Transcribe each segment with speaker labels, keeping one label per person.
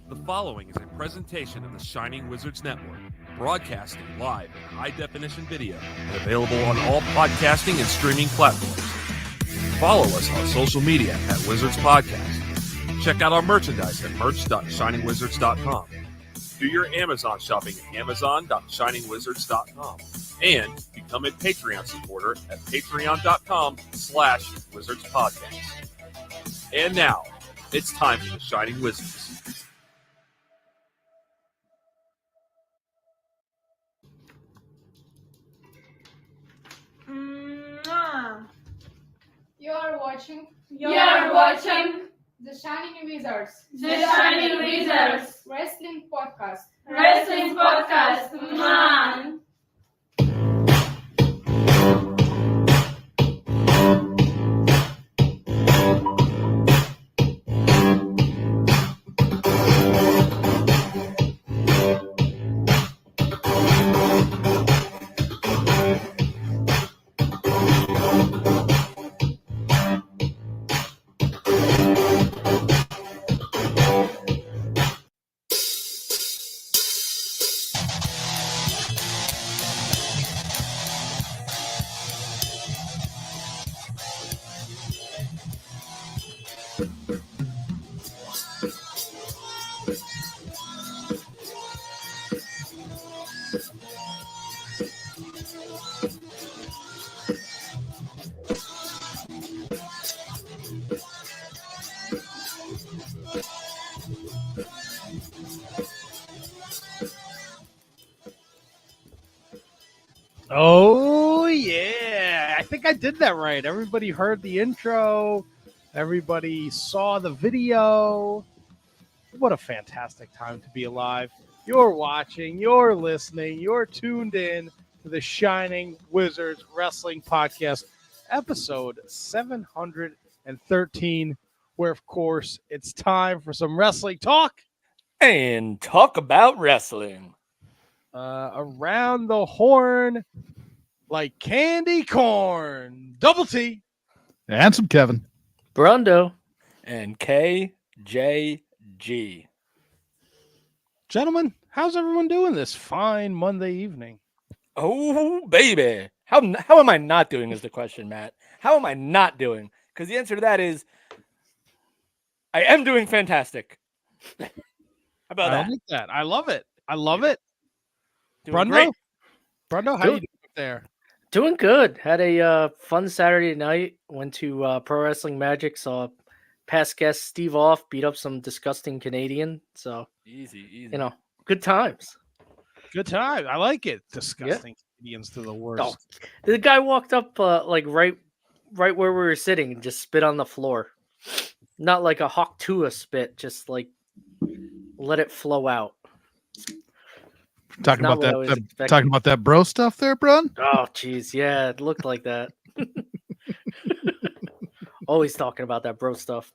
Speaker 1: The following is a presentation of the Shining Wizards Network, broadcasting live in high-definition video and available on all podcasting and streaming platforms. Follow us on social media at Wizards Podcast. Check out our merchandise at merch.shiningwizards.com. Do your Amazon shopping at amazon.shiningwizards.com. And become a Patreon supporter at patreon.com/wizardspodcast. And now, it's time for the Shining Wizards.
Speaker 2: You're watching
Speaker 3: The
Speaker 2: Shining Wizards
Speaker 3: Wrestling Podcast. Man.
Speaker 4: Oh, yeah. I think I did that right. Everybody heard the intro. Everybody saw the video. What a fantastic time to be alive. You're watching, you're listening, you're tuned in to the Shining Wizards Wrestling Podcast, episode 713, where, of course, it's time for some wrestling talk.
Speaker 5: And talk about wrestling.
Speaker 4: Around the horn like candy corn. Double T.
Speaker 6: Handsome Kevin.
Speaker 5: Brundo. And KJG.
Speaker 4: Gentlemen, how's everyone doing this fine Monday evening?
Speaker 5: Oh, baby. How am I not doing is the question, Matt. How am I not doing? Because the answer to that is I am doing fantastic. How about
Speaker 4: I
Speaker 5: that?
Speaker 4: like that. I love it. I love it.
Speaker 5: Doing great.
Speaker 4: Brundo, how you doing up there?
Speaker 7: Doing good. Had a fun Saturday night. Went to Pro Wrestling Magic. Saw past guest Steve Off beat up some disgusting Canadian. So
Speaker 5: Easy.
Speaker 7: good times.
Speaker 4: Good time. I like it. Disgusting Canadians to the worst.
Speaker 7: Oh, the guy walked up like right where we were sitting and just spit on the floor. Not like a Hawk Tua spit, just like let it flow out.
Speaker 6: Talking
Speaker 7: not
Speaker 6: about
Speaker 7: what I was
Speaker 6: that,
Speaker 7: expecting.
Speaker 6: talking about that bro stuff there, Brun.
Speaker 7: Oh, jeez. Yeah, it looked like that. Always talking about that bro stuff.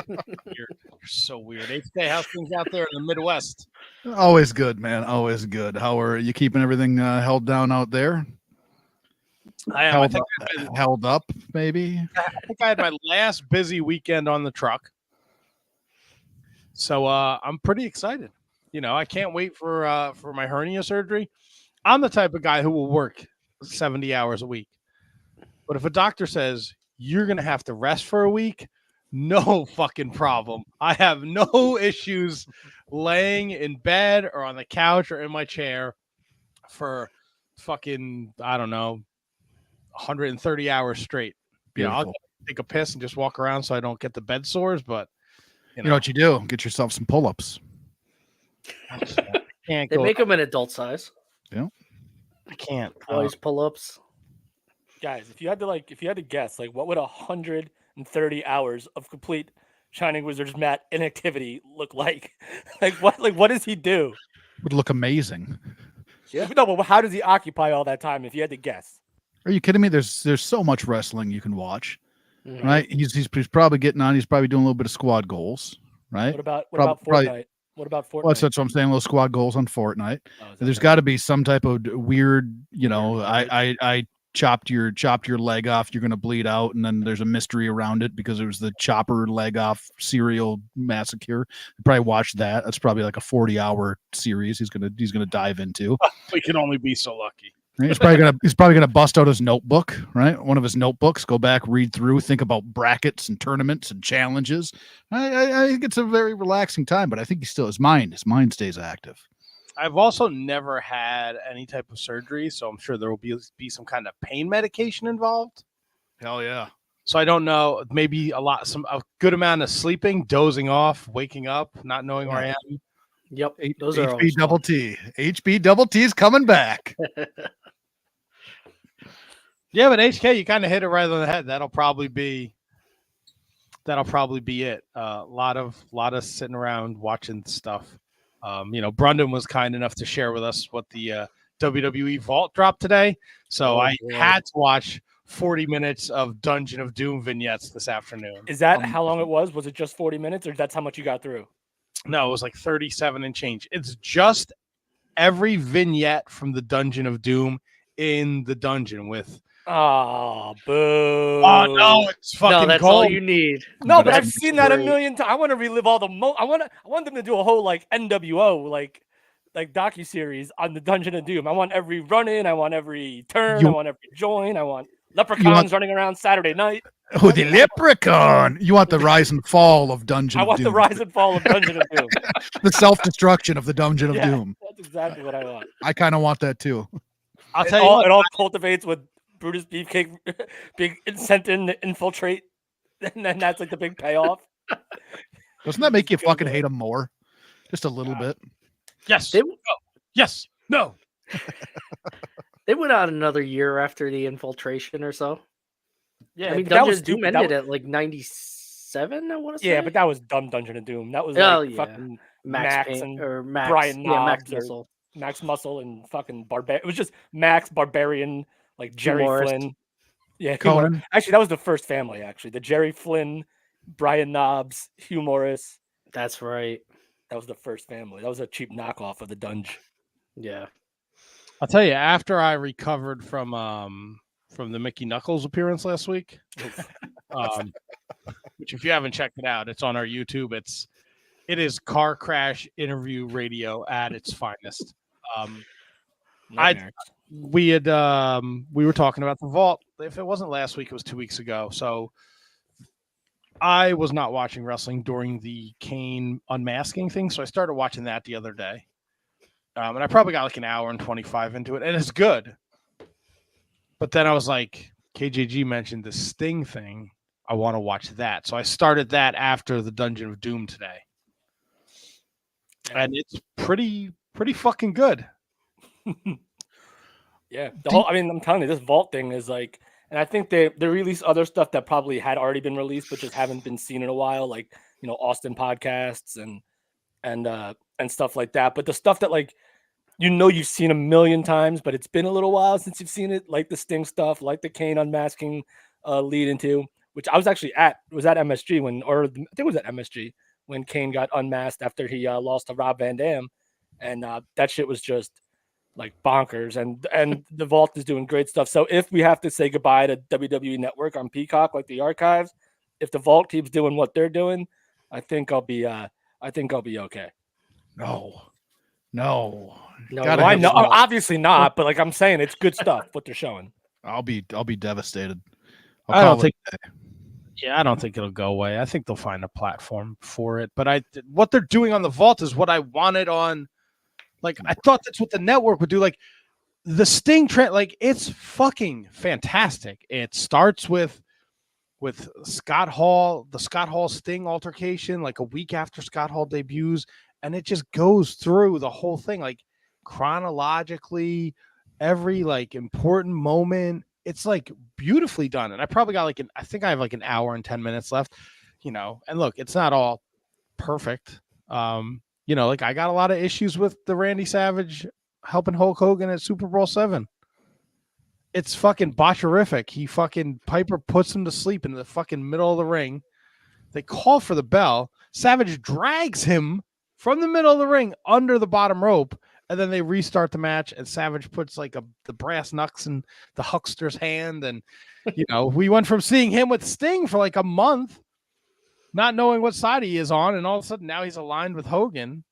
Speaker 4: You're so weird. HK, how's things out there in the Midwest?
Speaker 6: Always good, man. Always good. How are you keeping everything held down out there?
Speaker 4: I am.
Speaker 6: Held, held up, maybe.
Speaker 4: I think I had my last busy weekend on the truck. So I'm pretty excited. You know, I can't wait for my hernia surgery. I'm the type of guy who will work 70 hours a week. But if a doctor says you're going to have to rest for a week, no fucking problem. I have no issues laying in bed or on the couch or in my chair for fucking, I don't know, 130 hours straight. You know, I'll take a piss and just walk around so I don't get the bed sores, but
Speaker 6: you know what you do? Get yourself some pull-ups.
Speaker 4: Can't
Speaker 7: They
Speaker 4: go.
Speaker 7: make them in adult size.
Speaker 6: Yeah.
Speaker 4: I can't.
Speaker 7: Always pull-ups.
Speaker 5: Guys, if you had to guess, like what would 130 hours of complete Shining Wizards Matt inactivity look like? what does he do?
Speaker 6: Would look amazing.
Speaker 5: Yeah. No, but how does he occupy all that time if you had to guess?
Speaker 6: Are you kidding me? There's so much wrestling you can watch,
Speaker 7: Mhm.
Speaker 6: right? He's probably getting on. He's probably doing a little bit of squad goals, right?
Speaker 5: What about
Speaker 6: Probably-
Speaker 5: Fortnite? What about Fortnite?
Speaker 6: Well, that's what I'm saying. Little squad goals on Fortnite.
Speaker 5: Oh, is that
Speaker 6: There's
Speaker 5: right?
Speaker 6: got to be some type of weird, you know, I chopped your leg off, you're gonna bleed out, and then there's a mystery around it because it was the chopper leg off serial massacre. You probably watched that. That's probably like a 40-hour series he's gonna dive into.
Speaker 4: We can only be so lucky.
Speaker 6: Right? He's probably gonna bust out his notebook, right? One of his notebooks, go back, read through, think about brackets and tournaments and challenges. I think it's a very relaxing time, but I think his mind stays active.
Speaker 4: I've also never had any type of surgery, so I'm sure there will be some kind of pain medication involved.
Speaker 6: Hell yeah.
Speaker 4: So I don't know, maybe a good amount of sleeping, dozing off, waking up, not knowing where I am.
Speaker 7: Yep, those are
Speaker 6: HB double T. HB double T is coming back.
Speaker 4: Yeah, but HK, you kind of hit it right on the head. That'll probably be it. A lot of sitting around watching stuff. Brundon was kind enough to share with us what the WWE Vault dropped today. So I had to watch 40 minutes of Dungeon of Doom vignettes this afternoon.
Speaker 5: Is that how long it was? Was it just 40 minutes, or that's how much you got through?
Speaker 4: No, it was like 37 and change. It's just every vignette from the Dungeon of Doom in the dungeon with.
Speaker 5: Oh, boo.
Speaker 4: Oh, no, it's fucking
Speaker 7: No, that's
Speaker 4: gold.
Speaker 7: all you need.
Speaker 5: No, but
Speaker 7: That's
Speaker 5: I've seen that a
Speaker 7: great.
Speaker 5: million times. I want to relive all the I want them to do a whole like NWO like docuseries on the Dungeon of Doom. I want every run in, I want every turn, I want every join, I want leprechauns running around Saturday night.
Speaker 6: Oh, the leprechaun. You want the rise and fall of Dungeon
Speaker 5: I
Speaker 6: of
Speaker 5: want
Speaker 6: Doom.
Speaker 5: the rise and fall of Dungeon of Doom.
Speaker 6: The self-destruction of the Dungeon of
Speaker 5: Yeah,
Speaker 6: Doom.
Speaker 5: that's exactly what I want.
Speaker 6: I kind of want that too.
Speaker 4: I'll tell you what,
Speaker 5: It all cultivates with Brutus Beefcake being sent in to infiltrate, and then that's like the big payoff.
Speaker 6: Doesn't that make you fucking hate him more? Just a little bit.
Speaker 4: yes,
Speaker 7: They,
Speaker 4: yes, no.
Speaker 7: they went out another year after the infiltration or so.
Speaker 5: Yeah,
Speaker 7: I mean,
Speaker 5: but that was
Speaker 7: Dungeon of Doom
Speaker 5: stupid.
Speaker 7: ended at like 97, I want to say.
Speaker 5: Yeah, but that was dumb Dungeon of Doom. That was
Speaker 7: Oh,
Speaker 5: like
Speaker 7: yeah.
Speaker 5: fucking
Speaker 7: Max
Speaker 5: Max
Speaker 7: Payne,
Speaker 5: and
Speaker 7: or Max,
Speaker 5: Brian
Speaker 7: yeah, Max
Speaker 5: Knobs or-
Speaker 7: Missile.
Speaker 5: Max Muscle and fucking It was just Max Barbarian, like Jerry
Speaker 7: Humorist.
Speaker 5: Flynn. Yeah,
Speaker 6: Conan.
Speaker 5: Actually, that was the first family. Actually, the Jerry Flynn, Brian Knobs, Hugh Morris.
Speaker 7: That's right.
Speaker 5: That was the first family. That was a cheap knockoff of the Dunge.
Speaker 7: Yeah.
Speaker 4: I'll tell you, after I recovered from the Mickey Knuckles appearance last week, which if you haven't checked it out, it's on our YouTube. It is car crash interview radio at its finest.
Speaker 5: Nightmares.
Speaker 4: We were talking about the Vault. If it wasn't last week, it was 2 weeks ago. So I was not watching wrestling during the Kane unmasking thing, so I started watching that the other day. And I probably got like an hour and 25 into it, and it's good. But then I was like, KJG mentioned the Sting thing. I want to watch that. So I started that after the Dungeon of Doom today. And it's pretty fucking good.
Speaker 5: Yeah, I'm telling you, this Vault thing is like, and I think they release other stuff that probably had already been released, but just haven't been seen in a while, like Austin podcasts and stuff like that. But the stuff that like you've seen a million times, but it's been a little while since you've seen it, like the Sting stuff, like the Kane unmasking lead into, which I was actually at MSG I think it was at MSG when Kane got unmasked after he lost to Rob Van Dam, and that shit was just like bonkers, and the Vault is doing great stuff. So if we have to say goodbye to WWE Network on Peacock, like the archives, if the Vault keeps doing what they're doing, I think I'll be okay.
Speaker 6: No.
Speaker 5: I know, obviously not, but like I'm saying, it's good stuff what they're showing.
Speaker 6: I'll be devastated.
Speaker 4: I don't think it'll go away. I think they'll find a platform for it. But what they're doing on the Vault is what I wanted on. Like, I thought that's what the network would do. Like, the Sting trend, like, it's fucking fantastic. It starts with Scott Hall, the Scott Hall Sting altercation, like a week after Scott Hall debuts, and it just goes through the whole thing, like chronologically, every like important moment. It's like beautifully done. And I probably got I think I have like an hour and 10 minutes left, and look, it's not all perfect. Like I got a lot of issues with the Randy Savage helping Hulk Hogan at Super Bowl 7. It's fucking botcherific. Piper puts him to sleep in the fucking middle of the ring. They call for the bell. Savage drags him from the middle of the ring under the bottom rope and then they restart the match, and Savage puts like the brass knucks in the Huckster's hand, and we went from seeing him with Sting for like a month, not knowing what side he is on, and all of a sudden now he's aligned with Hogan,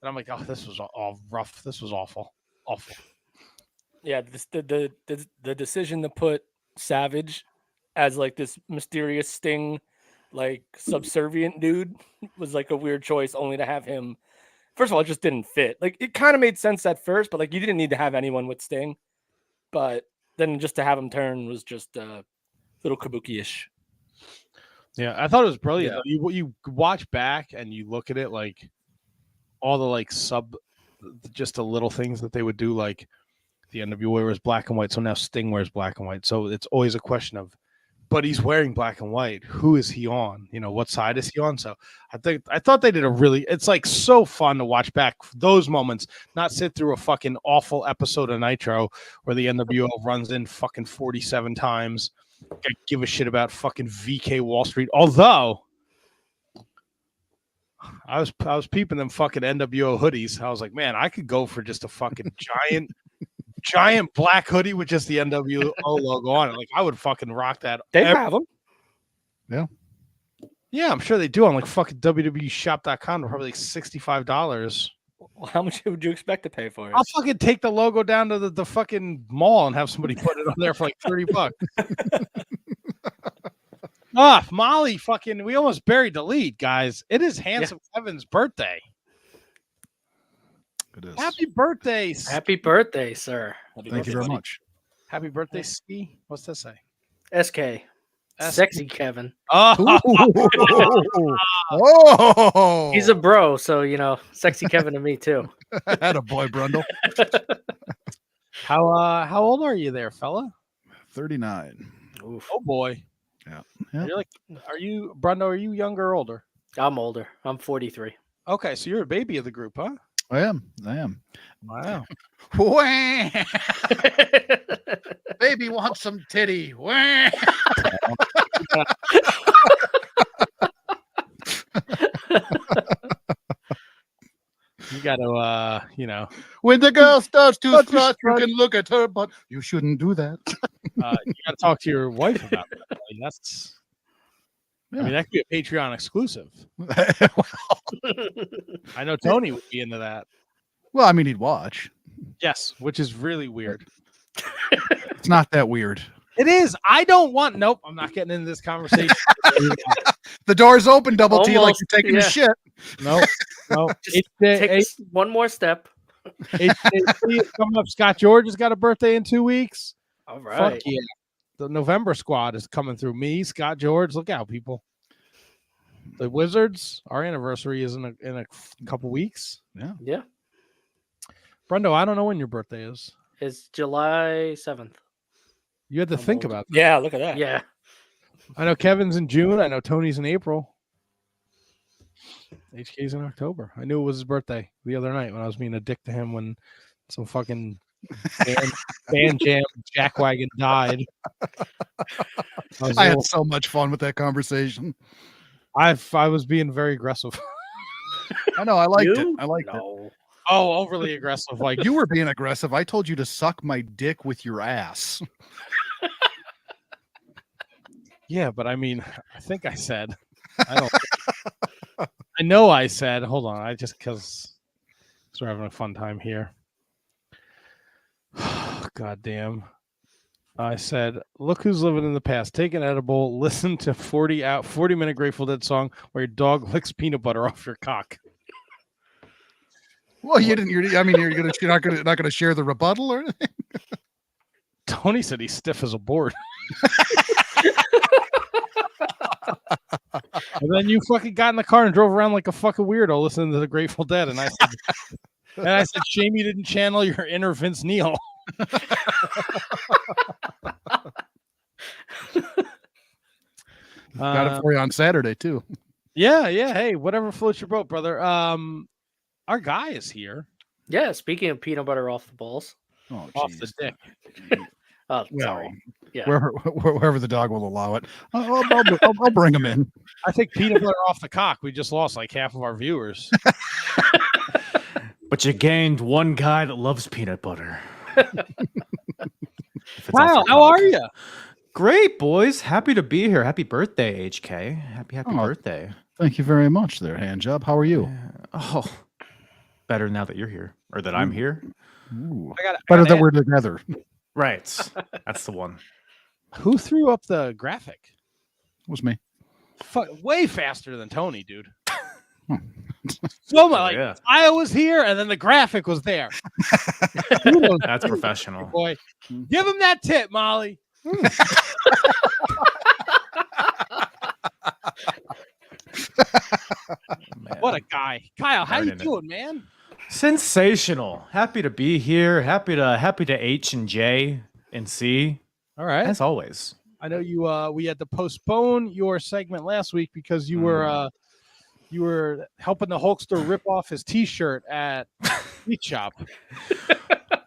Speaker 4: and I'm like, oh, this was all rough. This was awful.
Speaker 5: Yeah, the decision to put Savage as like this mysterious Sting, like subservient dude was like a weird choice, only to have him. First of all, it just didn't fit. Like it kind of made sense at first, but like you didn't need to have anyone with Sting. But then just to have him turn was just a little kabuki-ish.
Speaker 4: Yeah, I thought it was brilliant. Yeah. You watch back and you look at it, like all the like just the little things that they would do, like the NWA wears black and white, so now Sting wears black and white. So it's always a question of, but he's wearing black and white. Who is he on? What side is he on? So I thought they did it's like so fun to watch back those moments, not sit through a fucking awful episode of Nitro where the NWO runs in fucking 47 times. Give a shit about fucking VK Wall Street. Although I was peeping them fucking NWO hoodies. I was like, man, I could go for just a fucking giant black hoodie with just the NWO logo on it. Like I would fucking rock that.
Speaker 5: They have them.
Speaker 4: Yeah, I'm sure they do on like fucking WWEshop.com. They're probably like $65.
Speaker 5: Well, how much would you expect to pay for it?
Speaker 4: I'll fucking take the logo down to the fucking mall and have somebody put it on there for like $30. Molly, fucking, we almost buried the lead, guys. It is Handsome Kevin's birthday.
Speaker 6: It is.
Speaker 4: Happy birthday.
Speaker 7: Happy birthday, sir.
Speaker 6: Thank you very much.
Speaker 4: Happy birthday, Ski. What's that say?
Speaker 7: SK. Sexy Kevin.
Speaker 4: Oh.
Speaker 6: Oh.
Speaker 7: He's a bro, so sexy Kevin to me too.
Speaker 6: Had a boy, Brundle.
Speaker 4: How old are you there, fella?
Speaker 6: 39.
Speaker 4: Oof. Oh boy.
Speaker 6: Yeah.
Speaker 4: Are you Brundo? Are you younger or older?
Speaker 7: I'm older. I'm 43.
Speaker 4: Okay, so you're a baby of the group, huh?
Speaker 6: I am.
Speaker 4: Wow.
Speaker 6: Baby wants some titty.
Speaker 4: You got to,
Speaker 6: when the girl starts to strut, you can look at her, but you shouldn't do that.
Speaker 4: you got to talk to your wife about that. Like, that's, I mean, that could be a Patreon exclusive. I know Tony would be into that.
Speaker 6: Well, I mean, he'd watch.
Speaker 4: Yes, which is really weird.
Speaker 6: It's not that weird.
Speaker 4: It is. Nope, I'm not getting into this conversation.
Speaker 6: The door's open, Double T, like you're taking a shit.
Speaker 4: No.
Speaker 7: Just take one more step.
Speaker 4: Coming up, Scott George has got a birthday in 2 weeks.
Speaker 7: All right.
Speaker 4: Fuck yeah. The November squad is coming through. Me, Scott George. Look out, people. The Wizards, our anniversary is in a couple weeks.
Speaker 7: Yeah.
Speaker 4: Brendo, I don't know when your birthday is.
Speaker 7: It's July 7th.
Speaker 4: You had to think about that.
Speaker 5: Yeah, look at that.
Speaker 7: Yeah.
Speaker 4: I know Kevin's in June. I know Tony's in April. HK's in October. I knew it was his birthday the other night when I was being a dick to him when some fucking band jam jackwagon died.
Speaker 6: I had so much fun with that conversation.
Speaker 4: I was being very aggressive.
Speaker 6: I know. I liked it. I liked it.
Speaker 4: Oh, overly aggressive. Like
Speaker 6: you were being aggressive. I told you to suck my dick with your ass.
Speaker 4: Yeah, but I mean, I think I said. I know I said. Hold on. Because we're having a fun time here. God damn. I said, look who's living in the past. Take an edible. Listen to 40-minute Grateful Dead song where your dog licks peanut butter off your cock.
Speaker 6: Well, you didn't. You're not gonna share the rebuttal or anything.
Speaker 4: Tony said he's stiff as a board. And then you fucking got in the car and drove around like a fucking weirdo listening to the Grateful Dead. And I said, shame you didn't channel your inner Vince Neil.
Speaker 6: Got it for you on Saturday too.
Speaker 4: Yeah. Hey, whatever floats your boat, brother. Our guy is here.
Speaker 7: Yeah, speaking of peanut butter off the balls.
Speaker 6: Oh,
Speaker 4: off the dick.
Speaker 7: Oh,
Speaker 6: well,
Speaker 7: sorry. Yeah.
Speaker 6: Wherever the dog will allow it. I'll bring him in.
Speaker 4: I think peanut butter off the cock. We just lost like half of our viewers.
Speaker 8: But you gained one guy that loves peanut butter.
Speaker 4: Kyle, how are you?
Speaker 8: Great, boys. Happy to be here. Happy birthday, HK. Happy birthday.
Speaker 6: Thank you very much there, Handjob. How are you?
Speaker 8: Oh, better now that you're here, or that I'm here.
Speaker 6: Ooh.
Speaker 4: I
Speaker 6: Better
Speaker 4: gotta
Speaker 6: that we're together.
Speaker 8: Right. That's the one.
Speaker 4: Who threw up the graphic?
Speaker 6: It was me.
Speaker 4: Way faster than Tony, dude. So much. Like,
Speaker 8: Yeah.
Speaker 4: I was here, and then the graphic was there.
Speaker 8: That's professional.
Speaker 4: Boy, give him that tip, Molly.
Speaker 8: Man.
Speaker 4: What a guy, Kyle. How
Speaker 8: Right
Speaker 4: you
Speaker 8: in it.
Speaker 4: doing, man?
Speaker 8: Sensational. Happy to be here. Happy to H and J and C
Speaker 4: All right.
Speaker 8: as always.
Speaker 4: I know you. We had to postpone your segment last week because you were helping the Hulkster rip off his T-shirt at Meat Shop.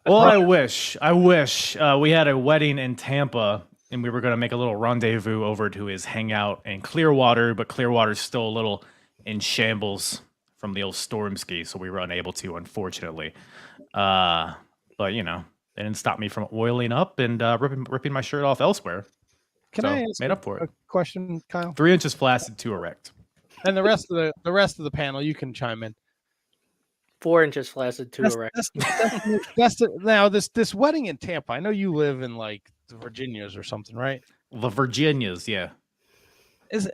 Speaker 8: Well, I wish. We had a wedding in Tampa, and we were going to make a little rendezvous over to his hangout in Clearwater, but Clearwater's still a little in shambles from the old storm ski, so we were unable to, unfortunately. But it didn't stop me from oiling up and ripping my shirt off elsewhere.
Speaker 4: Can
Speaker 8: So,
Speaker 4: I ask
Speaker 8: made up for
Speaker 4: a
Speaker 8: it.
Speaker 4: question, Kyle?
Speaker 8: 3 inches flaccid, 2 erect.
Speaker 4: And the rest of the panel, you can chime in.
Speaker 7: 4 inches flaccid, 2 erect.
Speaker 4: Now this wedding in Tampa. I know you live in like the Virginias or something, right?
Speaker 8: The Virginias, yeah.
Speaker 4: Is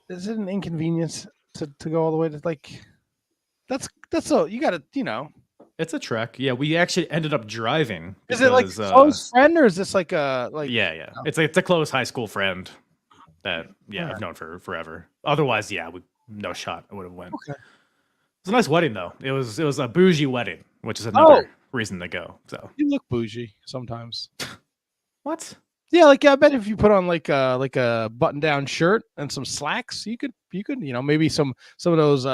Speaker 4: it an inconvenience to go all the way to like? That's so you got to
Speaker 8: It's a trek. Yeah, we actually ended up driving.
Speaker 4: Is it like a
Speaker 8: because,
Speaker 4: close friend or is this like a like?
Speaker 8: Yeah. It's a close high school friend that I've known for forever. Otherwise, no shot. I would have went.
Speaker 4: Okay.
Speaker 8: It was a nice wedding though. It was a bougie wedding, which is another reason to go. So
Speaker 4: You look bougie sometimes.
Speaker 8: what?
Speaker 4: Yeah, like I bet if you put on like a button down shirt and some slacks, you could maybe some of those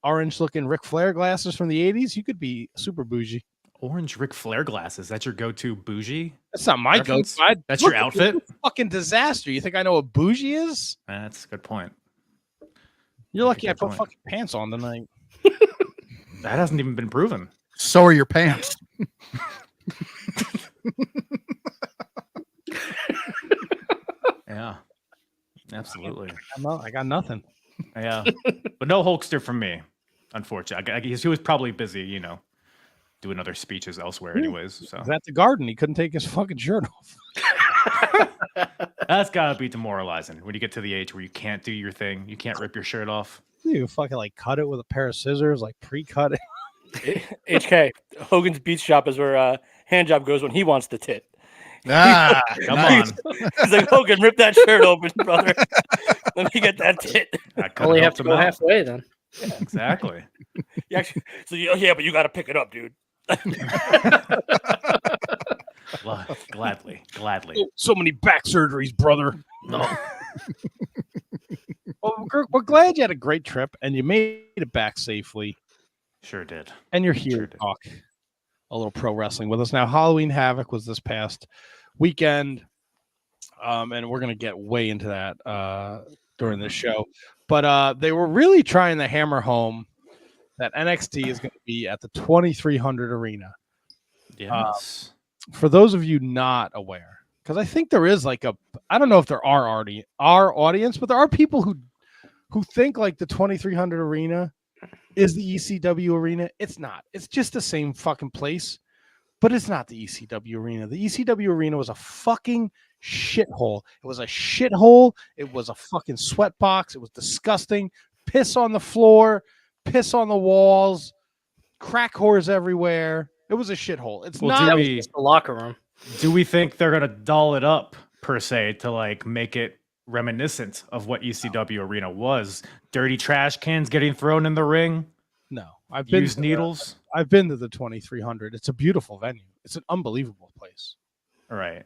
Speaker 4: orange looking Ric Flair glasses from the 80s, you could be super bougie.
Speaker 8: Orange Ric Flair glasses. That's your go-to bougie?
Speaker 4: That's not my go.
Speaker 8: Reference? That's your outfit?
Speaker 4: Fucking disaster. You think I know what bougie is?
Speaker 8: That's a good point.
Speaker 4: You're lucky I
Speaker 8: good
Speaker 4: put
Speaker 8: point.
Speaker 4: fucking pants on tonight.
Speaker 8: That hasn't even been proven.
Speaker 6: So are your pants.
Speaker 8: Yeah. Absolutely.
Speaker 4: I got nothing.
Speaker 8: Yeah. But no Hulkster from me, unfortunately. I guess he was probably busy, doing other speeches elsewhere anyways. So
Speaker 4: He's at the garden. He couldn't take his fucking shirt off.
Speaker 8: that's gotta be demoralizing when you get to the age where you can't do your thing. You can't rip your shirt off.
Speaker 4: You fucking like cut it with a pair of scissors, like pre-cut it.
Speaker 5: HK, Hogan's Beach Shop is where hand job goes when he wants the tit.
Speaker 6: Ah,
Speaker 8: Come on.
Speaker 5: He's like, Hogan, rip that shirt open, brother. Let me get that tit.
Speaker 8: I could've
Speaker 7: Only have
Speaker 8: helped
Speaker 7: to
Speaker 8: him
Speaker 7: go
Speaker 8: out.
Speaker 7: halfway then.
Speaker 8: Yeah, exactly.
Speaker 5: You actually, yeah, but you got to pick it up, dude.
Speaker 8: Gladly.
Speaker 4: So many back surgeries, brother.
Speaker 8: No.
Speaker 4: Well, we're glad you had a great trip and you made it back safely.
Speaker 8: Sure did.
Speaker 4: And you're here
Speaker 8: Sure
Speaker 4: to
Speaker 8: did.
Speaker 4: talk a little pro wrestling with us. Now, Halloween Havoc was this past weekend, and we're going to get way into that during this show. But they were really trying to hammer home that NXT is going to be at the 2300 Arena.
Speaker 8: Yes.
Speaker 4: For those of you not aware, because I think there is like I don't know if there are already our audience, but there are people who think like the 2300 Arena is the ECW arena. It's not. It's just the same fucking place, but it's not the ECW arena. The ECW arena was a fucking shithole. It was a shithole. It was a fucking sweat box. It was disgusting. Piss on the floor, piss on the walls, crack whores everywhere. It was a shithole. It's
Speaker 8: Well,
Speaker 4: not.
Speaker 7: It's the locker room.
Speaker 8: Do we think they're gonna doll it up per se to like make it reminiscent of what ECW arena was? Dirty trash cans getting thrown in the ring,
Speaker 4: No, I've been
Speaker 8: used needles.
Speaker 4: I've been to the 2300. It's a beautiful venue. It's an unbelievable place,
Speaker 8: Right.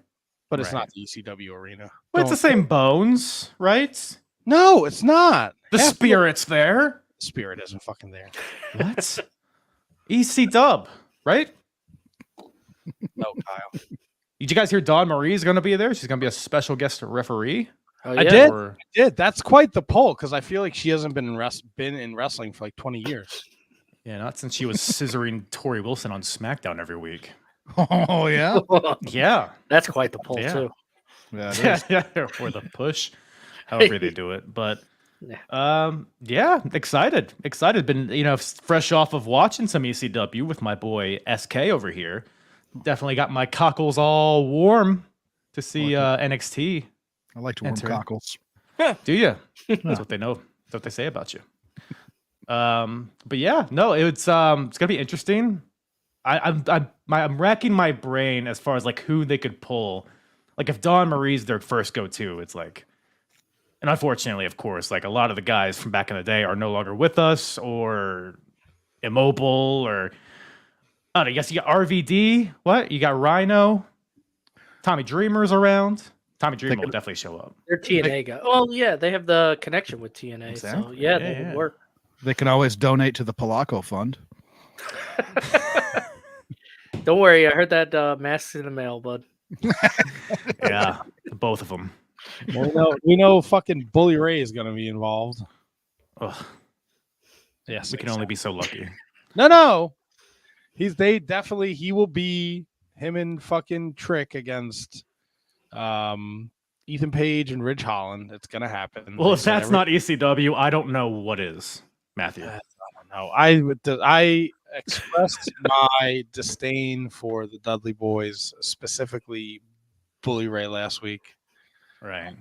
Speaker 4: but it's
Speaker 8: Right.
Speaker 4: not the ECW arena.
Speaker 8: But it's the same bones, right?
Speaker 4: No, it's not.
Speaker 8: The
Speaker 4: Half
Speaker 8: spirit's there.
Speaker 4: spirit isn't fucking there.
Speaker 8: What? EC Dub, right?
Speaker 4: No, Kyle.
Speaker 8: Did you guys hear Dawn Marie's going to be there? She's going to be a special guest referee.
Speaker 7: Oh,
Speaker 4: I
Speaker 7: yeah.
Speaker 4: did.
Speaker 8: Or-
Speaker 4: That's quite the poll because I feel like she hasn't been in wrestling for like 20 years.
Speaker 8: Yeah, not since she was scissoring Tori Wilson on SmackDown every week.
Speaker 6: Oh yeah,
Speaker 8: Yeah.
Speaker 7: That's quite the pull
Speaker 8: Yeah.
Speaker 7: too.
Speaker 6: yeah. it
Speaker 8: Yeah,
Speaker 6: is.
Speaker 8: yeah, or the push, however they do it. But yeah, excited. Been fresh off of watching some ECW with my boy SK over here. Definitely got my cockles all warm to see NXT.
Speaker 6: I like to warm
Speaker 8: Enter.
Speaker 6: cockles.
Speaker 8: Do you? That's what they know. That's what they say about you. But yeah, no, it's gonna be interesting. I'm racking my brain as far as like who they could pull. Like if Dawn Marie's their first go-to, it's like, and unfortunately, of course, like a lot of the guys from back in the day are no longer with us or immobile or I don't know. Yes, you got RVD. What? You got Rhino. Tommy Dreamer's around. Tommy Dreamer will definitely show up.
Speaker 7: They're TNA guy. Well, yeah, they have the connection with TNA, so
Speaker 8: Exactly.
Speaker 7: yeah,
Speaker 8: Yeah,
Speaker 7: they
Speaker 8: yeah.
Speaker 7: would work.
Speaker 6: They can always donate to the Polaco Fund.
Speaker 7: Don't worry, I heard that mask's in the mail, bud.
Speaker 8: Yeah, both of them.
Speaker 4: We know fucking Bully Ray is gonna be involved.
Speaker 8: Ugh,
Speaker 4: Yes,
Speaker 8: we can only be so lucky.
Speaker 4: No. He will be him and fucking Trick against Ethan Page and Ridge Holland. It's gonna happen.
Speaker 8: Well,
Speaker 4: They
Speaker 8: if
Speaker 4: said
Speaker 8: that's not ECW, I don't know what is, Matthew.
Speaker 4: I don't know. I expressed my disdain for the Dudley Boys, specifically Bully Ray last week.
Speaker 8: Right.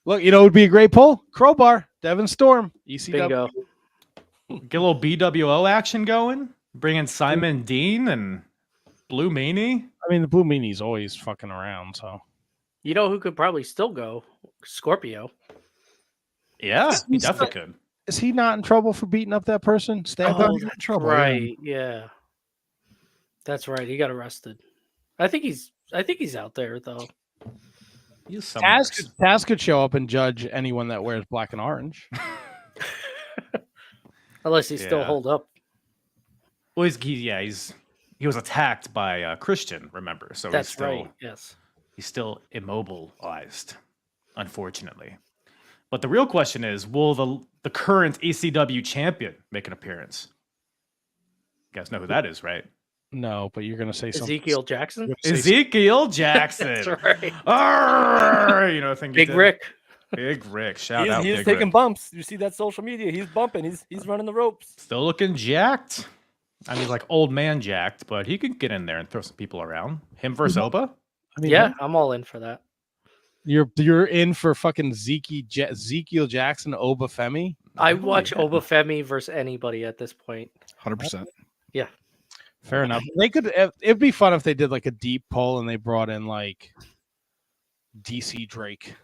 Speaker 4: Look, it would be a great poll. Crowbar, Devin Storm, ECW.
Speaker 7: Bingo.
Speaker 8: Get a little BWO action going. Bring in Simon Dean and Blue Meanie.
Speaker 4: I mean, the Blue Meanie's always fucking around, so.
Speaker 7: You know who could probably still go? Scorpio.
Speaker 8: Yeah, he
Speaker 4: He's
Speaker 8: definitely could.
Speaker 4: Is he not in trouble for beating up that person? Stabbed him?
Speaker 6: in trouble.
Speaker 7: Right, yeah. That's right. He got arrested. I think he's out there though.
Speaker 8: He's somewhere.
Speaker 4: Taz could show up and judge anyone that wears black and orange.
Speaker 7: Unless he's still
Speaker 8: Yeah.
Speaker 7: holed up.
Speaker 8: Well, he was attacked by Christian. Remember, so
Speaker 7: That's
Speaker 8: he's still
Speaker 7: right. Yes.
Speaker 8: he's still immobilized, unfortunately. But the real question is, will the current ECW champion make an appearance? You guys know who that is, right?
Speaker 4: No, but you're gonna say something.
Speaker 7: Ezekiel Jackson.
Speaker 8: Ezekiel Jackson.
Speaker 7: That's right.
Speaker 8: Arrgh! You know, the thing he
Speaker 7: Big
Speaker 8: did.
Speaker 7: Rick.
Speaker 8: Big Rick. Shout out.
Speaker 5: He's
Speaker 8: Big
Speaker 5: taking
Speaker 8: Rick.
Speaker 5: bumps. You see that social media? He's bumping. He's running the ropes.
Speaker 8: Still looking jacked. I mean, like old man jacked, but he could get in there and throw some people around. Him versus Oba.
Speaker 4: I mean,
Speaker 7: Yeah, I'm all in for that.
Speaker 4: you're in for fucking Ezekiel Jackson, Oba Femi.
Speaker 7: I watch Obafemi versus anybody at this point.
Speaker 6: 100%.
Speaker 4: Fair enough. They could. It'd be fun if they did like a deep poll and they brought in like DC Drake.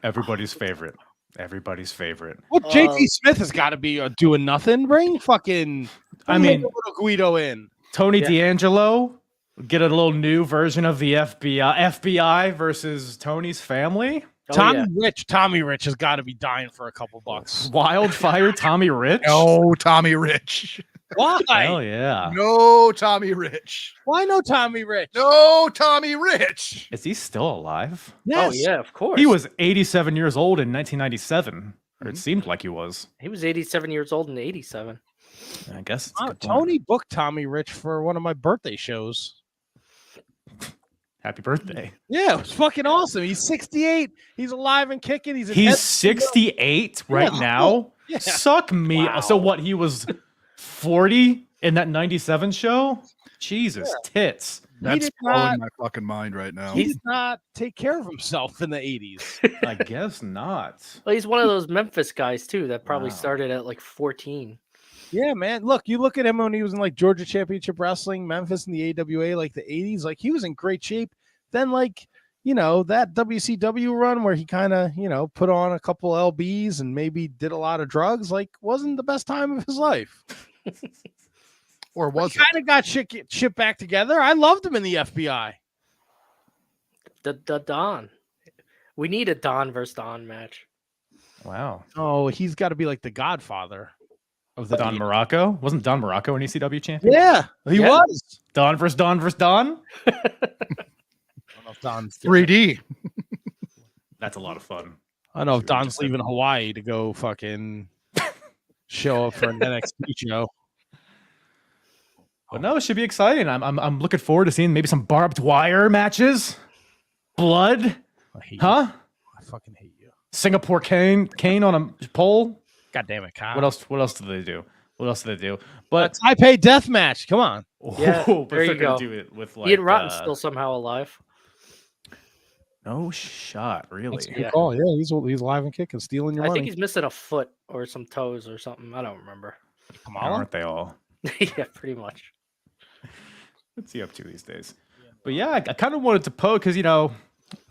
Speaker 8: Everybody's favorite. Everybody's favorite.
Speaker 4: Well, JT Smith has got to be doing nothing. Bring fucking.
Speaker 8: I mean,
Speaker 4: little Guido in.
Speaker 8: Tony
Speaker 7: Yeah.
Speaker 8: D'Angelo get a little new version of the FBI versus Tony's family.
Speaker 7: Oh,
Speaker 4: Tommy Rich has got to be dying for a couple bucks.
Speaker 8: Wildfire Tommy Rich.
Speaker 6: No, Tommy Rich.
Speaker 4: Why?
Speaker 8: Hell yeah.
Speaker 6: No, Tommy Rich.
Speaker 4: Why no Tommy Rich?
Speaker 6: No, Tommy Rich.
Speaker 8: Is he still alive?
Speaker 7: Oh yeah, of course.
Speaker 8: He was 87 years old in 1997. Or it seemed like he was.
Speaker 7: He was 87 years old in 87.
Speaker 8: I guess. It's a good point.
Speaker 4: Tony booked Tommy Rich for one of my birthday shows.
Speaker 8: Happy birthday.
Speaker 4: Yeah, it was fucking awesome. He's 68. He's alive and kicking.
Speaker 8: He's 68 right
Speaker 4: Yeah.
Speaker 8: now.
Speaker 4: Yeah.
Speaker 8: Suck me.
Speaker 4: Wow.
Speaker 8: So what? He was 40 in that 97 show? Jesus, tits.
Speaker 6: That's
Speaker 4: did
Speaker 6: blowing
Speaker 4: not-
Speaker 6: my fucking mind right now.
Speaker 4: He did not take care of himself in the 80s.
Speaker 8: I guess not.
Speaker 7: Well, he's one of those Memphis guys too that probably
Speaker 8: Wow.
Speaker 7: started at like 14.
Speaker 4: Yeah, man. Look, you look at him when he was in like Georgia Championship Wrestling, Memphis in the AWA, like the 80s. Like he was in great shape. Then, like, that WCW run where he kind of, put on a couple LBs and maybe did a lot of drugs, like, wasn't the best time of his life.
Speaker 6: Or was
Speaker 4: He
Speaker 6: it?
Speaker 4: kind of got shit back together. I loved him in the FBI.
Speaker 7: The Don. We need a Don versus Don match.
Speaker 8: Wow.
Speaker 4: Oh, he's got to be like the godfather of the
Speaker 8: Don Morocco? Wasn't Don Morocco an ECW champion?
Speaker 4: Yeah, he
Speaker 7: Yeah.
Speaker 4: was.
Speaker 8: Don versus Don versus Don?
Speaker 4: I don't know if Don's
Speaker 6: 3D.
Speaker 8: That's a lot of fun.
Speaker 4: I don't know if
Speaker 8: See what you
Speaker 4: Don's
Speaker 8: said.
Speaker 4: leaving Hawaii to go fucking show up for an NXT show.
Speaker 8: But no, it should be exciting. I'm looking forward to seeing maybe some barbed wire matches, blood,
Speaker 4: I hate
Speaker 8: huh?
Speaker 4: you. I fucking hate you.
Speaker 8: Singapore cane on a pole.
Speaker 4: God damn it, Kyle.
Speaker 8: What else? What else do they do? What else do they do?
Speaker 4: A
Speaker 8: But
Speaker 4: Taipei death match. Come on.
Speaker 7: Yeah,
Speaker 8: but
Speaker 7: there you
Speaker 8: they're gonna
Speaker 7: go.
Speaker 8: do it with like
Speaker 7: Ian Rotten's still somehow alive.
Speaker 8: no shot, really.
Speaker 4: That's a good
Speaker 7: Yeah.
Speaker 4: call. Yeah, he's alive and kicking, stealing your
Speaker 7: I
Speaker 4: money.
Speaker 7: think he's missing a foot or some toes or something. I don't remember.
Speaker 4: Kamala?
Speaker 8: Aren't they all?
Speaker 7: Yeah, pretty much.
Speaker 8: What's he up to these days? But yeah, I kind of wanted to poke because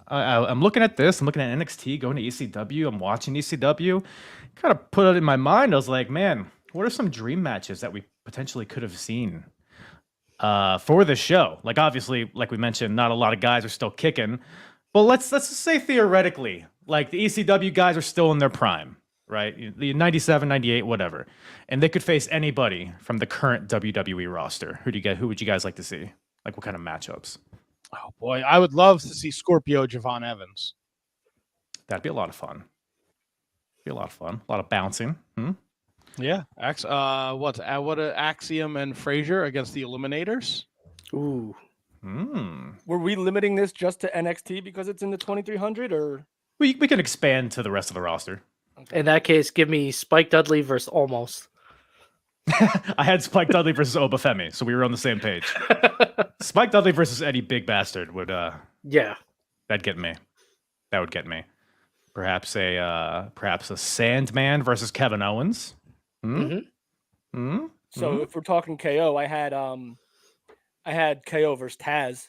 Speaker 8: I'm looking at this. I'm looking at NXT going to ECW. I'm watching ECW. Kind of put it in my mind. I was like, man, what are some dream matches that we potentially could have seen for the show? Like, obviously, like we mentioned, not a lot of guys are still kicking. But let's just say theoretically, like the ECW guys are still in their prime, right? The 97, 98, whatever. And they could face anybody from the current WWE roster. Who would you guys like to see? Like, what kind of matchups?
Speaker 4: Oh boy, I would love to see Scorpio Javon Evans.
Speaker 8: That'd be a lot of fun. Be a lot of fun. A lot of bouncing.
Speaker 4: Yeah. What Axiom and Frazier against the Eliminators?
Speaker 7: Ooh.
Speaker 5: Were we limiting this just to NXT because it's in the 2300, or
Speaker 8: We can expand to the rest of the roster.
Speaker 7: In that case, give me Spike Dudley versus Almost.
Speaker 8: I had Spike Dudley versus Obafemi, so we were on the same page. Spike Dudley versus Eddie Big Bastard would
Speaker 7: Yeah.
Speaker 8: that'd get me. That would get me. Perhaps a Sandman versus Kevin Owens.
Speaker 5: so if we're talking KO, I had KO versus Taz.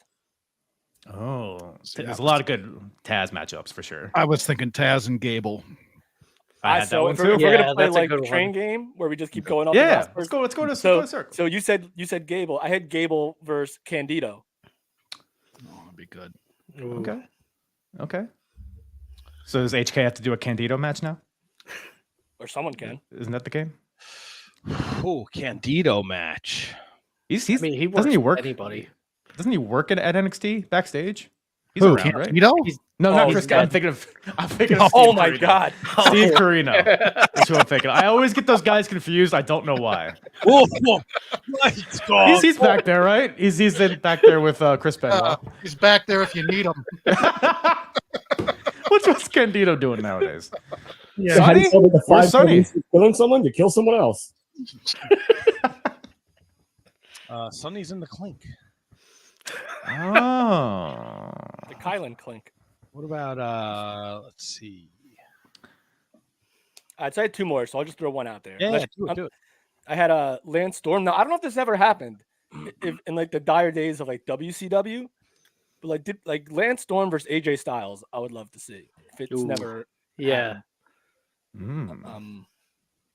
Speaker 8: Oh, there's a lot of good Taz matchups for sure.
Speaker 6: I was thinking Taz and Gable.
Speaker 8: I had that
Speaker 5: So
Speaker 8: one
Speaker 5: if
Speaker 8: too.
Speaker 5: we're
Speaker 7: Yeah,
Speaker 5: gonna play
Speaker 7: that's a
Speaker 5: like
Speaker 7: good
Speaker 5: the train
Speaker 7: one.
Speaker 5: game where we just keep going off the
Speaker 8: Yeah,
Speaker 5: rosters.
Speaker 8: let's go to
Speaker 5: So
Speaker 8: circle.
Speaker 5: so you said Gable. I had Gable versus Candido.
Speaker 6: Oh, that'd be good.
Speaker 7: Ooh.
Speaker 8: Okay. So does HK have to do a Candido match now?
Speaker 5: Or someone can.
Speaker 8: Isn't that the game?
Speaker 4: Oh, Candido match.
Speaker 8: He's
Speaker 7: I mean, he works
Speaker 8: doesn't he
Speaker 7: with
Speaker 8: work?
Speaker 7: anybody.
Speaker 8: Doesn't he work at NXT backstage? He's
Speaker 6: Who?
Speaker 8: around, right?
Speaker 6: Candido?
Speaker 8: No,
Speaker 5: Oh,
Speaker 8: not
Speaker 5: he's
Speaker 8: Chris.
Speaker 5: dead.
Speaker 8: I'm thinking of
Speaker 5: Oh
Speaker 8: Steve
Speaker 5: my
Speaker 8: Corino.
Speaker 5: god.
Speaker 8: Steve Corino. That's who I'm thinking. I always get those guys confused. I don't know why.
Speaker 4: Oh, let's go.
Speaker 8: He's back there, right? He's back there with Chris Benoit.
Speaker 6: He's back there if you need him.
Speaker 8: What's Candido doing nowadays?
Speaker 4: Yeah.
Speaker 9: So how do you
Speaker 8: Sonny?
Speaker 9: tell the
Speaker 8: Where's
Speaker 9: 5
Speaker 8: Sonny?
Speaker 9: seconds to killing someone to kill someone else?
Speaker 4: Sonny's in the clink.
Speaker 8: Oh.
Speaker 5: The Kylan Clink.
Speaker 4: What about let's see.
Speaker 5: I'd say two more, so I'll just throw one out there.
Speaker 4: Yeah,
Speaker 5: Like,
Speaker 4: do it.
Speaker 5: I had a Lance Storm. Now I don't know if this ever happened in like the dire days of like WCW, but like Lance Storm versus AJ Styles. I would love to see if it's
Speaker 7: Ooh.
Speaker 5: never.
Speaker 7: Yeah.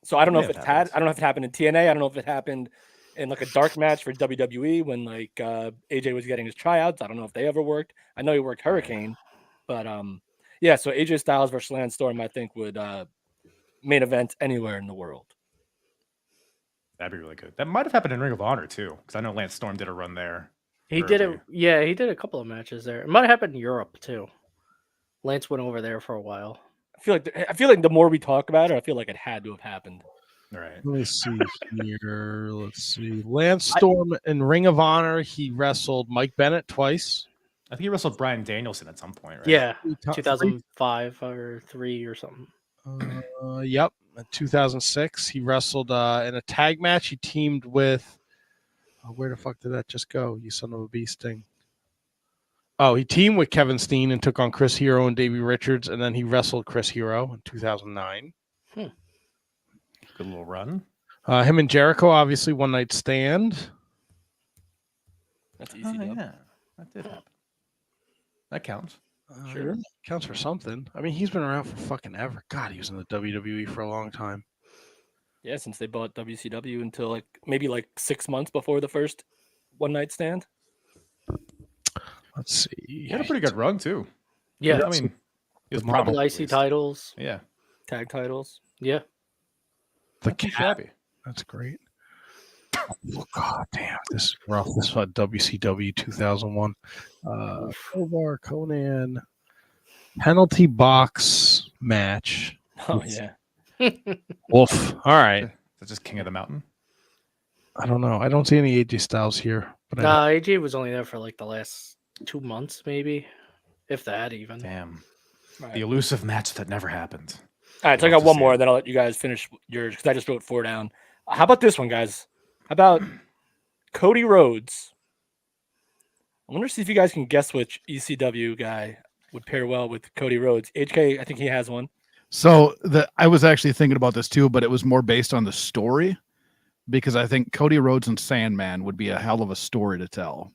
Speaker 5: So I don't know
Speaker 8: Yeah,
Speaker 5: if
Speaker 8: it
Speaker 5: it's
Speaker 8: happens.
Speaker 5: I don't know if it happened in TNA. I don't know if it happened in like a dark match for WWE when like AJ was getting his tryouts. I don't know if they ever worked. I know he worked Hurricane, but yeah. So AJ Styles versus Lance Storm, I think would main event anywhere in the world.
Speaker 8: That'd be really good. That might have happened in Ring of Honor too, because I know Lance Storm did a run there.
Speaker 7: He did it.
Speaker 8: earlier.
Speaker 7: Yeah, he did a couple of matches there. It might have happened in Europe too. Lance went over there for a while.
Speaker 5: I feel like the more we talk about it, I feel like it had to have happened.
Speaker 8: Right.
Speaker 4: Let me see here. Let's see. Lance Storm in Ring of Honor. He wrestled Mike Bennett twice.
Speaker 8: I think he wrestled Bryan Danielson at some point, right?
Speaker 7: Yeah,
Speaker 4: Three
Speaker 7: 2005 or 3 or something.
Speaker 4: Yep. In 2006, he wrestled in a tag match. He teamed with. Where the fuck did that just go? You son of a bee sting. Oh, he teamed with Kevin Steen and took on Chris Hero and Davey Richards, and then he wrestled Chris Hero in 2009.
Speaker 8: Good little run.
Speaker 4: Him and Jericho, obviously, one night stand.
Speaker 5: That's easy.
Speaker 8: Oh,
Speaker 5: dub.
Speaker 8: yeah, that did happen. That counts.
Speaker 4: Sure. Counts for something. I mean, he's been around for fucking ever. God, he was in the WWE for a long time.
Speaker 5: Yeah, since they bought WCW until like maybe like 6 months before the first one night stand.
Speaker 4: Let's see.
Speaker 8: He had a pretty good run too.
Speaker 7: Yeah,
Speaker 8: I mean, he was
Speaker 4: The
Speaker 7: couple
Speaker 8: prominent, at
Speaker 7: IC
Speaker 8: least.
Speaker 7: titles.
Speaker 8: Yeah,
Speaker 5: Tag titles.
Speaker 7: Yeah,
Speaker 4: The
Speaker 8: not too
Speaker 4: cat.
Speaker 8: shabby.
Speaker 4: That's great. Oh, God damn. This is rough. This is about WCW 2001. Crowbar, Conan. Penalty box match.
Speaker 5: Oh yeah.
Speaker 4: Wolf. All right.
Speaker 8: Is it just King of the Mountain?
Speaker 4: I don't know. I don't see any AJ Styles here. But
Speaker 7: Nah, AJ was only there for like the last 2 months, maybe, if that even.
Speaker 8: Damn.
Speaker 5: All right.
Speaker 8: The elusive match that never happened.
Speaker 5: All right, so I
Speaker 8: Love
Speaker 5: got
Speaker 8: to
Speaker 5: one
Speaker 8: see
Speaker 5: more,
Speaker 8: it.
Speaker 5: then I'll let you guys finish yours because I just wrote 4 down. How about this one, guys? How about Cody Rhodes? I wonder see if you guys can guess which ECW guy would pair well with Cody Rhodes. HK, I think he has one.
Speaker 6: So I was actually thinking about this too, but it was more based on the story because I think Cody Rhodes and Sandman would be a hell of a story to tell.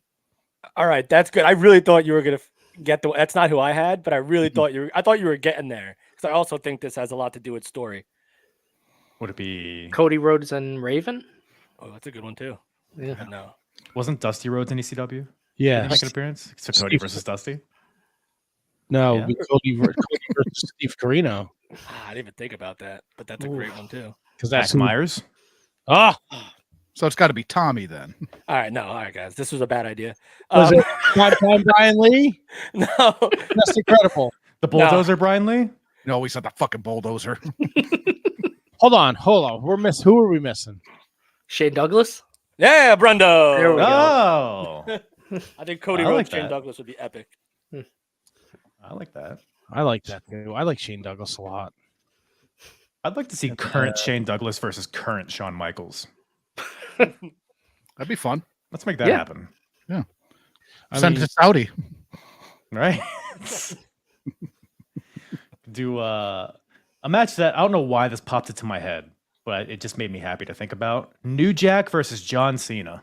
Speaker 5: All right, that's good. I really thought you were gonna get the. That's not who I had, but I really thought you. I thought you were getting there because I also think this has a lot to do with story.
Speaker 8: Would it be?
Speaker 7: Cody Rhodes and Raven?
Speaker 5: Oh, that's a good one too.
Speaker 7: Yeah.
Speaker 5: No.
Speaker 8: Wasn't Dusty Rhodes in ECW? Did
Speaker 4: yeah,
Speaker 8: he make an appearance? So Cody versus Dusty.
Speaker 4: no,
Speaker 8: Yeah.
Speaker 4: Cody versus Steve Corino
Speaker 5: I didn't even think about that, but that's a great one too.
Speaker 4: because
Speaker 8: Zach
Speaker 4: that's who-
Speaker 8: Myers.
Speaker 4: Ah,
Speaker 6: So it's got to be Tommy then.
Speaker 5: All right, no, all right, guys, this was a bad idea.
Speaker 4: was it Time Brian Lee?
Speaker 5: No,
Speaker 4: That's incredible.
Speaker 8: The bulldozer Brian Lee.
Speaker 6: No, we said the fucking bulldozer.
Speaker 4: Hold on. Who are we missing?
Speaker 7: Shane Douglas?
Speaker 5: yeah, Brundo.
Speaker 7: There we go.
Speaker 8: Oh,
Speaker 5: I think Cody
Speaker 8: I like
Speaker 5: Rhodes, Shane
Speaker 8: that.
Speaker 5: Douglas would be epic.
Speaker 8: I like that.
Speaker 4: I like that too. I like Shane Douglas a lot.
Speaker 8: I'd like to see current Shane Douglas versus current Shawn Michaels.
Speaker 6: That'd be fun.
Speaker 8: Let's make that
Speaker 7: Yeah.
Speaker 8: happen.
Speaker 4: I
Speaker 6: Send
Speaker 4: mean,
Speaker 6: it to Saudi.
Speaker 8: Right? Do a match that I don't know why this popped into my head, but it just made me happy to think about. New Jack versus John Cena.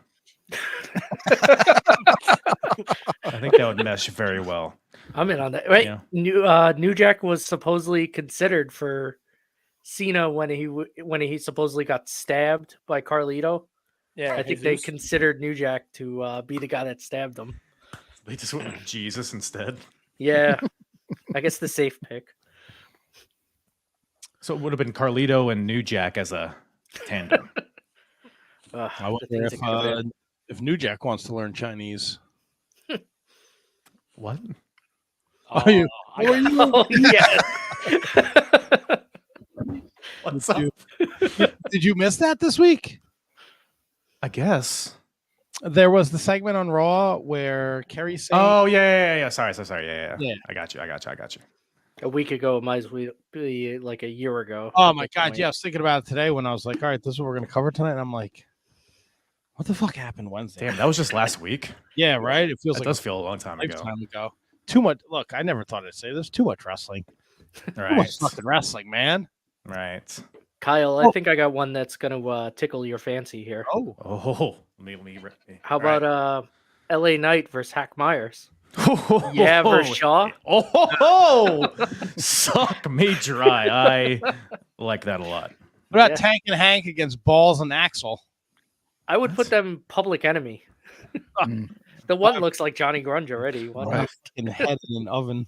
Speaker 8: I think that would mesh very well.
Speaker 7: I'm in on that. Right?
Speaker 8: Yeah.
Speaker 7: New Jack was supposedly considered for Cena when he supposedly got stabbed by Carlito.
Speaker 5: Yeah,
Speaker 7: I think they
Speaker 5: Jesus.
Speaker 7: considered New Jack to be the guy that stabbed him.
Speaker 8: They just went with Jesus instead.
Speaker 7: Yeah. I guess the safe pick.
Speaker 8: So it would have been Carlito and New Jack as a tandem.
Speaker 7: Ugh,
Speaker 4: I
Speaker 7: the
Speaker 4: wonder
Speaker 7: things it could've been.
Speaker 4: if New Jack wants to learn Chinese.
Speaker 8: What?
Speaker 4: Are you?
Speaker 5: I got-
Speaker 7: Oh, yeah.
Speaker 8: What's
Speaker 4: Did Did you miss that this week?
Speaker 8: I guess.
Speaker 4: There was the segment on Raw where Kerry said,
Speaker 8: Oh yeah. Sorry. Yeah.
Speaker 4: Yeah.
Speaker 8: I got you.
Speaker 7: A week ago, it might as well be like a year ago.
Speaker 4: "Oh
Speaker 7: at
Speaker 4: my
Speaker 7: this
Speaker 4: god,
Speaker 7: point.
Speaker 4: yeah." I was thinking about it today when I was like, "All right, this is what we're gonna cover tonight." And I'm like, "What the fuck happened Wednesday?"
Speaker 8: Damn, that was just last week.
Speaker 4: Yeah, right. It feels
Speaker 8: That
Speaker 4: like
Speaker 8: does feel a long time
Speaker 4: a
Speaker 8: ago.
Speaker 4: lifetime ago. Too much. Look, I never thought I'd say there's too much wrestling. Too
Speaker 8: Right.
Speaker 4: much fucking wrestling, man.
Speaker 8: Right.
Speaker 7: Kyle,
Speaker 4: Oh.
Speaker 7: I think I got one that's gonna tickle your fancy here.
Speaker 4: Oh,
Speaker 8: Oh, let me
Speaker 7: How
Speaker 8: all right.
Speaker 7: about LA Knight versus Hack Myers? Yeah, versus Shaw?
Speaker 8: Oh, suck me dry. I like that a lot.
Speaker 4: what about
Speaker 7: Yeah.
Speaker 4: Tank and Hank against Balls and Axel?
Speaker 7: I would put them public enemy.
Speaker 6: Mm.
Speaker 7: The one looks like Johnny Grunge already. What?
Speaker 4: Right. In head in an oven.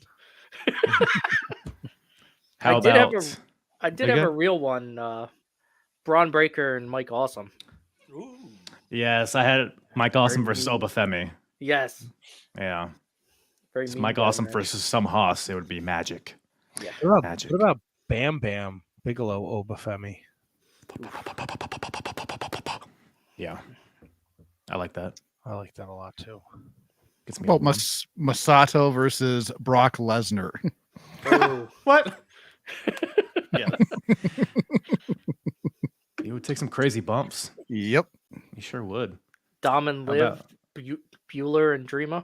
Speaker 8: How
Speaker 7: I did have
Speaker 8: about?
Speaker 7: I did
Speaker 8: Okay.
Speaker 7: have a real one. Braun Breaker and Mike Awesome.
Speaker 5: Ooh.
Speaker 8: Yes, I had Mike Awesome
Speaker 7: Very
Speaker 8: versus
Speaker 7: mean.
Speaker 8: Obafemi.
Speaker 7: Yes.
Speaker 8: Yeah,
Speaker 7: Very
Speaker 8: it's
Speaker 7: mean
Speaker 8: Mike
Speaker 7: guy
Speaker 8: Awesome
Speaker 7: match.
Speaker 8: versus some Haas. It would be magic. Magic.
Speaker 4: What about Bam Bam Bigelow Obafemi?
Speaker 8: Yeah, I like that.
Speaker 4: I like that a lot too.
Speaker 8: Gets me
Speaker 6: Well,
Speaker 8: warm.
Speaker 6: Masato versus Brock Lesnar.
Speaker 7: Oh,
Speaker 8: What? Yeah. He would take some crazy bumps.
Speaker 6: Yep.
Speaker 8: He sure would.
Speaker 7: Dom and
Speaker 8: How
Speaker 7: Liv,
Speaker 8: about-
Speaker 7: Bueller and Dreamer.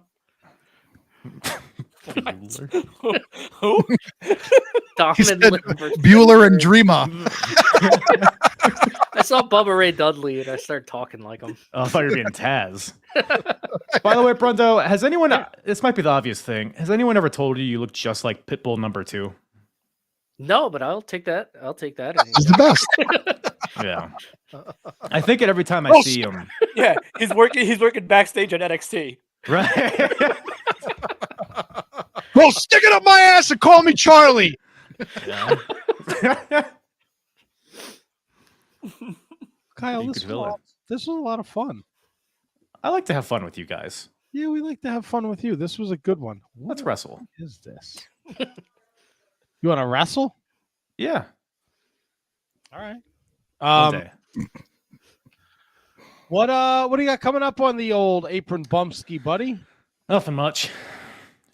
Speaker 8: Bueller.
Speaker 5: Who?
Speaker 7: Dom
Speaker 6: He
Speaker 7: and
Speaker 6: said
Speaker 7: Liv versus
Speaker 6: Bueller and Dreamer.
Speaker 7: I saw Bubba Ray Dudley and I started talking like him.
Speaker 8: Oh, I thought you were being Taz. By the way, Brundo, has anyone? This might be the obvious thing. Has anyone ever told you look just like Pitbull number 2?
Speaker 7: No, but I'll take that. I'll take that.
Speaker 6: He's the best.
Speaker 8: Yeah. I think it every time I
Speaker 6: Oh,
Speaker 8: see him.
Speaker 5: Yeah, he's working backstage at NXT.
Speaker 8: Right.
Speaker 6: Bro, stick it up my ass and call me Charlie.
Speaker 8: Yeah.
Speaker 4: Kyle,
Speaker 8: You
Speaker 4: this
Speaker 8: could fill it.
Speaker 4: was a lot of fun.
Speaker 8: I like to have fun with you guys.
Speaker 4: Yeah, we like to have fun with you. This was a good one.
Speaker 8: Let's
Speaker 4: What
Speaker 8: wrestle.
Speaker 4: is this? You want to wrestle?
Speaker 8: Yeah.
Speaker 4: All right.
Speaker 8: One day.
Speaker 4: What do you got coming up on the old Apron Bump ski, buddy?
Speaker 8: Nothing much.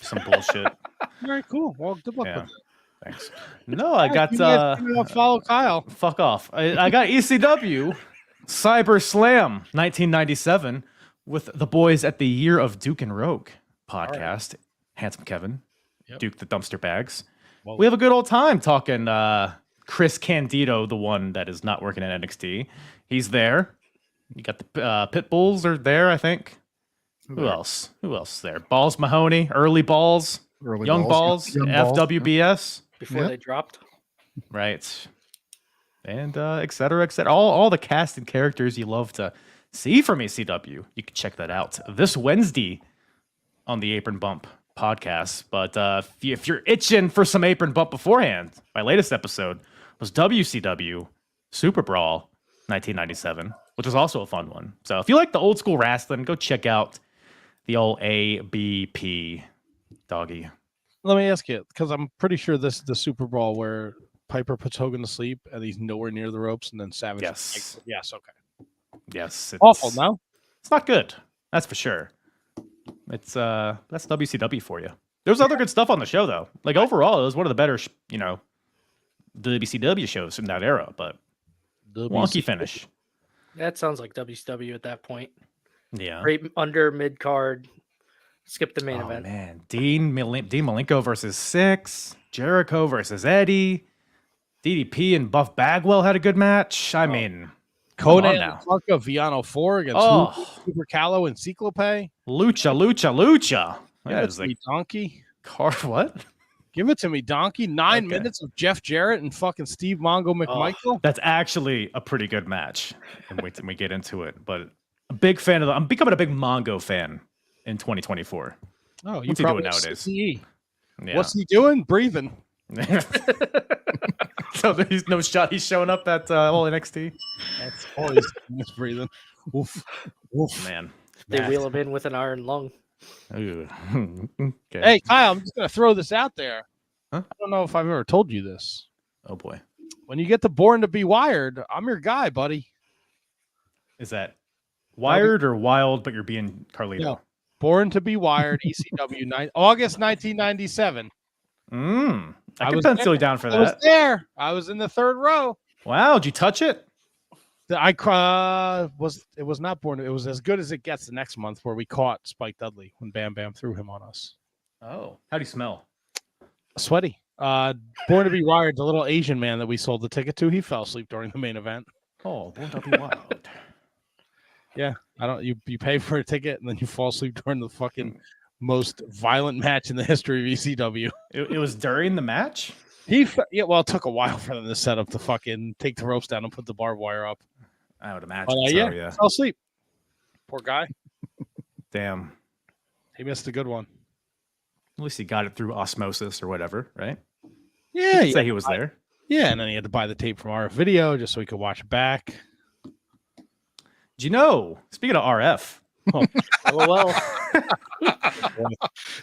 Speaker 8: Some bullshit.
Speaker 4: All right, cool. Well, good luck
Speaker 8: Yeah.
Speaker 4: with it.
Speaker 8: Thanks. No, I got
Speaker 4: follow Kyle.
Speaker 8: fuck off. I got ECW Cyber Slam 1997 with the boys at the Year of Duke and Rogue podcast. Handsome Kevin, Duke the Dumpster Bags.
Speaker 4: Whoa.
Speaker 8: We have a good old time talking Chris Candido, the one that is not working at NXT. He's there. You got the Pit Bulls are there, I think. Who else? Who else is there? Balls Mahoney, Early Balls, Young Balls, FWBS.
Speaker 7: Before they dropped.
Speaker 8: Right. And et cetera, et cetera. All the cast and characters you love to see from ECW. You can check that out this Wednesday on the Apron Bump podcast. But if you're itching for some Apron Bump beforehand, my latest episode was WCW Super Brawl 1997, which was also a fun one. So if you like the old school wrestling, go check out the old ABP, doggy.
Speaker 4: Let me ask you, because I'm pretty sure this is the Super Bowl where Piper puts Hogan to sleep and he's nowhere near the ropes, and then Savage.
Speaker 8: Yes.
Speaker 4: Yes. Okay.
Speaker 8: Yes. It's
Speaker 4: Awful. No.
Speaker 8: It's not good. That's for sure. It's that's WCW for you. There's other good stuff on the show though. Like overall, it was one of the better, WCW shows in that era. But wonky finish.
Speaker 7: That sounds like WCW at that point.
Speaker 8: Yeah.
Speaker 7: Right under mid card. Skip the main event.
Speaker 8: Man, Dean Malenko versus Six, Jericho versus Eddie, DDP and Buff Bagwell had a good match. I mean,
Speaker 4: Conan
Speaker 8: now.
Speaker 4: and Clark of Viano 4 against Super Callow and Cyclope.
Speaker 8: Lucha.
Speaker 4: Give
Speaker 8: That
Speaker 4: it
Speaker 8: is
Speaker 4: to
Speaker 8: like
Speaker 4: me, Donkey.
Speaker 8: what?
Speaker 4: Give it to me, Donkey. 9
Speaker 8: Okay.
Speaker 4: minutes of Jeff Jarrett and fucking Steve Mongo McMichael.
Speaker 8: That's actually a pretty good match. And wait till we get into it. But a big fan of I'm becoming a big Mongo fan in 2024.
Speaker 4: Oh, you
Speaker 8: What's he
Speaker 4: probably
Speaker 8: doing nowadays?
Speaker 4: CTE.
Speaker 8: Yeah.
Speaker 4: What's he doing? Breathing.
Speaker 8: So there's no shot he's showing up at all NXT.
Speaker 4: That's all he's breathing. Oof. Oof.
Speaker 8: Man.
Speaker 7: They wheel him in with an iron lung.
Speaker 8: Ooh. Okay.
Speaker 4: Hey, Kyle, I'm just going to throw this out there.
Speaker 8: Huh?
Speaker 4: I don't know if I've ever told you this.
Speaker 8: Oh boy.
Speaker 4: When you get to Born to Be Wired, I'm your guy, buddy.
Speaker 8: Is that wired or wild, but you're being Carlito?
Speaker 4: No. Born to Be Wired, ECW, August 1997.
Speaker 8: I can pencil you down for
Speaker 4: I was
Speaker 8: that.
Speaker 4: there. I was in the third row.
Speaker 8: Wow, did you touch it?
Speaker 4: It was not Born. It was as good as it gets the next month where we caught Spike Dudley when Bam Bam threw him on us.
Speaker 8: Oh, how do you smell?
Speaker 4: Sweaty. Born to Be Wired, the little Asian man that we sold the ticket to, he fell asleep during the main event.
Speaker 8: Oh, Born to Be Wild.
Speaker 4: Yeah, you pay for a ticket and then you fall asleep during the fucking most violent match in the history of ECW.
Speaker 8: It was during the match?
Speaker 4: It took a while for them to set up the fucking take the ropes down and put the barbed wire up.
Speaker 8: I would imagine.
Speaker 4: But,
Speaker 8: yeah.
Speaker 4: fell asleep. Poor guy.
Speaker 8: Damn.
Speaker 4: He missed a good one.
Speaker 8: At least he got it through osmosis or whatever, right?
Speaker 4: Yeah,
Speaker 8: Say he was there.
Speaker 4: Yeah, and then he had to buy the tape from RF Video just so he could watch it back.
Speaker 8: Do you know, speaking of RF,
Speaker 7: Well.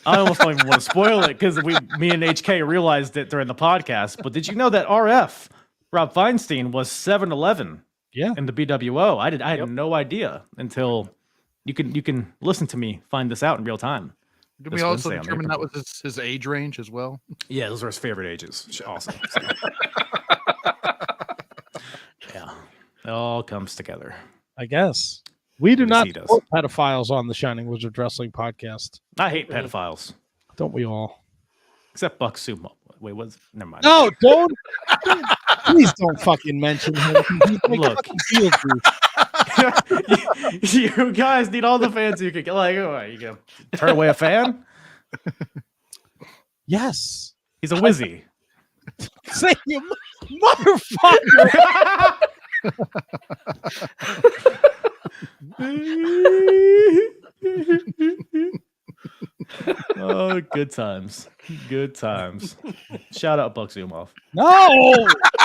Speaker 8: I almost don't even want to spoil it because me and HK realized it during the podcast. But did you know that RF, Rob Feinstein, was 7-Eleven in the BWO? I had no idea until you can listen to me find this out in real time.
Speaker 6: Did we also determine that was his age range as well?
Speaker 8: Yeah, those are his favorite ages. Awesome. So. Yeah, it all comes together.
Speaker 4: I guess. We do not
Speaker 8: he does.
Speaker 4: support pedophiles on the Shining Wizard Wrestling podcast.
Speaker 8: I hate pedophiles.
Speaker 4: Don't we all?
Speaker 8: Except Buck Sumo. Wait, never mind.
Speaker 4: No, don't. Please don't fucking mention him. He's like
Speaker 8: Look.
Speaker 4: fucking field group.
Speaker 8: You guys need all the fans you can get. Like, what, you gonna turn away a fan?
Speaker 4: Yes.
Speaker 8: He's a wizzy.
Speaker 4: Say you motherfucker.
Speaker 8: Oh, good times. Good times. Shout out Buck Zumoff.
Speaker 4: No.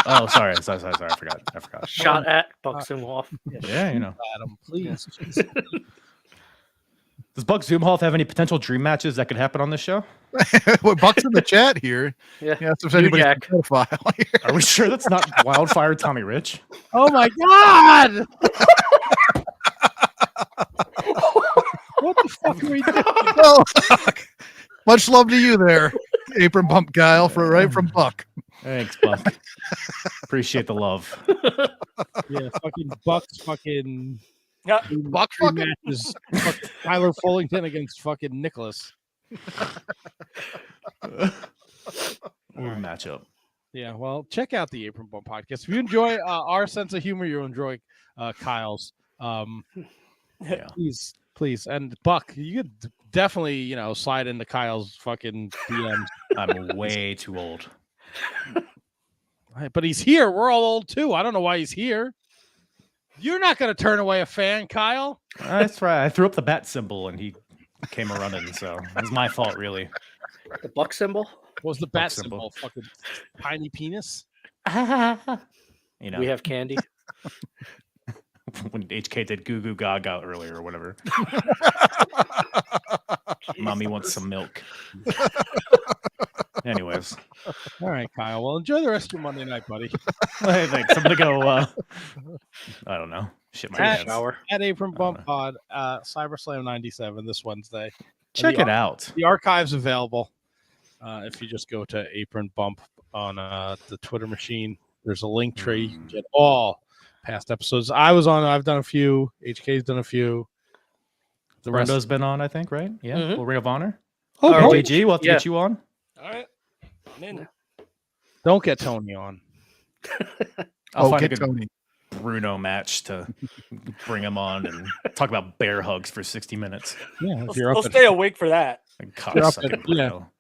Speaker 8: Oh, sorry. I forgot.
Speaker 7: Shot at Buck Sumoff.
Speaker 8: Yeah, you know.
Speaker 4: Adam, please.
Speaker 8: Does Buck Zumhoff have any potential dream matches that could happen on this show?
Speaker 6: Well, Buck's in the chat here.
Speaker 7: Yeah.
Speaker 6: Yeah, so if anybody's
Speaker 7: Jack.
Speaker 6: a pedophile here.
Speaker 8: Are we sure that's not Wildfire Tommy Rich?
Speaker 4: Oh my God! What the fuck are we doing?
Speaker 6: Oh, much love to you there, Apron Bump Kyle, right from Buck.
Speaker 8: Thanks, Buck. Appreciate the love.
Speaker 4: Yeah, fucking Buck's fucking
Speaker 5: Yeah.
Speaker 6: Buck
Speaker 4: dream
Speaker 6: fucking
Speaker 4: matches. Fucking Tyler Fullington against fucking Nicholas.
Speaker 8: Matchup.
Speaker 4: Yeah, well, check out the Apron Bump podcast. If you enjoy our sense of humor, you'll enjoy Kyle's.
Speaker 8: Yeah.
Speaker 4: Please, and Buck, you could definitely, slide into Kyle's fucking DMs.
Speaker 8: I'm way too old.
Speaker 4: But he's here. We're all old too. I don't know why he's here. You're not going to turn away a fan, Kyle.
Speaker 8: That's right. I threw up the bat symbol and he came a running, so it was my fault, really.
Speaker 7: The buck symbol.
Speaker 4: What was the
Speaker 8: Buck
Speaker 4: bat
Speaker 8: symbol.
Speaker 4: symbol? Fucking tiny penis.
Speaker 8: You know,
Speaker 7: We have candy.
Speaker 8: when HK did Goo Goo Gaga earlier or whatever. Mommy wants some milk. Anyways,
Speaker 4: All right, Kyle. Well, enjoy the rest of your Monday night, buddy.
Speaker 8: hey, thanks. I'm gonna go. I don't know. Shit my
Speaker 4: At-
Speaker 8: pants.
Speaker 7: Shower.
Speaker 4: At Apron Bump Pod, CyberSlam 97 this Wednesday.
Speaker 8: Check
Speaker 4: the
Speaker 8: it out.
Speaker 4: The archive's available. If you just go to Apron Bump on the Twitter machine, there's a link tree. You can get all past episodes. I've done a few. HK's done a few. The rest.
Speaker 8: Brendo's been on, I think, right? Yeah.
Speaker 7: Mhm.
Speaker 8: Well, Ring of Honor.
Speaker 4: Oh,
Speaker 7: Oh,
Speaker 4: wait,
Speaker 8: JG, we'll have to
Speaker 7: yeah.
Speaker 8: get you on.
Speaker 5: All right. I'm in.
Speaker 4: don't get Tony on.
Speaker 8: I'll find a
Speaker 6: get
Speaker 8: good
Speaker 6: Tony.
Speaker 8: Bruno match to bring him on and talk about bear hugs for 60 minutes.
Speaker 4: Yeah, if
Speaker 5: I'll,
Speaker 4: you're
Speaker 5: I'll
Speaker 4: up at,
Speaker 5: stay awake for that.
Speaker 8: And
Speaker 4: You're up
Speaker 8: cocksucking
Speaker 4: at-
Speaker 8: Bruno.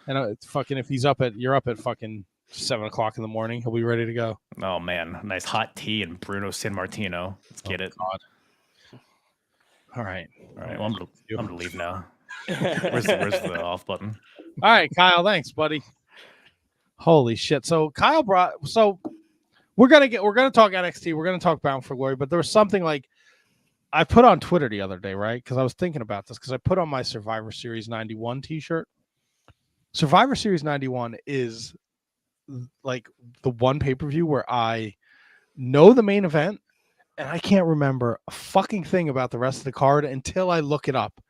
Speaker 4: and it's fucking if you're up at fucking 7:00 in the morning, he'll be ready to go.
Speaker 8: Oh man, nice hot tea and Bruno San Martino. Let's get it.
Speaker 4: God. All right.
Speaker 8: All right, well, I'm gonna leave now. Where's the off button?
Speaker 4: All right, Kyle. Thanks, buddy. Holy shit! So Kyle we're gonna talk NXT. We're gonna talk Bound for Glory, but there was something like I put on Twitter the other day, right? Because I was thinking about this because I put on my Survivor Series 91 T-shirt. Survivor Series 91 is like the one pay-per-view where I know the main event and I can't remember a fucking thing about the rest of the card until I look it up.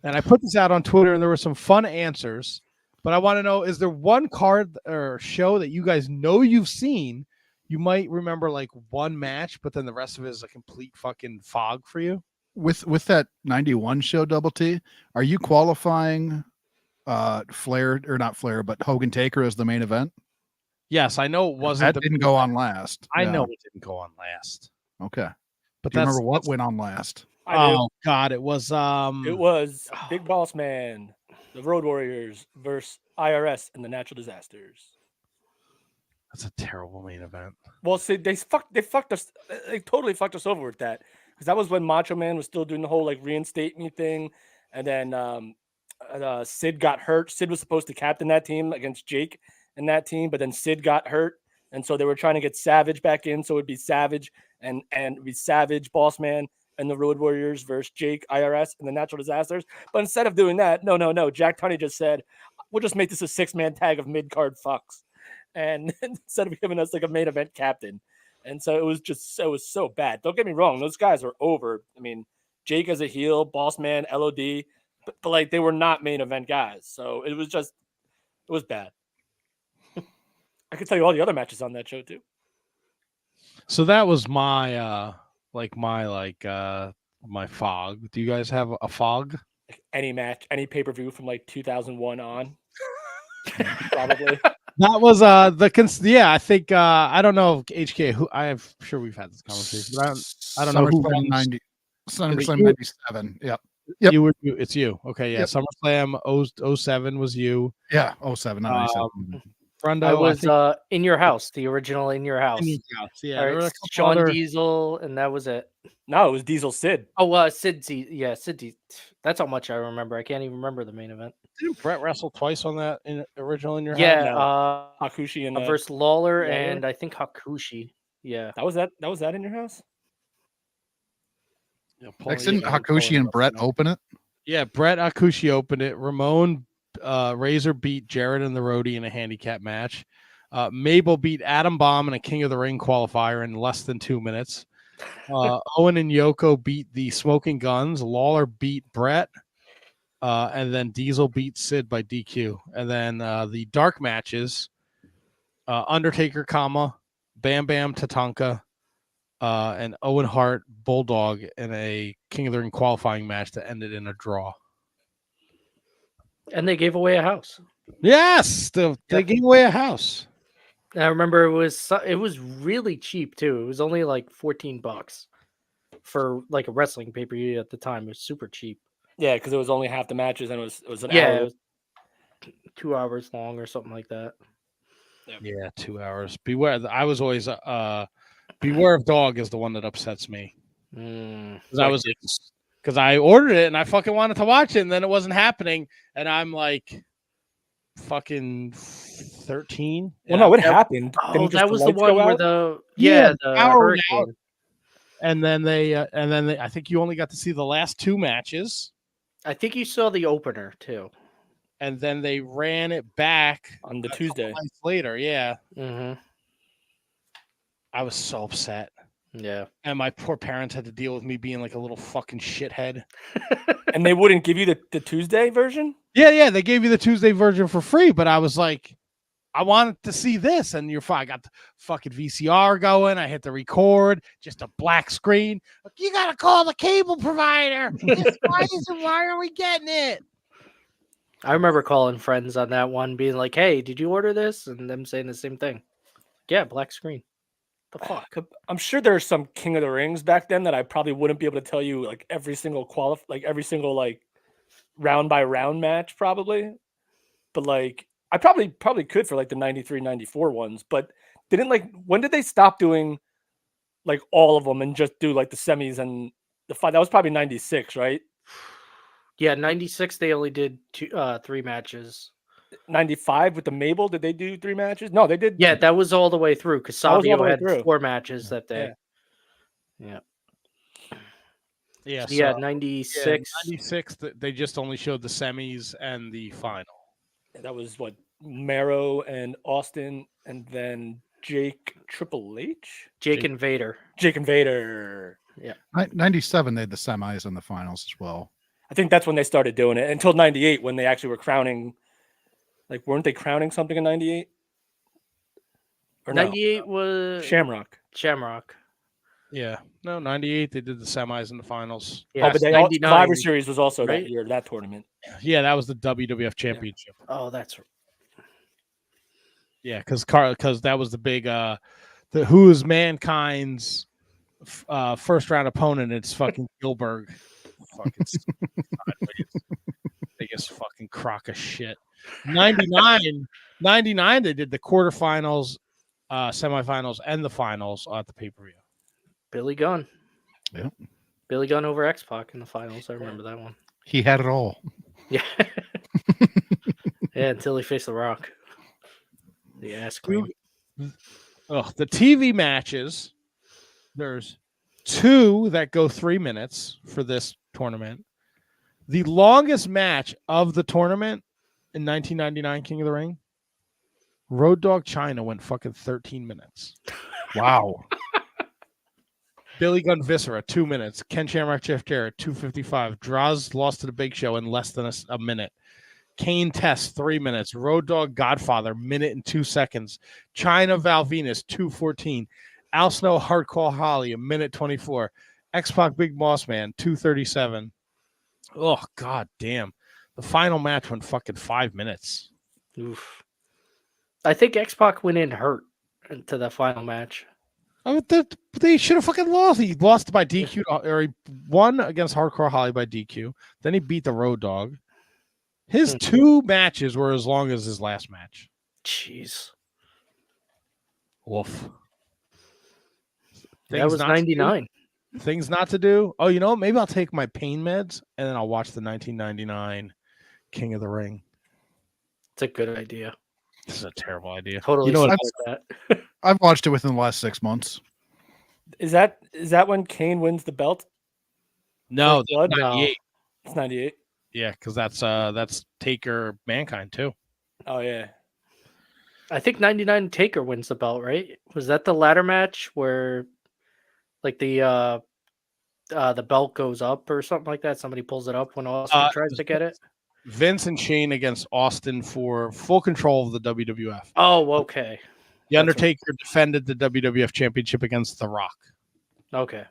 Speaker 4: And I put this out on Twitter and there were some fun answers, but I want to know, is there one card or show that you guys know you've seen? You might remember like one match, but then the rest of it is a complete fucking fog for you.
Speaker 6: With that 91 show, Double T, are you qualifying Flair or not Flair, but Hogan Taker as the main event?
Speaker 4: Yes, I know it wasn't.
Speaker 6: That didn't go on last.
Speaker 4: I
Speaker 6: Yeah.
Speaker 4: know it didn't go on last,
Speaker 6: Okay.
Speaker 4: but
Speaker 6: Do you
Speaker 4: that's
Speaker 6: remember what went on last?
Speaker 5: I do.
Speaker 4: Oh God, it was
Speaker 5: It was Big Boss Man, the Road Warriors versus IRS and the Natural Disasters.
Speaker 4: That's a terrible main event.
Speaker 5: Well, see, they fucked us. They totally fucked us over with that because that was when Macho Man was still doing the whole like reinstate me thing, and then Sid got hurt. Sid was supposed to captain that team against Jake and that team, but then Sid got hurt, and so they were trying to get Savage back in, so it'd be Savage and it'd be Savage, Boss Man, and the Road Warriors versus Jake, IRS, and the Natural Disasters. But instead of doing that, no, Jack Tunney just said, "We'll just make this a 6-man tag of mid-card fucks." And instead of giving us like a main event captain. And so it was so bad. Don't get me wrong. Those guys are over. I mean, Jake as a heel, Boss Man, LOD, but like they were not main event guys. So it was bad. I could tell you all the other matches on that show too.
Speaker 4: So that was my my fog. Do you guys have a fog?
Speaker 5: Like any match, any pay-per-view from like 2001 on. Probably.
Speaker 4: That was I think I don't know HK who I'm sure we've had this conversation, but I don't know who
Speaker 6: SummerSlam
Speaker 4: runs-
Speaker 6: 90, SummerSlam
Speaker 4: you?
Speaker 6: 97. Yep. Yep.
Speaker 4: It's you. Okay, yeah.
Speaker 6: Yep.
Speaker 4: SummerSlam 07 was you.
Speaker 6: Yeah. 07, not 97.
Speaker 4: Brendo,
Speaker 7: I was
Speaker 4: think
Speaker 7: in your house, the original in your house.
Speaker 4: in your house. Yeah,
Speaker 7: All
Speaker 4: there were
Speaker 7: right,
Speaker 4: a couple
Speaker 7: Sean
Speaker 4: other-
Speaker 7: Diesel, and that was it.
Speaker 5: No, it was Diesel Sid.
Speaker 7: Oh, Sid. Sid. That's how much I remember. I can't even remember the main event.
Speaker 4: Didn't Brett wrestle twice on that original in your house?
Speaker 7: Yeah,
Speaker 5: no. Hakushi and
Speaker 7: versus Lawler
Speaker 5: Lawler?
Speaker 7: and I think Hakushi. Yeah,
Speaker 5: that was that in your house?
Speaker 4: Yeah,
Speaker 6: Next, didn't Hakushi and Brett open it?
Speaker 4: Yeah, Brett Akushi opened it. Ramon Razor beat Jared and the Roadie in a handicap match. Mabel beat Adam Bomb in a King of the Ring qualifier in less than 2 minutes. Owen and Yoko beat the Smoking Guns. Lawler beat Brett. And then Diesel beat Sid by DQ. And then the dark matches, Undertaker, Bam Bam Tatanka, and Owen Hart Bulldog in a King of the Ring qualifying match that ended in a draw.
Speaker 7: And they gave away a house.
Speaker 4: Yes, they gave away a house.
Speaker 7: I remember it was really cheap too. It was only like $14 for like a wrestling pay-per-view at the time. It was super cheap.
Speaker 5: Yeah, because it was only half the matches and it was an
Speaker 7: Yeah,
Speaker 5: hour.
Speaker 7: it was 2 hours long or something like that.
Speaker 4: Yeah, 2 hours. Beware. I was always Beware of Dog is the one that upsets me. Because I ordered it and I fucking wanted to watch it and then it wasn't happening and I'm like fucking 13.
Speaker 5: Well, no, it happened.
Speaker 7: Oh, that was the one where the hurricane.
Speaker 4: And then they I think you only got to see the last 2 matches.
Speaker 7: I think you saw the opener too.
Speaker 4: And then they ran it back
Speaker 5: on the Tuesday
Speaker 4: later. Yeah.
Speaker 7: Mm-hmm.
Speaker 4: I was so upset.
Speaker 7: Yeah.
Speaker 4: And my poor parents had to deal with me being like a little fucking shithead.
Speaker 5: And they wouldn't give you the Tuesday version?
Speaker 4: Yeah. They gave you the Tuesday version for free, but I was like, I wanted to see this. And I got the fucking VCR going. I hit the record, just a black screen. You got to call the cable provider. Why are we getting it?
Speaker 7: I remember calling friends on that one, being like, "Hey, did you order this?" And them saying the same thing. Yeah, black screen. The fuck?
Speaker 5: I'm sure there's some King of the Rings back then that I probably wouldn't be able to tell you like every single round by round match probably. But like I probably could for like the 93, 94 ones, but when did they stop doing like all of them and just do like the semis and the fight? That was probably 96, right?
Speaker 7: Yeah, 96 they only did 3 matches.
Speaker 5: 95 with the Mabel, did they do 3 matches? No, they did.
Speaker 7: Yeah, that was all the way through because Savio had 4 matches that day. Yeah. Yeah, 96.
Speaker 4: 96, they just only showed the semis and the final.
Speaker 5: That was what, Mero and Austin, and then Triple H?
Speaker 7: Jake and Vader.
Speaker 5: Yeah.
Speaker 6: 97, they had the semis and the finals as well.
Speaker 5: I think that's when they started doing it until 98 when they actually were crowning. Like, weren't they crowning something in 98?
Speaker 7: Or 98 was
Speaker 5: Shamrock.
Speaker 4: Yeah. No, 98, they did the semis and the finals.
Speaker 7: Yeah,
Speaker 5: but Survivor Series was also
Speaker 7: right?
Speaker 5: that year, that tournament.
Speaker 4: Yeah, that was the WWF Championship.
Speaker 7: Yeah. Oh, that's right.
Speaker 4: Yeah, because that was the big who's Mankind's first round opponent. It's fucking Gilbert. Fucking biggest fucking crock of shit. 99, they did the quarterfinals, semifinals, and the finals at the pay-per-view.
Speaker 7: Billy Gunn.
Speaker 6: Yep.
Speaker 7: Billy Gunn over X-Pac in the finals. I remember that one.
Speaker 6: He had it all.
Speaker 7: Yeah. Yeah, until he faced The Rock. The ass cream.
Speaker 4: Oh, the TV matches. There's 2 that go 3 minutes for this tournament. The longest match of the tournament in 1999 King of the Ring, Road Dogg China went fucking 13 minutes.
Speaker 6: Wow.
Speaker 4: Billy Gunn Viscera, 2 minutes. Ken Shamrock Jeff Jarrett, 2:55. Droz lost to the Big Show in less than a minute. Kane Test, 3 minutes. Road Dogg Godfather, minute and 2 seconds. China Val Venus, 2:14. Al Snow Hardcore Holly, 1:24. X-Pac Big Boss Man, 2:37. Oh, god damn. The final match went fucking 5 minutes.
Speaker 7: Oof. I think X-Pac went in hurt into the final match.
Speaker 4: Oh, they should have fucking lost. He lost by DQ, or he won against Hardcore Holly by DQ. Then he beat the Road Dogg. His 2 matches were as long as his last match.
Speaker 7: Jeez.
Speaker 4: Woof.
Speaker 7: That was 99.
Speaker 4: Things not to do. Oh, you know, maybe I'll take my pain meds and then I'll watch the 1999 King of the Ring.
Speaker 7: It's a good idea.
Speaker 4: This is a terrible idea.
Speaker 7: Totally.
Speaker 6: You know what?
Speaker 7: That.
Speaker 6: I've watched it within the last 6 months.
Speaker 5: Is that when Kane wins the belt?
Speaker 4: No,
Speaker 5: Blood?
Speaker 4: 98.
Speaker 5: It's 98.
Speaker 4: Yeah, because that's Taker Mankind too.
Speaker 5: Oh yeah.
Speaker 7: I think 99 Taker wins the belt, right? Was that the ladder match where like the belt goes up or something like that? Somebody pulls it up when Austin tries to get it.
Speaker 4: Vince and Shane against Austin for full control of the WWF.
Speaker 7: Oh, okay.
Speaker 4: The Undertaker defended the WWF Championship against The Rock.
Speaker 7: Okay.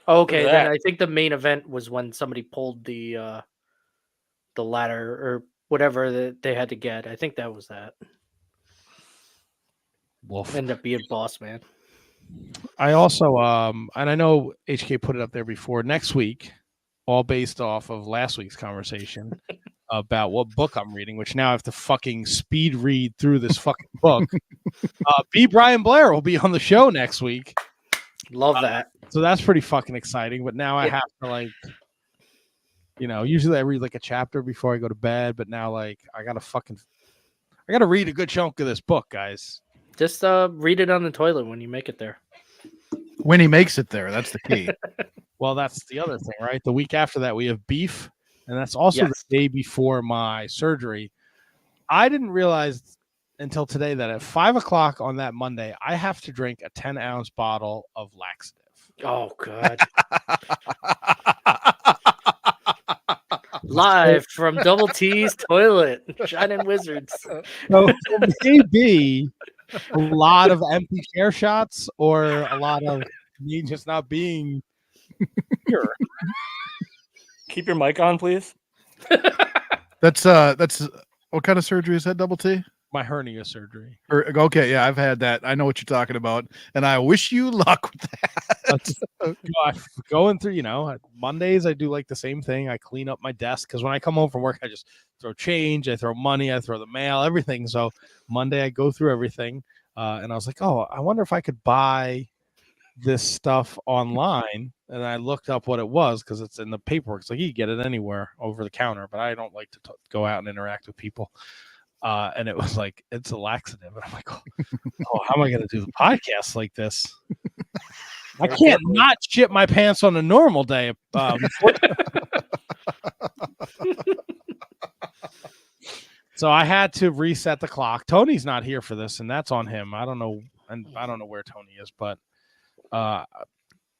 Speaker 7: Okay,
Speaker 5: Look at
Speaker 7: then
Speaker 5: that.
Speaker 7: I think the main event was when somebody pulled the ladder or whatever that they had to get. I think that was that.
Speaker 4: Wolf.
Speaker 7: Ended up being Boss Man.
Speaker 4: I also and I know HK put it up there before. Next week, all based off of last week's conversation about what book I'm reading, which now I have to fucking speed read through this fucking book. B. Brian Blair will be on the show next week.
Speaker 7: Love that.
Speaker 4: So that's pretty fucking exciting. But now I have to like, usually I read like a chapter before I go to bed, but now like I gotta read a good chunk of this book, guys.
Speaker 7: Just read it on the toilet when you make it there.
Speaker 6: When he makes it there, that's the key.
Speaker 4: Well, that's the other thing, right? The week after that, we have beef, and that's also
Speaker 7: Yes.
Speaker 4: the day before my surgery. I didn't realize until today that at 5:00 on that Monday, I have to drink a 10-ounce bottle of laxative.
Speaker 7: Oh God. Live from Double T's toilet, Shining Wizards.
Speaker 4: So maybe a lot of empty chair shots or a lot of me just not being here.
Speaker 5: Keep your mic on, please.
Speaker 6: That's what kind of surgery is that, Double T?
Speaker 4: My hernia surgery.
Speaker 6: Okay, yeah, I've had that. I know what you're talking about, and I wish you luck with that.
Speaker 4: Going through, Mondays I do like the same thing. I clean up my desk because when I come home from work, I just throw change, I throw money, I throw the mail, everything. So Monday I go through everything, and I was like, oh, I wonder if I could buy this stuff online. And I looked up what it was because it's in the paperwork. It's like you can get it anywhere over the counter, but I don't like to go out and interact with people. And it was like, it's a laxative. And I'm like, oh, how am I going to do the podcast like this? I can't not shit my pants on a normal day. So I had to reset the clock. Tony's not here for this, and that's on him. I don't know where Tony is, but I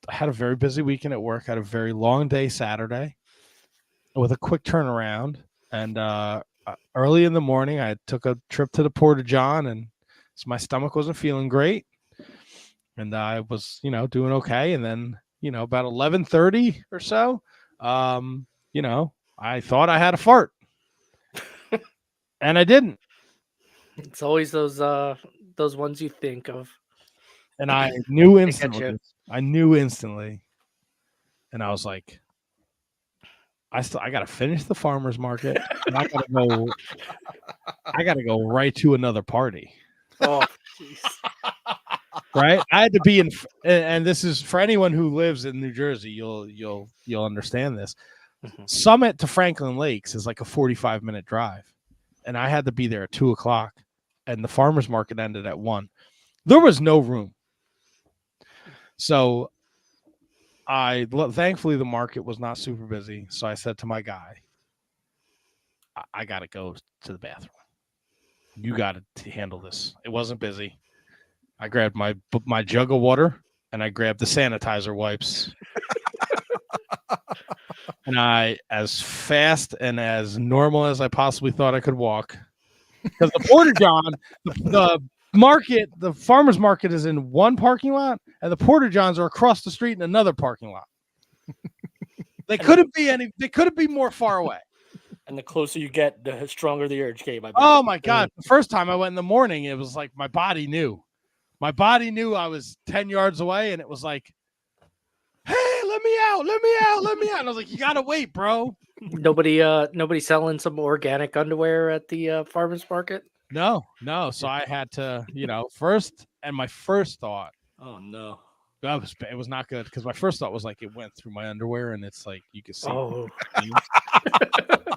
Speaker 4: had a very busy weekend at work. I had a very long day Saturday with a quick turnaround. And early in the morning, I took a trip to the Porta John, and so my stomach wasn't feeling great. And I was, doing okay. And then, about 11:30 or so, I thought I had a fart. And I didn't.
Speaker 7: It's always those ones you think of.
Speaker 4: And I knew instantly. And I was like, I gotta finish the farmer's market. And I gotta go right to another party.
Speaker 7: Oh, jeez.
Speaker 4: Right? I had to be in, and this is for anyone who lives in New Jersey. You'll understand this.
Speaker 7: Mhm.
Speaker 4: Summit to Franklin Lakes is like a 45-minute drive, and I had to be there at 2:00, and the farmer's market ended at 1:00. There was no room, so thankfully the market was not super busy. So I said to my guy, I got to go to the bathroom. You got to handle this. It wasn't busy. I grabbed my jug of water and I grabbed the sanitizer wipes. And I, as fast and as normal as I possibly thought I could walk, because the Porta John, the farmer's market is in one parking lot, and the Porta Johns are across the street in another parking lot. They couldn't be more far away.
Speaker 5: And the closer you get, the stronger the urge came.
Speaker 4: Oh my God. The first time I went in the morning, it was like my body knew. My body knew I was 10 yards away, and it was like, hey, let me out. And I was like, you gotta wait, bro.
Speaker 7: Nobody selling some organic underwear at the farmers market.
Speaker 4: No. So I had to, first, and my first thought,
Speaker 5: Oh no.
Speaker 4: it was not good, because my first thought was like it went through my underwear, and it's like you can see.
Speaker 7: Oh,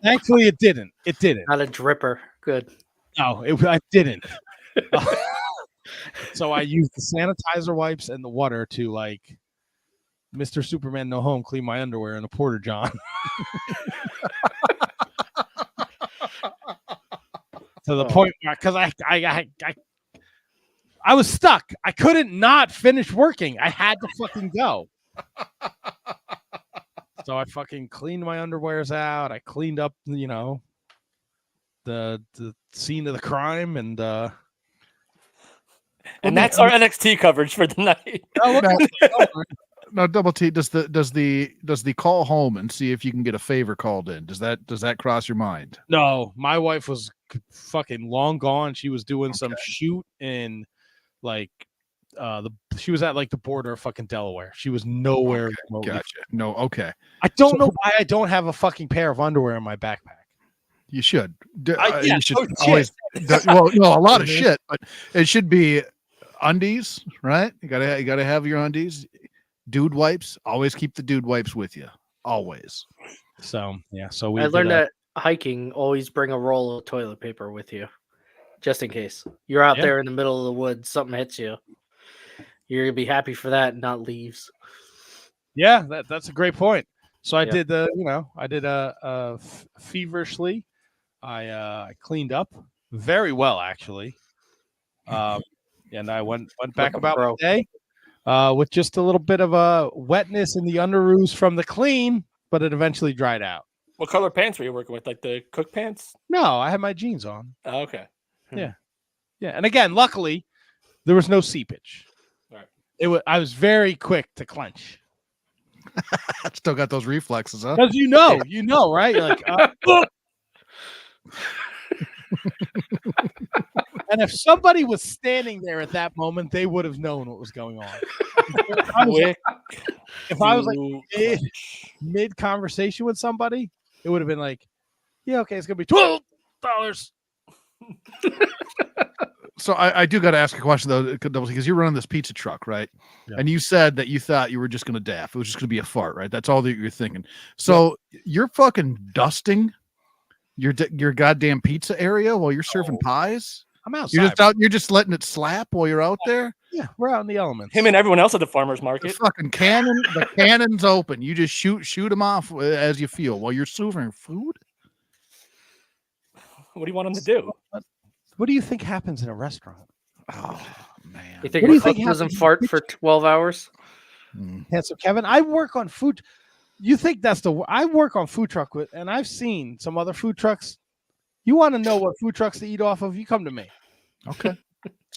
Speaker 4: Thankfully, it didn't. It didn't.
Speaker 7: not a dripper. Good.
Speaker 4: No, I didn't. So I used the sanitizer wipes and the water to Mr. Superman No Home, clean my underwear in a porta john. To the point where, because I was stuck. I couldn't not finish working. I had to fucking go. So I fucking cleaned my underwears out. I cleaned up, the scene of the crime, and
Speaker 5: that's our NXT coverage for the night.
Speaker 6: Now, Double T, does the call home and see if you can get a favor called in? Does that cross your mind?
Speaker 4: No, my wife was fucking long gone. She was doing some shoot in she was at the border of fucking Delaware. She was nowhere.
Speaker 6: Okay, gotcha. No, okay.
Speaker 4: I don't know why I don't have a fucking pair of underwear in my backpack.
Speaker 6: You should.
Speaker 4: You
Speaker 6: should always. Well, no, a lot of shit, but it should be undies, right? You gotta have your undies. Dude wipes. Always keep the dude wipes with you. Always.
Speaker 4: So yeah. So
Speaker 7: I learned that hiking, always bring a roll of toilet paper with you, just in case you're out there in the middle of the woods, something hits you. You're gonna be happy for that, not leaves.
Speaker 4: Yeah, that's a great point. So I did feverishly. I cleaned up very well, actually. And I went back about my day with just a little bit of a wetness in the underoos from the clean, but it eventually dried out.
Speaker 5: What color pants were you working with? Like the cook pants?
Speaker 4: No, I had my jeans on.
Speaker 5: Oh, okay.
Speaker 4: Yeah. And again, luckily, there was no seepage.
Speaker 5: Right.
Speaker 4: I was very quick to clench.
Speaker 6: Still got those reflexes, huh?
Speaker 4: Because you know, right? You're like, and if somebody was standing there at that moment, they would have known what was going on. If I was like mid conversation with somebody, it would have been like, yeah, okay, it's gonna be $12.
Speaker 6: So I do got to ask a question though, because you're running this pizza truck, right? Yeah. And you said that you thought you were just going to daff. It was just going to be a fart, right? That's all that you're thinking. So you're fucking dusting your goddamn pizza area while you're serving pies.
Speaker 4: I'm outside.
Speaker 6: You're just letting it slap while you're out there.
Speaker 4: Yeah, we're out in the elements.
Speaker 5: Him and everyone else at the farmer's market.
Speaker 6: The cannon's open. You just shoot them off as you feel while you're serving food.
Speaker 5: What do you want him to do?
Speaker 4: What do you think happens in a restaurant?
Speaker 6: Oh man!
Speaker 7: You think your cook doesn't fart for 12 hours?
Speaker 4: Yeah, so Kevin, I work on food. You think I work on food truck with, and I've seen some other food trucks. You want to know what food trucks to eat off of? You come to me.
Speaker 6: Okay.
Speaker 4: All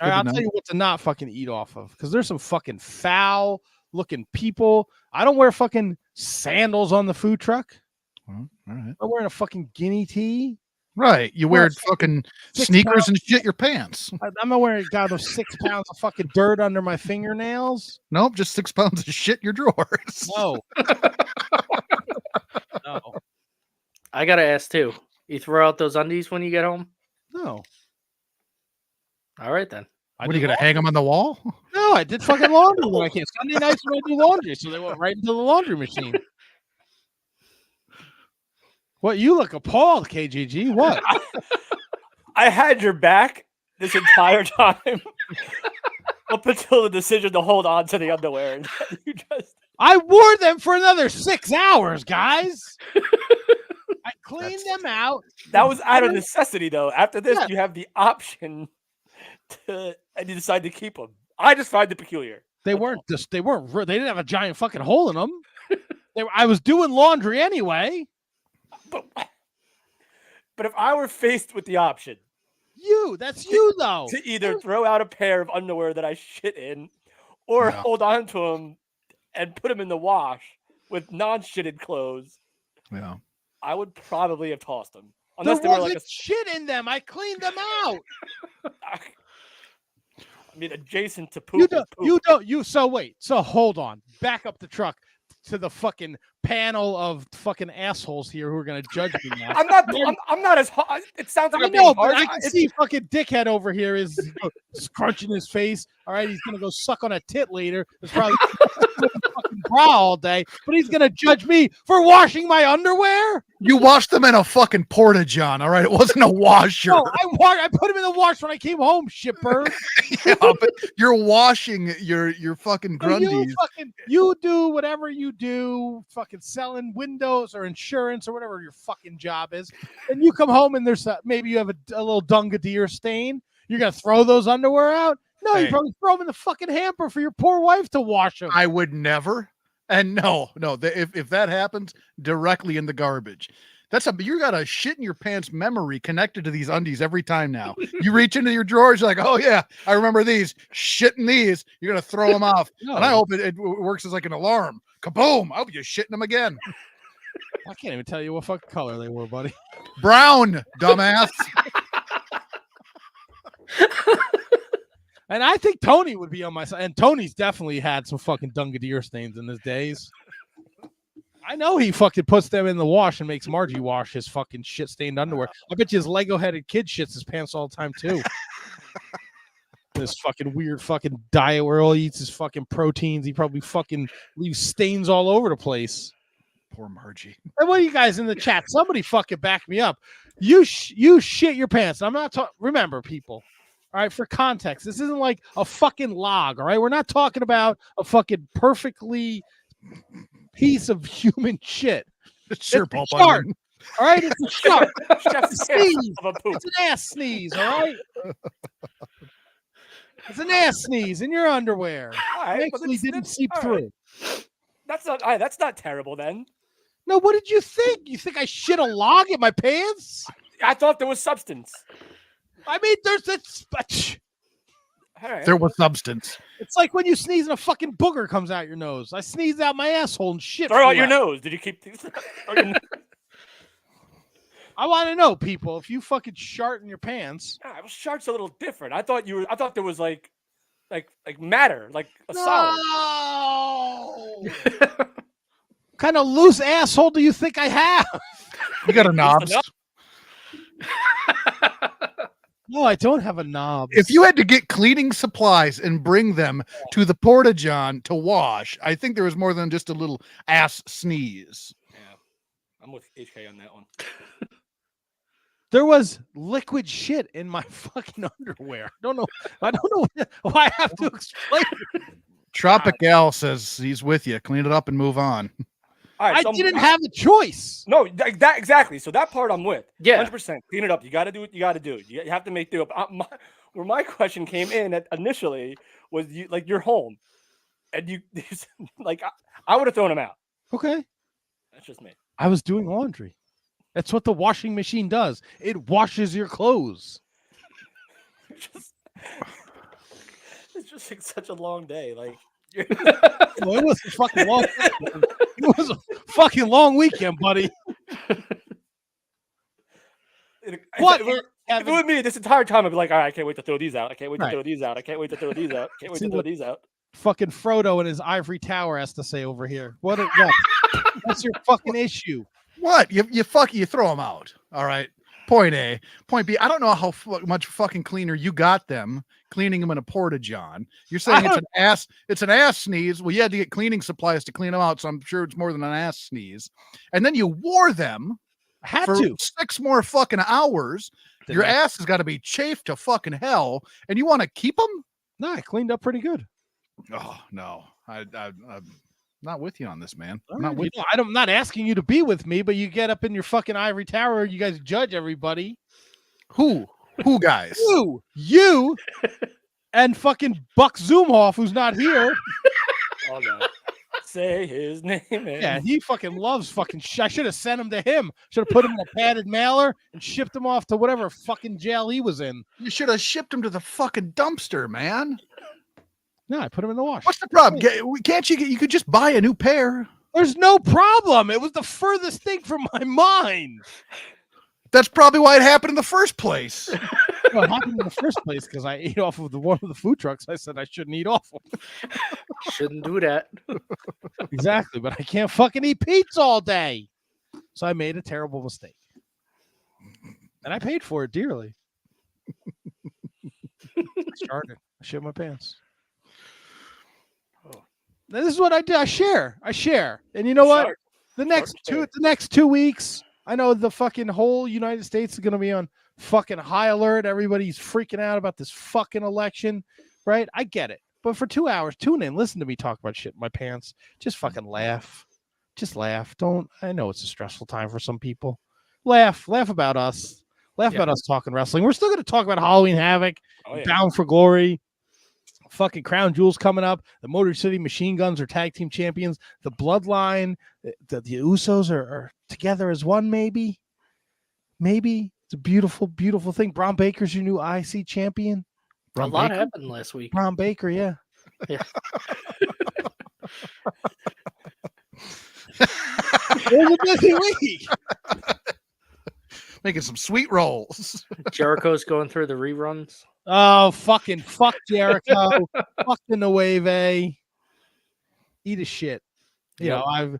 Speaker 4: right, I'll tell you what to not fucking eat off of, because there's some fucking foul looking people. I don't wear fucking sandals on the food truck.
Speaker 6: All right.
Speaker 4: I'm wearing a fucking guinea tee.
Speaker 6: Right. You wear fucking sneakers and shit your pants.
Speaker 4: I'm not wearing 6 pounds of fucking dirt under my fingernails.
Speaker 6: Nope, just 6 pounds of shit in your drawers.
Speaker 4: No. No.
Speaker 7: I gotta ask too. You throw out those undies when you get home?
Speaker 4: No.
Speaker 7: All right then.
Speaker 6: What are you gonna hang them on the wall?
Speaker 4: No, I did fucking laundry when I came. Sunday nights when I do laundry, so they went right into the laundry machine. What, you look appalled, KGG? What?
Speaker 5: I had your back this entire time up until the decision to hold on to the underwear. And
Speaker 4: I wore them for another 6 hours, guys. I cleaned them out.
Speaker 5: That was out of necessity, though. After this, you have the option and you decide to keep them. I just find it peculiar.
Speaker 4: They didn't have a giant fucking hole in them. I was doing laundry anyway.
Speaker 5: But if I were faced with the option,
Speaker 4: that's you though,
Speaker 5: to either throw out a pair of underwear that I shit in, or hold on to them and put them in the wash with non-shitted clothes, I would probably have tossed them. Unless
Speaker 4: there wasn't shit in them. I cleaned them out.
Speaker 5: I mean, adjacent to poop.
Speaker 4: So wait. So hold on. Back up the truck to the fucking panel of fucking assholes here who are gonna judge me now.
Speaker 5: I'm not as hard. It sounds like
Speaker 4: I
Speaker 5: I'm being
Speaker 4: know, but
Speaker 5: harsh.
Speaker 4: I can see fucking dickhead over here is scrunching his face. All right, he's gonna go suck on a tit later. It's probably fucking bra all day, but he's gonna judge me for washing my underwear.
Speaker 6: You washed them in a fucking porta john, all right? It wasn't a washer.
Speaker 4: No, I put him in the wash when I came home, shitbird.
Speaker 6: Yeah, but you're washing your fucking
Speaker 4: So
Speaker 6: grundies.
Speaker 4: you do whatever you do, fucking selling windows or insurance or whatever your fucking job is, and you come home and there's maybe you have a little Dungadeer stain. You're gonna throw those underwear out? No, you probably throw them in the fucking hamper for your poor wife to wash them.
Speaker 6: I would never. And no, if that happens, directly in the garbage. You got a shit in your pants memory connected to these undies every time now. You reach into your drawers, you're like, oh yeah, I remember these. Shit in these. You're gonna throw them off.
Speaker 4: No.
Speaker 6: And I hope it works as like an alarm. Kaboom! I hope you're shitting them again.
Speaker 4: I can't even tell you what fucking color they were, buddy.
Speaker 6: Brown, dumbass.
Speaker 4: And I think Tony would be on my side. And Tony's definitely had some fucking Dungadeer stains in his days. I know he fucking puts them in the wash and makes Margie wash his fucking shit stained underwear. I bet you his Lego headed kid shits his pants all the time too. This fucking weird fucking diet where all he eats is fucking proteins. He probably fucking leaves stains all over the place.
Speaker 6: Poor Margie.
Speaker 4: And what are you guys in the chat? Somebody fucking back me up. You shit your pants. I'm not talking. Remember, people. All right, for context, this isn't like a fucking log. All right, we're not talking about a fucking perfectly piece of human shit.
Speaker 6: Sure,
Speaker 4: It's a
Speaker 6: Paul
Speaker 4: shark.
Speaker 6: Bunyan.
Speaker 4: All right, it's a shark.
Speaker 5: Chef's
Speaker 4: It's a sneeze.
Speaker 5: of a poop.
Speaker 4: It's an ass sneeze. All right. It's an ass sneeze in your underwear.
Speaker 5: All right, but
Speaker 4: Actually, didn't seep
Speaker 5: all
Speaker 4: through.
Speaker 5: right. That's not terrible then.
Speaker 4: No, what did you think? You think I shit a log in my pants?
Speaker 5: I thought there was substance.
Speaker 4: I mean, there's this.
Speaker 5: All right.
Speaker 6: There was substance.
Speaker 4: It's like when you sneeze and a fucking booger comes out your nose. I sneezed out my asshole and shit.
Speaker 5: Throw out
Speaker 4: flew
Speaker 5: your nose. Did you keep these?
Speaker 4: I want to know, people, if you fucking shart in your pants.
Speaker 5: Nah, well, shark's a little different. I thought there was like matter, like a solid.
Speaker 4: No. Kind of loose asshole do you think I have?
Speaker 6: You got a knobs.
Speaker 4: No, I don't have a knob.
Speaker 6: If you had to get cleaning supplies and bring them to the porta john to wash, I think there was more than just a little ass sneeze.
Speaker 5: Yeah, I'm with HK on that one.
Speaker 4: There was liquid shit in my fucking underwear. I don't know why I have to explain it.
Speaker 6: Tropic Al says he's with you. Clean it up and move on.
Speaker 5: All right,
Speaker 4: I didn't have a choice.
Speaker 5: No, that exactly. So that part I'm with.
Speaker 7: Yeah.
Speaker 5: 100%. Clean it up. You got to do what you got to do. You have to make do up. Where my question came in initially was you're home, and you like I would have thrown him out.
Speaker 4: Okay.
Speaker 5: That's just me.
Speaker 4: I was doing laundry. That's what the washing machine does. It washes your clothes.
Speaker 5: It's just like such a long day. Like
Speaker 4: Well, it was a fucking long. It was a fucking long weekend, buddy. What?
Speaker 5: If it were me, this entire time I'd be like, all right, I can't wait to throw these out. I can't wait to throw these out. I can't wait to throw these out. Can't wait to throw these out.
Speaker 4: Fucking Frodo in his ivory tower has to say over here. What? What's your fucking issue?
Speaker 6: What? You throw them out. All right. Point A. Point B. I don't know how much fucking cleaner you got them cleaning them in a porta john. You're saying it's an ass sneeze. Well, you had to get cleaning supplies to clean them out, so I'm sure it's more than an ass sneeze. And then you wore them for 6 more fucking hours. Your ass has got to be chafed to fucking hell, and you want to keep them?
Speaker 4: No, I cleaned up pretty good.
Speaker 6: Oh no, I'm not with you on this, man. I'm
Speaker 4: Not
Speaker 6: not with.
Speaker 4: I'm not asking you to be with me, but you get up in your fucking ivory tower. You guys judge everybody.
Speaker 6: Who guys?
Speaker 4: You, and fucking Buck Zoomhoff, who's not here.
Speaker 5: Oh no. Say his name.
Speaker 4: Yeah, he fucking loves fucking. I should have sent him to him. Should have put him in a padded mailer and shipped him off to whatever fucking jail he was in.
Speaker 6: You should have shipped him to the fucking dumpster, man.
Speaker 4: No, I put him in the wash.
Speaker 6: What's the problem? Can't you? You could just buy a new pair.
Speaker 4: There's no problem. It was the furthest thing from my mind.
Speaker 6: That's probably why it happened in the first place.
Speaker 4: Well, it happened in the first place because I ate off of one of the food trucks. I said I shouldn't eat off them.
Speaker 7: Shouldn't do that.
Speaker 4: Exactly, but I can't fucking eat pizza all day. So I made a terrible mistake. And I paid for it dearly. I shit my pants. Now, this is what I do. I share. And you know what? The next 2 weeks, I know the fucking whole United States is going to be on fucking high alert. Everybody's freaking out about this fucking election, right? I get it. But for 2 hours, tune in, listen to me talk about shit in my pants. Just fucking laugh. Just laugh. I know it's a stressful time for some people. Laugh about us. Laugh about us talking wrestling. We're still going to talk about Halloween Havoc, Bound for Glory, fucking Crown Jewels coming up. The Motor City Machine Guns are tag team champions. The Bloodline, the Usos are together as one, maybe. It's a beautiful, beautiful thing. Braun Baker's your new IC champion.
Speaker 7: A lot happened last week.
Speaker 4: Braun Baker, yeah.
Speaker 7: Yeah.
Speaker 4: It was a busy week.
Speaker 6: Making some sweet rolls.
Speaker 7: Jericho's going through the reruns.
Speaker 4: Oh, fuck Jericho. Fucking the Nueve. Eat a shit. You know,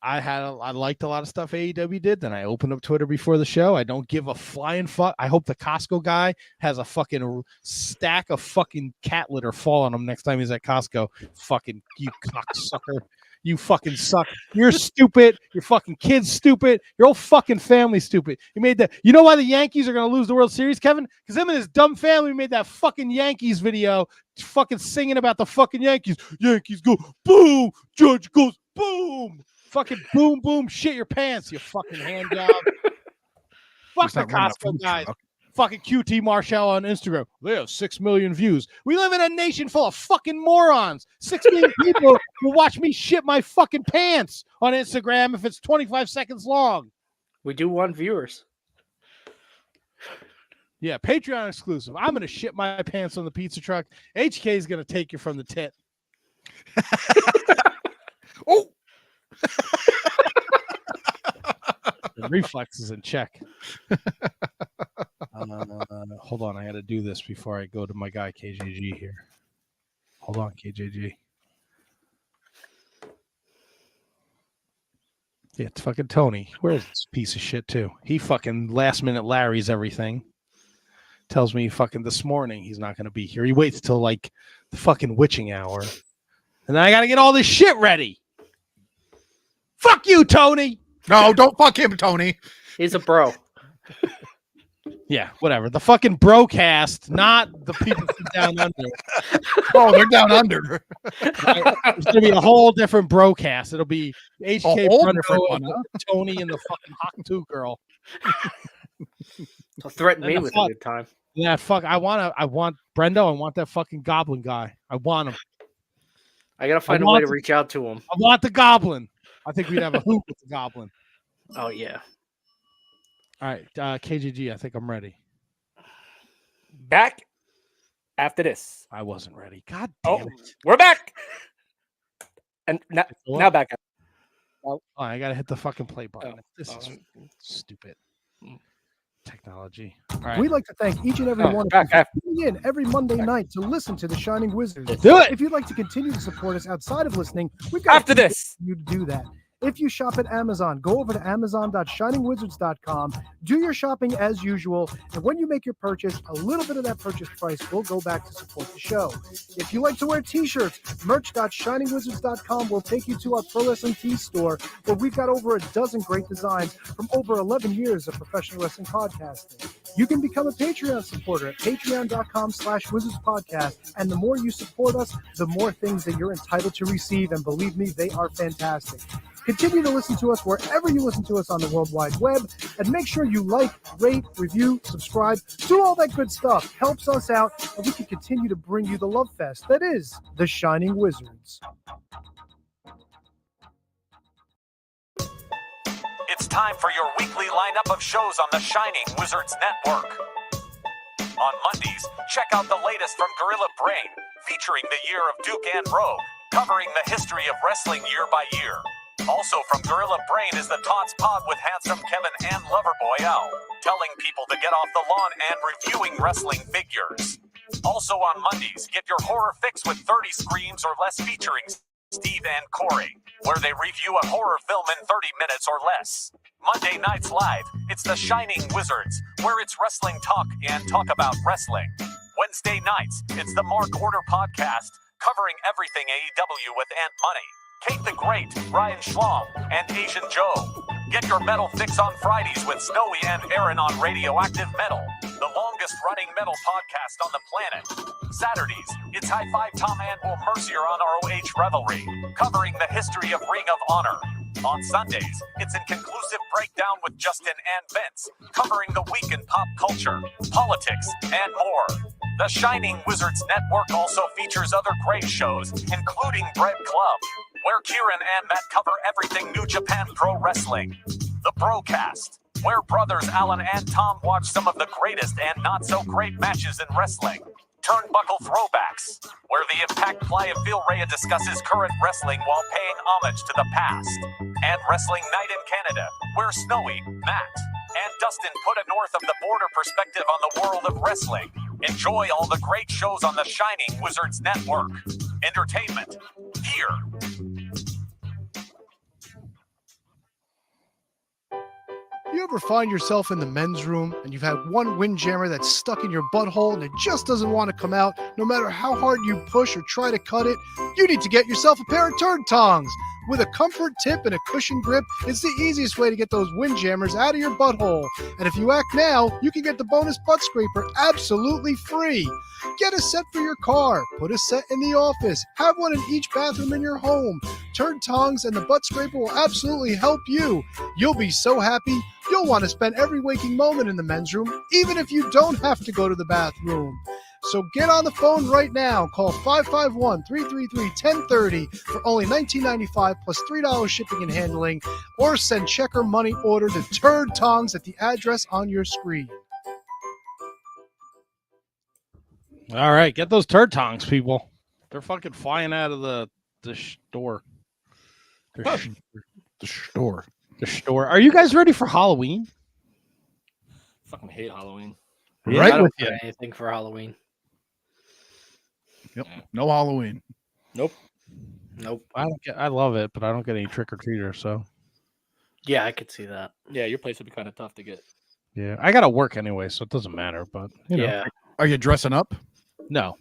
Speaker 4: I liked a lot of stuff AEW did. Then I opened up Twitter before the show. I don't give a flying fuck. I hope the Costco guy has a fucking stack of fucking cat litter fall on him next time he's at Costco. Fucking you cocksucker. You fucking suck. You're stupid. Your fucking kid's stupid. Your whole fucking family's stupid. You made that. You know why the Yankees are going to lose the World Series, Kevin? Because him and his dumb family made that fucking Yankees video fucking singing about the fucking Yankees. Yankees go boom. Judge goes boom. Fucking boom, boom. Shit your pants, you fucking hand job. Fuck the Costco guys. Fucking QT Marshall on Instagram. They have 6 million views. We live in a nation full of fucking morons. 6 million people will watch me shit my fucking pants on Instagram if it's 25 seconds long.
Speaker 7: We do want viewers.
Speaker 4: Yeah, Patreon exclusive. I'm going to shit my pants on the pizza truck. HK is going to take you from the tit.
Speaker 6: Oh!
Speaker 4: The reflex is in check. Hold on, I got to do this before I go to my guy KJG here. Hold on, KJG. Yeah, it's fucking Tony. Where's this piece of shit too? He fucking last minute Larry's everything. Tells me fucking this morning he's not going to be here. He waits till like the fucking witching hour, and then I got to get all this shit ready. Fuck you, Tony.
Speaker 6: No, don't fuck him, Tony.
Speaker 7: He's a bro.
Speaker 4: Yeah, whatever. The fucking broadcast, not the people from down under.
Speaker 6: Oh, they're down under.
Speaker 4: It's gonna be a whole different broadcast. It'll be HK, Tony, and the fucking Hawk 2 girl.
Speaker 7: Don't threaten me with a good time.
Speaker 4: Yeah, fuck. I want Brendo. I want that fucking goblin guy. I want him.
Speaker 7: I gotta find a way to reach out to him.
Speaker 4: I want the goblin. I think we'd have a hoop with the goblin.
Speaker 7: Oh yeah.
Speaker 4: All right, KGG, I think I'm ready.
Speaker 5: Back after this.
Speaker 4: I wasn't ready. God damn it.
Speaker 5: We're back. And now back up.
Speaker 4: Oh, I got to hit the fucking play button.
Speaker 5: Oh.
Speaker 4: This is stupid technology. All right.
Speaker 10: We'd like to thank each and every one of you for tuning in every Monday night to listen to The Shining Wizards.
Speaker 4: Let's do it.
Speaker 10: If you'd like to continue to support us outside of listening, we've got
Speaker 5: after this.
Speaker 10: You to do that. If you shop at Amazon, go over to amazon.shiningwizards.com, do your shopping as usual, and when you make your purchase, a little bit of that purchase price will go back to support the show. If you like to wear t-shirts, merch.shiningwizards.com will take you to our Pro Wrestling Tee store, where we've got over a dozen great designs from over 11 years of professional wrestling podcasting. You can become a Patreon supporter at patreon.com/wizardspodcast, and the more you support us, the more things that you're entitled to receive, and believe me, they are fantastic. Continue to listen to us wherever you listen to us on the World Wide Web, and make sure you like, rate, review, subscribe, do all that good stuff. Helps us out, and we can continue to bring you the love fest that is The Shining Wizards.
Speaker 11: It's time for your weekly lineup of shows on the Shining Wizards Network. On Mondays, check out the latest from Gorilla Brain, featuring the year of Duke and Rogue, covering the history of wrestling year by year. Also from Gorilla Brain is the Tots Pod with Handsome Kevin and Loverboy L, telling people to get off the lawn and reviewing wrestling figures. Also on Mondays, get your horror fix with 30 Screams or Less featuring Steve and Corey, where they review a horror film in 30 minutes or less. Monday nights live, it's the Shining Wizards, where it's wrestling talk and talk about wrestling. Wednesday nights, it's the Mark Order Podcast, covering everything AEW with Ant Money, Kate the Great, Ryan Schlong, and Asian Joe. Get your metal fix on Fridays with Snowy and Aaron on Radioactive Metal, the longest running metal podcast on the planet. Saturdays, it's High Five Tom and Will Mercier on ROH Revelry, covering the history of Ring of Honor. On Sundays, it's Inconclusive Breakdown with Justin and Vince, covering the week in pop culture, politics, and more. The Shining Wizards Network also features other great shows, including Bread Club, where Kieran and Matt cover everything New Japan Pro Wrestling. The Brocast, where brothers Alan and Tom watch some of the greatest and not so great matches in wrestling. Turnbuckle Throwbacks, where the Impact Playa Phil Rhea discusses current wrestling while paying homage to the past. And Wrestling Night in Canada, where Snowy, Matt, and Dustin put a north of the border perspective on the world of wrestling. Enjoy all the great shows on the Shining Wizards Network. Entertainment, here.
Speaker 10: You ever find yourself in the men's room and you've had one windjammer that's stuck in your butthole and it just doesn't want to come out? No matter how hard you push or try to cut it, you need to get yourself a pair of turd tongs. With a comfort tip and a cushion grip, it's the easiest way to get those windjammers out of your butthole. And if you act now, you can get the bonus butt scraper absolutely free. Get a set for your car, put a set in the office, have one in each bathroom in your home. Turd tongs and the butt scraper will absolutely help you. You'll be so happy, you'll want to spend every waking moment in the men's room, even if you don't have to go to the bathroom. So get on the phone right now. Call 551-333-1030 for only $19.95 plus $3 shipping and handling, or send check or money order to Turd Tongs at the address on your screen.
Speaker 4: All right, get those turd tongs, people. They're fucking flying out of the store. The store. Are you guys ready for Halloween?
Speaker 5: Fucking hate Halloween.
Speaker 7: Yeah,
Speaker 6: Right
Speaker 7: I don't
Speaker 6: with
Speaker 7: do
Speaker 6: you.
Speaker 7: anything for Halloween.
Speaker 6: Yep. No Halloween.
Speaker 5: Nope.
Speaker 4: I love it, but I don't get any trick or treaters. So
Speaker 7: Yeah, I could see that.
Speaker 5: Yeah, your place would be kind of tough to get.
Speaker 4: yeah, I gotta work anyway, so it doesn't matter. But you know,
Speaker 7: Yeah.
Speaker 6: Are you dressing up?
Speaker 4: no,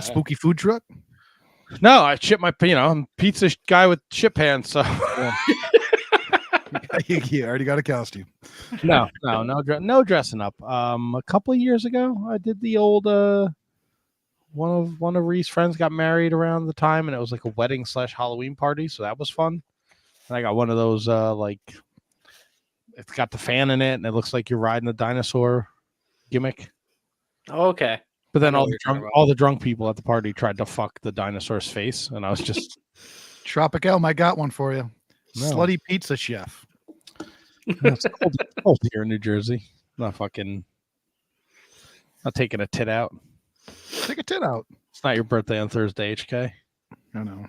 Speaker 6: Spooky food truck.
Speaker 4: no, I ship my I'm pizza guy with ship hands. So
Speaker 6: You already got a costume.
Speaker 4: no dressing up. A couple of years ago, I did the old one of Reese's friends got married around the time, and it was like a wedding / Halloween party, so that was fun. And I got one of those like it's got the fan in it, and it looks like you're riding a dinosaur gimmick.
Speaker 7: Okay.
Speaker 4: But then
Speaker 7: I know
Speaker 4: all
Speaker 7: what
Speaker 4: the
Speaker 7: you're talking
Speaker 4: drunk
Speaker 7: about.
Speaker 4: all the drunk people at the party tried to fuck the dinosaur's face, and I was just
Speaker 6: Tropic Elm, I got one for you.
Speaker 4: No.
Speaker 6: Slutty pizza chef.
Speaker 4: it's cold here in New Jersey. Not taking a tit out.
Speaker 6: Take a tit out.
Speaker 4: It's not your birthday on Thursday, HK.
Speaker 6: I know.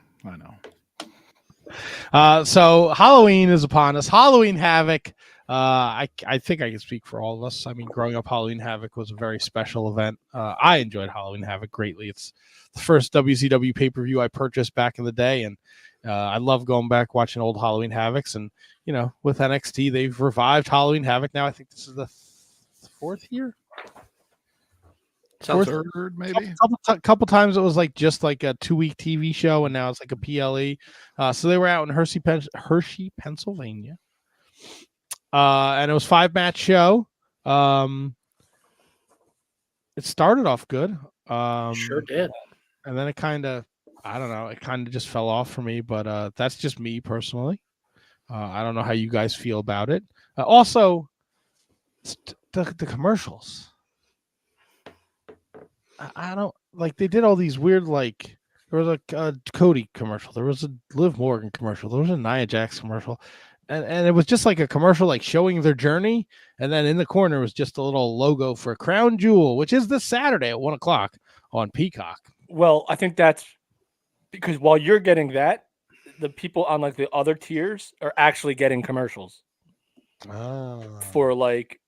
Speaker 4: So Halloween is upon us. Halloween Havoc. I think I can speak for all of us. I mean, growing up, Halloween Havoc was a very special event. I enjoyed Halloween Havoc greatly. It's the first WCW pay-per-view I purchased back in the day, and I love going back watching old Halloween Havocs. And with NXT, they've revived Halloween Havoc. Now I think this is the fourth year.
Speaker 6: Third, maybe.
Speaker 4: Couple times it was just like a 2-week TV show, and now it's like a PLE. So they were out in Hershey, Pennsylvania, and it was 5-match show. It started off good.
Speaker 7: Sure did.
Speaker 4: And then it kind of, I don't know, it kind of just fell off for me. But that's just me personally. I don't know how you guys feel about it. Also, the commercials. I don't they did all these weird there was a Cody commercial, there was a Liv Morgan commercial, there was a Nia Jax commercial, and it was just like a commercial showing their journey, and then in the corner was just a little logo for Crown Jewel, which is this Saturday at 1:00 on Peacock.
Speaker 5: Well, I think that's because while you're getting that, the people on like the other tiers are actually getting commercials for like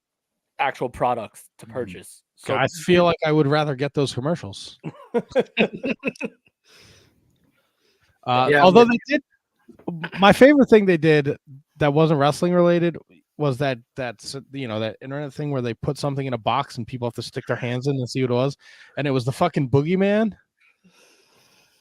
Speaker 5: actual products to purchase. So
Speaker 4: I feel like I would rather get those commercials. Although they did, my favorite thing they did that wasn't wrestling related was that internet thing where they put something in a box and people have to stick their hands in and see what it was, and it was the fucking boogeyman.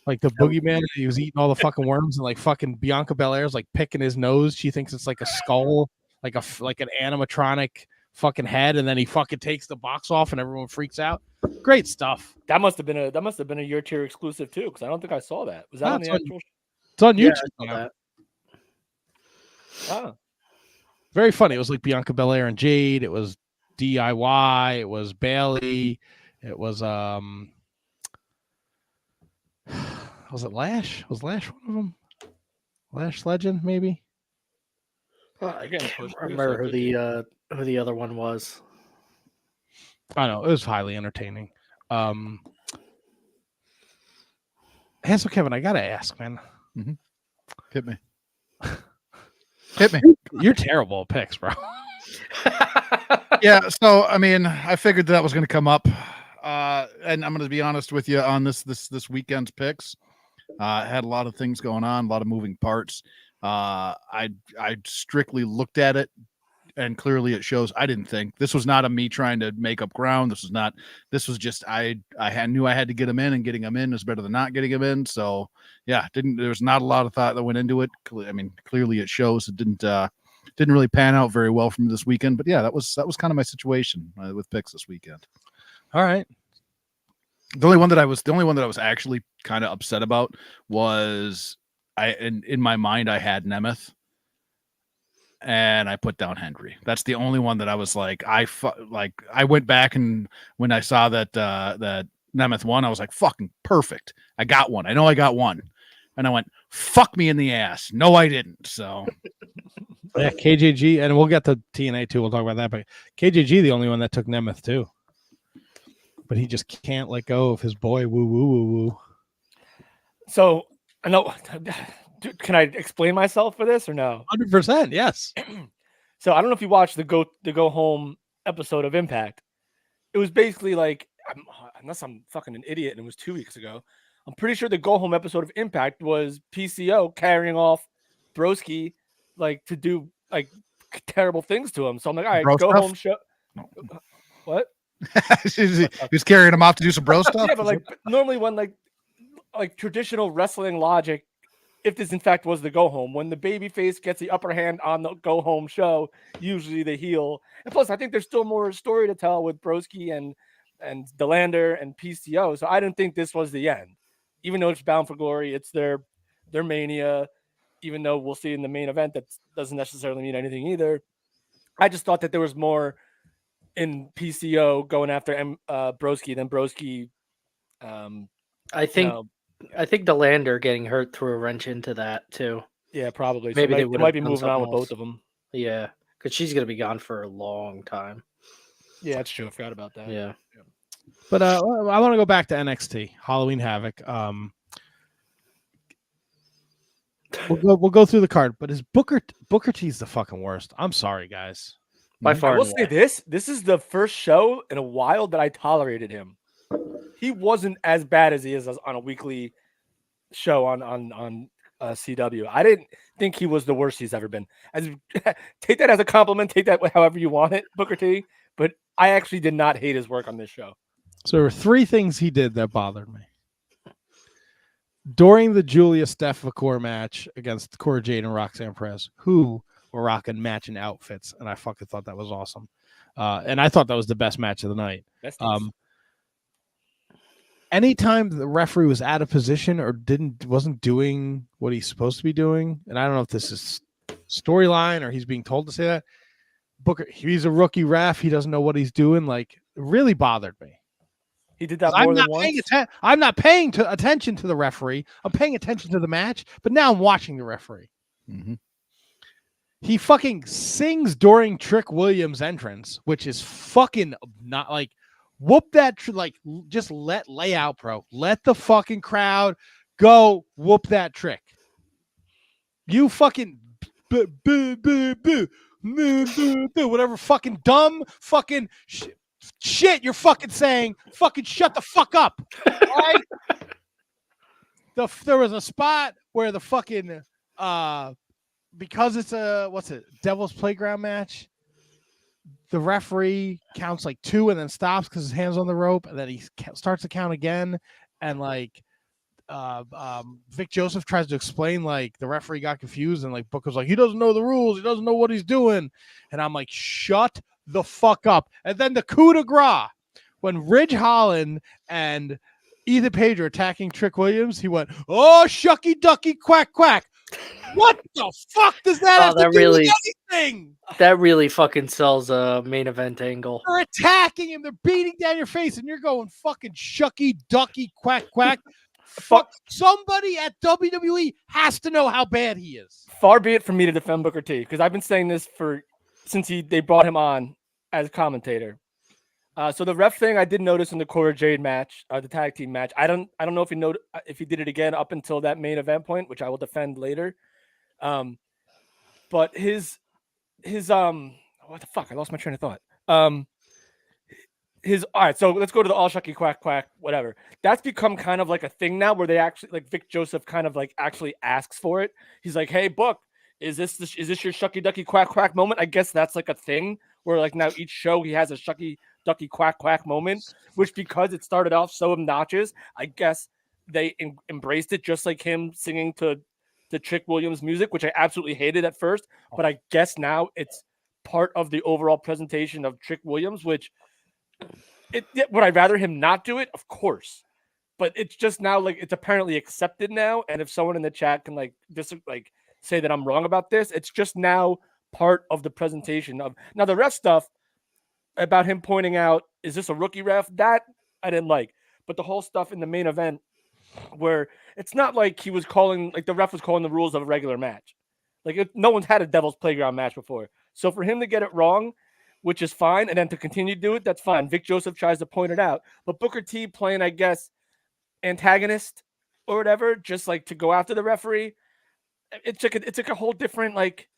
Speaker 4: Like the boogeyman, he was eating all the fucking worms, and like fucking Bianca Belair's like picking his nose. She thinks it's like a skull, like an animatronic fucking head, and then he fucking takes the box off, and everyone freaks out. Great stuff.
Speaker 5: That must have been a Your Tier exclusive too, because I don't think I saw that. Was that on the actual?
Speaker 4: It's on YouTube.
Speaker 7: Yeah,
Speaker 5: Oh.
Speaker 4: Very funny. It was like Bianca Belair and Jade. It was DIY. It was Bailey. It was was it Lash? Was Lash one of them? Lash Legend, maybe?
Speaker 7: I can't remember who the other one was.
Speaker 4: I know it was highly entertaining. Handsome Kevin, I gotta ask, man.
Speaker 6: Mm-hmm. Hit me. Hit me.
Speaker 4: You're terrible at picks, bro.
Speaker 6: Yeah, so I mean, I figured that was going to come up, and I'm going to be honest with you on this weekend's picks. I had a lot of things going on, a lot of moving parts. I strictly looked at it, and clearly it shows. I didn't think this was not a me trying to make up ground. This was just I knew I had to get him in, and getting him in is better than not getting him in. So yeah, there was not a lot of thought that went into it. I mean, clearly it shows. It didn't really pan out very well from this weekend, but yeah, that was kind of my situation with picks this weekend.
Speaker 4: All right.
Speaker 6: The only one that I was actually kind of upset about was in my mind I had Nemeth, and I put down Hendry. That's the only one that I was like, I went back, and when I saw that Nemeth won, I was like, fucking perfect. I got one. I know I got one. And I went, fuck me in the ass. No, I didn't. So
Speaker 4: yeah, KJG, and we'll get to TNA too. We'll talk about that, but KJG, the only one that took Nemeth too. But he just can't let go of his boy. Woo woo woo woo.
Speaker 5: So I know. Can I explain myself for this or no?
Speaker 4: 100%, yes.
Speaker 5: So I don't know if you watched the go home episode of Impact. It was basically like, unless I'm fucking an idiot, and it was 2 weeks ago. I'm pretty sure the go home episode of Impact was PCO carrying off Broski, like to do like terrible things to him. So I'm like, all right,
Speaker 6: bro
Speaker 5: go
Speaker 6: stuff?
Speaker 5: home show. What?
Speaker 6: He was carrying him off to do some bro stuff.
Speaker 5: Yeah, but like normally when like traditional wrestling logic, if this in fact was the go home, when the babyface gets the upper hand on the go home show, usually the heel. And plus, I think there's still more story to tell with Broski and Delander and PCO. So I didn't think this was the end. Even though it's Bound for Glory, it's their mania. Even though we'll see in the main event, that doesn't necessarily mean anything either. I just thought that there was more in PCO going after Broski than Broski.
Speaker 7: I think Delander getting hurt threw a wrench into that too.
Speaker 5: Yeah, probably.
Speaker 7: Maybe
Speaker 5: so they might be moving on with
Speaker 7: else.
Speaker 5: both of them.
Speaker 7: Yeah, because she's gonna be gone for a long time.
Speaker 5: Yeah, that's true. I forgot about that.
Speaker 7: Yeah.
Speaker 4: But I want to go back to NXT Halloween Havoc. We'll go through the card, but is Booker T's the fucking worst? I'm sorry, guys.
Speaker 7: By far.
Speaker 5: I will say this is the first show in a while that I tolerated him. He wasn't as bad as he is on a weekly show on CW. I didn't think he was the worst he's ever been. Take that as a compliment. Take that however you want it, Booker T. But I actually did not hate his work on this show.
Speaker 4: So there were 3 things he did that bothered me. During the Julia Steph-Vacour match against Cora Jade and Roxanne Perez, who were rocking matching outfits, and I fucking thought that was awesome. And I thought that was the best match of the night. Anytime the referee was out of position or wasn't doing what he's supposed to be doing, and I don't know if this is storyline or he's being told to say that, Booker, he's a rookie ref. He doesn't know what he's doing. Like, it really bothered me.
Speaker 5: He did that more than once.
Speaker 4: I'm not paying attention to the referee. I'm paying attention to the match, but now I'm watching the referee.
Speaker 6: Mm-hmm.
Speaker 4: He fucking sings during Trick Williams' entrance, which is fucking not like whoop that. Just lay out, bro. Let the fucking crowd go whoop that trick. You fucking whatever fucking dumb fucking shit you're fucking saying. Fucking shut the fuck up. Right? There was a spot where the fucking because it's a Devil's Playground match. The referee counts like 2 and then stops because his hand's on the rope, and then he starts to count again, and like Vic Joseph tries to explain, like the referee got confused, and like Booker's like, he doesn't know the rules, he doesn't know what he's doing, and I'm like, shut the fuck up. And then the coup de grace when Ridge Holland and Ethan Page are attacking Trick Williams, he went, oh, shucky ducky quack quack. What the fuck does that have to do with anything?
Speaker 7: That really fucking sells a main event angle.
Speaker 4: They're attacking him, they're beating down your face, and you're going fucking shucky ducky quack quack. Fuck, somebody at WWE has to know how bad he is.
Speaker 5: Far be it from me to defend Booker T, because I've been saying this since they brought him on as commentator. So the ref thing I did notice in the Cora Jade match, the tag team match. I don't know if he did it again up until that main event point, which I will defend later. But his what the fuck? I lost my train of thought. All right, so let's go to the all shucky quack quack, whatever. That's become kind of like a thing now where they actually, like, Vic Joseph kind of like actually asks for it. He's like, hey, Book, is this your shucky ducky quack quack moment? I guess that's like a thing where like now each show he has a shucky ducky quack quack moment, which because it started off so obnoxious, I guess they embraced it, just like him singing to the Trick Williams music, which I absolutely hated at first, but I guess now it's part of the overall presentation of Trick Williams, which would I rather him not do it? Of course. But it's just now like it's apparently accepted now. And if someone in the chat can say that I'm wrong about this, it's just now part of the presentation of now the ref stuff about him pointing out, is this a rookie ref? That I didn't like. But the whole stuff in the main event where it's not like he was calling, like the ref was calling the rules of a regular match. Like no one's had a Devil's Playground match before. So for him to get it wrong, which is fine, and then to continue to do it, that's fine. Vic Joseph tries to point it out. But Booker T playing, I guess, antagonist or whatever, just like to go after the referee, it's like a whole different, like,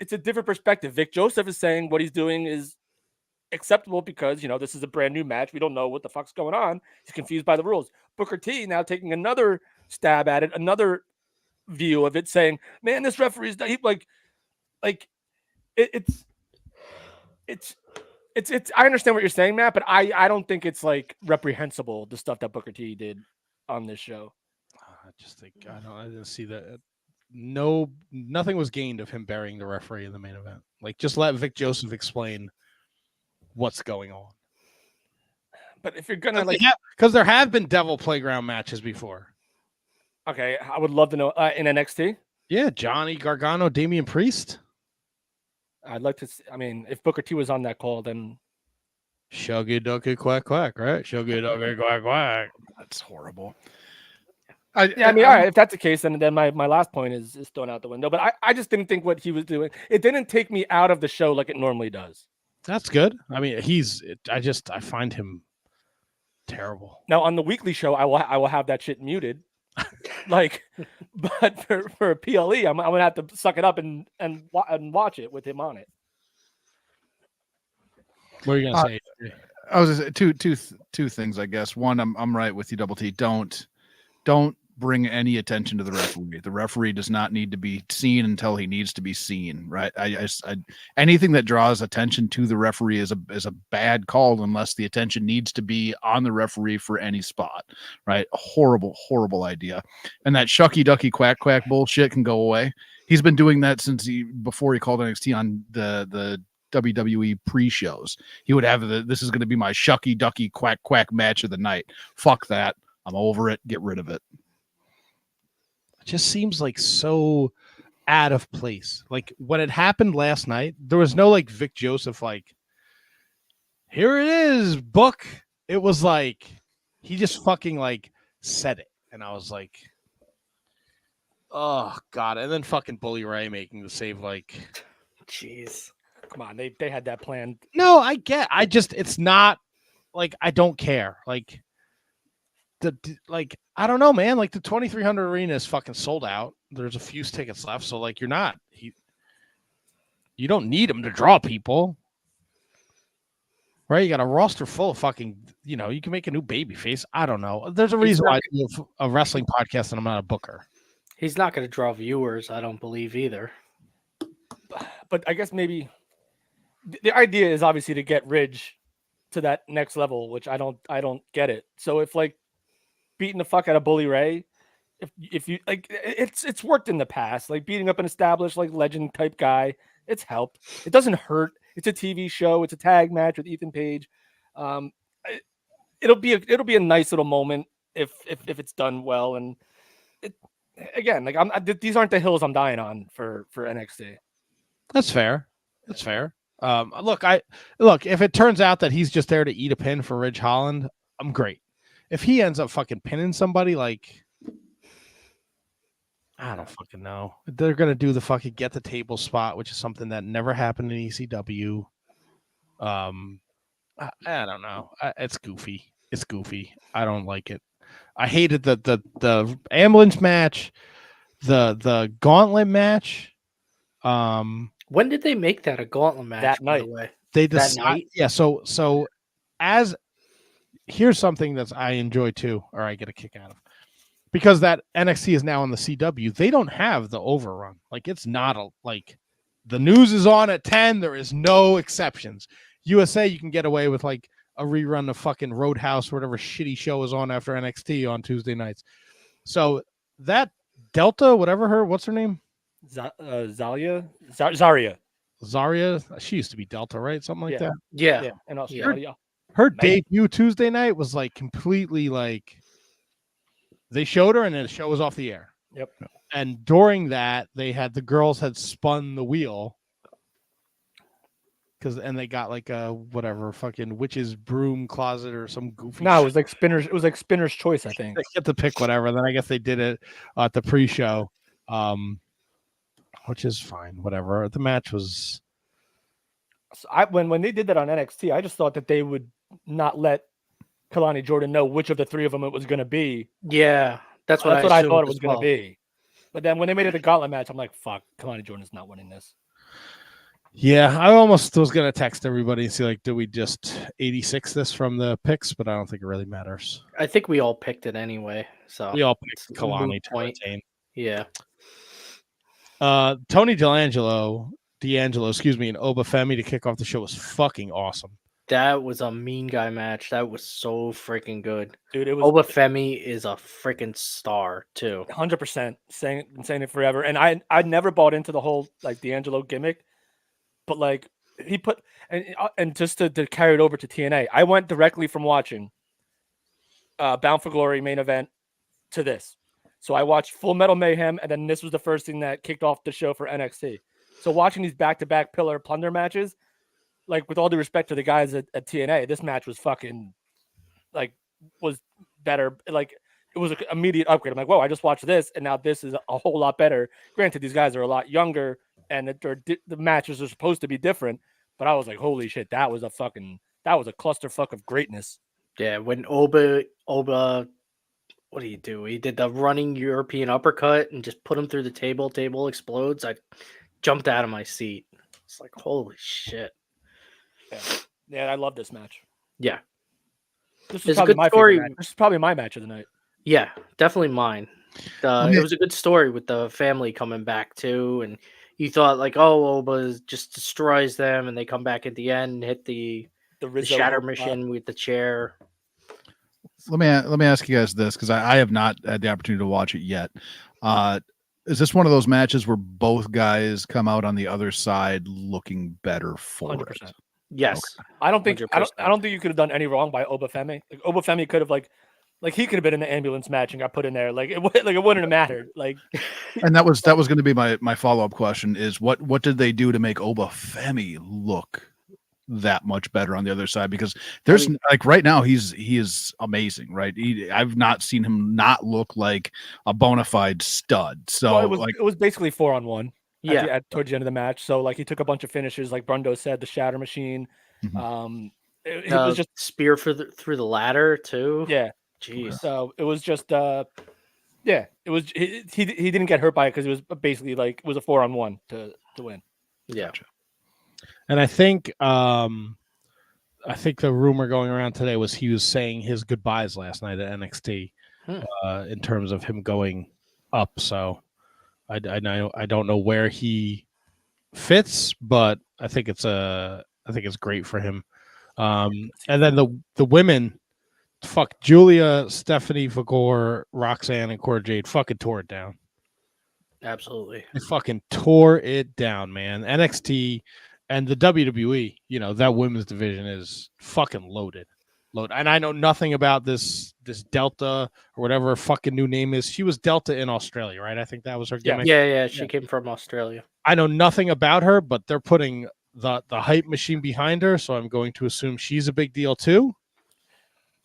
Speaker 5: it's a different perspective. Vic Joseph is saying what he's doing is acceptable because, you know, this is a brand new match. We don't know what the fuck's going on. He's confused by the rules. Booker T now taking another stab at it, another view of it, saying, man, this referee's it's I understand what you're saying, Matt, but I don't think it's like reprehensible, the stuff that Booker T did on this show.
Speaker 4: I just think I didn't see that. Nothing was gained of him burying the referee in the main event. Like, just let Vic Joseph explain what's going on.
Speaker 5: But if you're gonna
Speaker 4: because there have been Devil Playground matches before.
Speaker 5: Okay, I would love to know in NXT.
Speaker 4: Yeah, Johnny Gargano, Damian Priest.
Speaker 5: I'd like to see, I mean, if Booker T was on that call, then
Speaker 4: Shuggy ducky quack quack, right? Shuggy ducky quack quack.
Speaker 6: That's horrible.
Speaker 5: All right, if that's the case, then my last point is thrown out the window. But I just didn't think what he was doing, it didn't take me out of the show like it normally does.
Speaker 4: That's good. I mean, I find him terrible.
Speaker 5: Now on the weekly show, I will have that shit muted. But for PLE, I'm gonna have to suck it up and watch it with him on it.
Speaker 4: What are you gonna say?
Speaker 6: I was gonna say two things, I guess. One, I'm right with you, Double T. Don't bring any attention to the referee. The referee does not need to be seen until he needs to be seen, right? I anything that draws attention to the referee is a bad call unless the attention needs to be on the referee for any spot, right? Horrible idea. And that shucky ducky quack quack bullshit can go away. He's been doing that before he called NXT on the WWE pre-shows. He would have this is going to be my shucky ducky quack quack match of the night. Fuck that. I'm over it. Get rid of it.
Speaker 4: Just seems like so out of place. Like when it happened last night, there was no like Vic Joseph, like, here it is, Book. It was like he just fucking like said it. And I was like, oh God. And then fucking Bully Ray making the save, like,
Speaker 5: jeez. Come on, they had that planned.
Speaker 4: No, it's not like I don't care. Like I don't know, man. Like the 2300 arena is fucking sold out. There's a few tickets left, so like you don't need him to draw people, right? You got a roster full of fucking, you can make a new babyface. I don't know. There's a reason why I do a wrestling podcast and I'm not a booker.
Speaker 7: He's not going to draw viewers, I don't believe either.
Speaker 5: But I guess maybe the idea is obviously to get Ridge to that next level, which I don't get it. So if like beating the fuck out of Bully Ray, if you like, it's worked in the past, like beating up an established like legend type guy, it's helped. It doesn't hurt. It's a TV show. It's a tag match with Ethan Page. It'll be a nice little moment if it's done well. And again, like these aren't the hills I'm dying on for NXT.
Speaker 4: That's fair. That's fair. Look, if it turns out that he's just there to eat a pin for Ridge Holland, I'm great. If he ends up fucking pinning somebody, like, I don't fucking know. They're going to do the fucking get the table spot, which is something that never happened in ECW. I don't know. It's goofy. It's goofy. I don't like it. I hated the ambulance match, the gauntlet match.
Speaker 7: When did they make that a gauntlet match?
Speaker 5: That
Speaker 7: by
Speaker 5: night.
Speaker 7: the way?
Speaker 4: They
Speaker 7: That night?
Speaker 4: Yeah. So as here's something that I enjoy too, or I get a kick out of, because that NXT is now on the CW. They don't have the overrun. Like it's not like the news is on at 10. There is no exceptions. USA, you can get away with like a rerun of fucking Roadhouse, whatever shitty show is on after NXT on Tuesday nights. So that Delta, what's her name?
Speaker 5: Zaria.
Speaker 4: She used to be Delta, right? Something like that.
Speaker 7: Yeah.
Speaker 5: And Australia.
Speaker 4: Her debut Tuesday night was like completely like they showed her and then the show was off the air.
Speaker 5: Yep.
Speaker 4: And during that, the girls had spun the wheel and they got like a whatever fucking witch's broom closet or some goofy.
Speaker 5: No, it was like Spinner's. It was like Spinner's Choice, I think.
Speaker 4: They get to pick whatever. Then I guess they did it at the pre-show, which is fine. Whatever. The match was.
Speaker 5: So when they did that on NXT, I just thought that they would not let Kalani Jordan know which of the three of them it was going to be.
Speaker 7: Yeah, that's what
Speaker 5: I
Speaker 7: assumed
Speaker 5: thought it was
Speaker 7: as
Speaker 5: going to
Speaker 7: well.
Speaker 5: be. But then when they made it a gauntlet match, I'm like, fuck, Kalani Jordan's not winning this.
Speaker 4: Yeah, I almost was going to text everybody and see, like, do we just 86 this from the picks? But I don't think it really matters.
Speaker 7: I think we all picked it anyway. So
Speaker 4: We all
Speaker 7: it's
Speaker 4: picked
Speaker 7: a moot
Speaker 4: Kalani to
Speaker 7: point.
Speaker 4: retain.
Speaker 7: Yeah.
Speaker 4: Tony D'Angelo, and Oba Femi to kick off the show was fucking awesome.
Speaker 7: That was a mean guy match. That was so freaking good.
Speaker 5: Dude, it was
Speaker 7: Oba Femi is a freaking star too.
Speaker 5: 100% saying it forever. And I never bought into the whole like D'Angelo gimmick, but like he put and just to carry it over to TNA, I went directly from watching Bound for Glory main event to this. So I watched Full Metal Mayhem, and then this was the first thing that kicked off the show for NXT. So watching these back-to-back pillar plunder matches, like with all due respect to the guys at TNA, this match was fucking like was better. Like it was an immediate upgrade. I'm like, whoa, I just watched this, and now this is a whole lot better. Granted, these guys are a lot younger, and the matches are supposed to be different. But I was like, holy shit, that was a clusterfuck of greatness.
Speaker 7: Yeah, when Oba, what do you do? He did the running European uppercut and just put him through the table. Table explodes. I jumped out of my seat. It's like, holy shit.
Speaker 5: Yeah, I love this match.
Speaker 7: Yeah.
Speaker 5: This
Speaker 7: It's
Speaker 5: is
Speaker 7: a
Speaker 5: probably
Speaker 7: good
Speaker 5: my
Speaker 7: story.
Speaker 5: favorite match. This is probably my match of the night.
Speaker 7: Yeah, definitely mine. It was a good story with the family coming back too, and you thought like, oh, Oba just destroys them, and they come back at the end and hit the
Speaker 5: Rizzo
Speaker 7: shatter
Speaker 5: robot.
Speaker 7: mission with the chair.
Speaker 6: Let me ask you guys this, because I have not had the opportunity to watch it yet. Is this one of those matches where both guys come out on the other side looking better for
Speaker 5: 100%.
Speaker 6: it?
Speaker 7: Yes,
Speaker 5: I don't think
Speaker 7: 100%.
Speaker 5: I don't think you could have done any wrong by Oba Femi. Like Oba Femi could have like he could have been in the ambulance match and got put in there. Like it wouldn't have mattered. Like,
Speaker 6: And that was going to be my follow-up question is what did they do to make Oba Femi look that much better on the other side? Because there's like right now he is amazing, right? I've not seen him not look like a bona fide stud. So
Speaker 5: it was basically 4-on-1.
Speaker 7: Yeah.
Speaker 5: Towards the end of the match. So like he took a bunch of finishes, like Brundo said, the shatter machine.
Speaker 6: Mhm.
Speaker 5: It was just
Speaker 7: spear through the ladder too.
Speaker 5: yeah.
Speaker 7: Jeez.
Speaker 5: So it was just Yeah, it was. He didn't get hurt by it because it was basically like it was a 4-on-1 to win.
Speaker 7: Yeah.
Speaker 4: And I think the rumor going around today was he was saying his goodbyes last night at NXT in terms of him going up. So I don't know where he fits, but I think it's great for him. And then the women, fuck, Julia, Stephanie Vigor, Roxanne, and Cora Jade fucking tore it down.
Speaker 7: Absolutely.
Speaker 4: They fucking tore it down, man. NXT and the WWE, that women's division is fucking loaded. And I know nothing about this Delta or whatever her fucking new name is. She was Delta in Australia, right? I think that was her gimmick.
Speaker 7: Yeah. She came from Australia.
Speaker 4: I know nothing about her, but they're putting the hype machine behind her, so I'm going to assume she's a big deal too.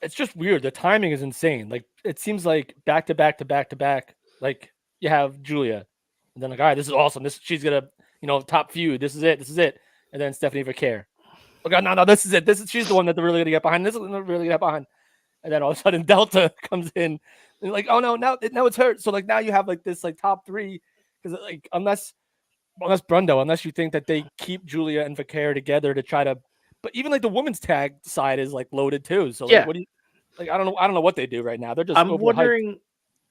Speaker 5: It's just weird. The timing is insane. Like it seems like back to back to back to back. Like you have Julia, and then like, all right, this is awesome. She's gonna, top feud. This is it. And then Stephanie Vicaire. Oh god, no, this is it. She's the one that they're really gonna get behind. This is really gonna get behind. And then all of a sudden Delta comes in and like, oh no, now it's her. So like now you have like this like top three because like unless Brundo, unless you think that they keep Julia and Vicaire together to try to. But even like the women's tag side is like loaded too. So like, what do you like? I don't know what they do right now. They're just. I'm wondering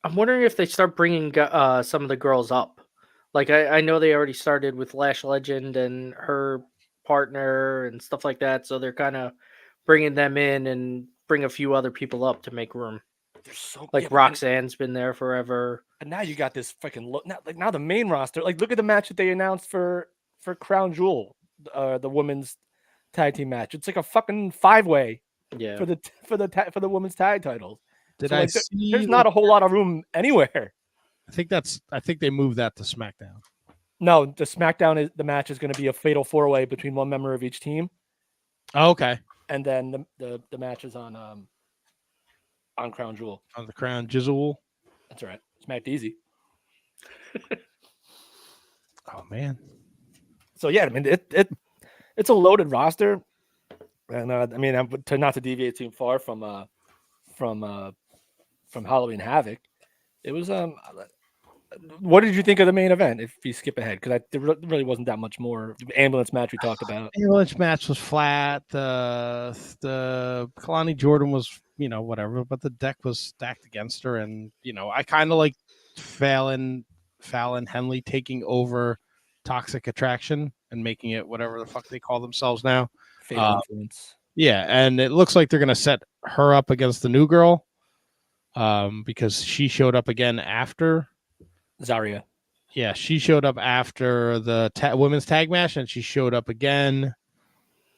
Speaker 7: if they start bringing some of the girls up. Like I know they already started with Lash Legend and her partner and stuff like that. So they're kind of bringing them in and bring a few other people up to make room.
Speaker 5: They're so
Speaker 7: like Roxanne's been there forever.
Speaker 5: And now you got this freaking now the main roster. Like look at the match that they announced for Crown Jewel, the women's tag team match. It's like a fucking 5-way for the women's tag titles.
Speaker 4: I see?
Speaker 5: There's not a whole lot of room anywhere.
Speaker 4: I think they moved that to SmackDown.
Speaker 5: No, the SmackDown the match is going to be a fatal 4-way between one member of each team.
Speaker 4: Oh, okay.
Speaker 5: And then the match is on Crown Jewel.
Speaker 4: On the Crown Jewel.
Speaker 5: That's right. Smacked easy.
Speaker 4: Oh man.
Speaker 5: So yeah, I mean it's a loaded roster, and I mean not to deviate too far from Halloween Havoc, it was What did you think of the main event? If you skip ahead, because there really wasn't that much more. The ambulance match we talked about.
Speaker 4: Ambulance match was flat. The Kalani Jordan was whatever, but the deck was stacked against her, and I kind of like Fallon Henley taking over Toxic Attraction and making it whatever the fuck they call themselves now.
Speaker 5: Fatal Influence.
Speaker 4: Yeah, and it looks like they're gonna set her up against the new girl, because she showed up again after
Speaker 5: Zarya.
Speaker 4: Yeah, she showed up after the women's tag match, and she showed up again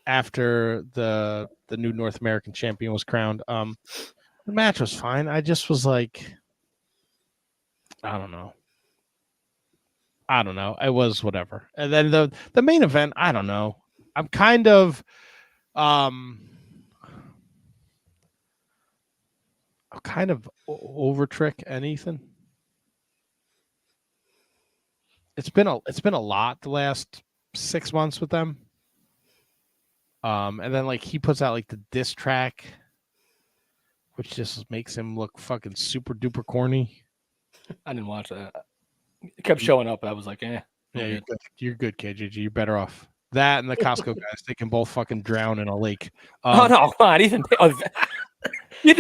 Speaker 4: after the new North American champion was crowned. The match was fine. I just was like, I don't know. It was whatever. And then the main event, I don't know. I'm kind of over Trick and Ethan. It's been a lot the last 6 months with them. And then like he puts out like the diss track, which just makes him look fucking super duper corny.
Speaker 5: I didn't watch that. It kept showing up, but I was like, eh.
Speaker 4: Yeah, you're good, KJG. You're better off. That and the Costco guys, they can both fucking drown in a lake.
Speaker 5: Oh no, come on, Ethan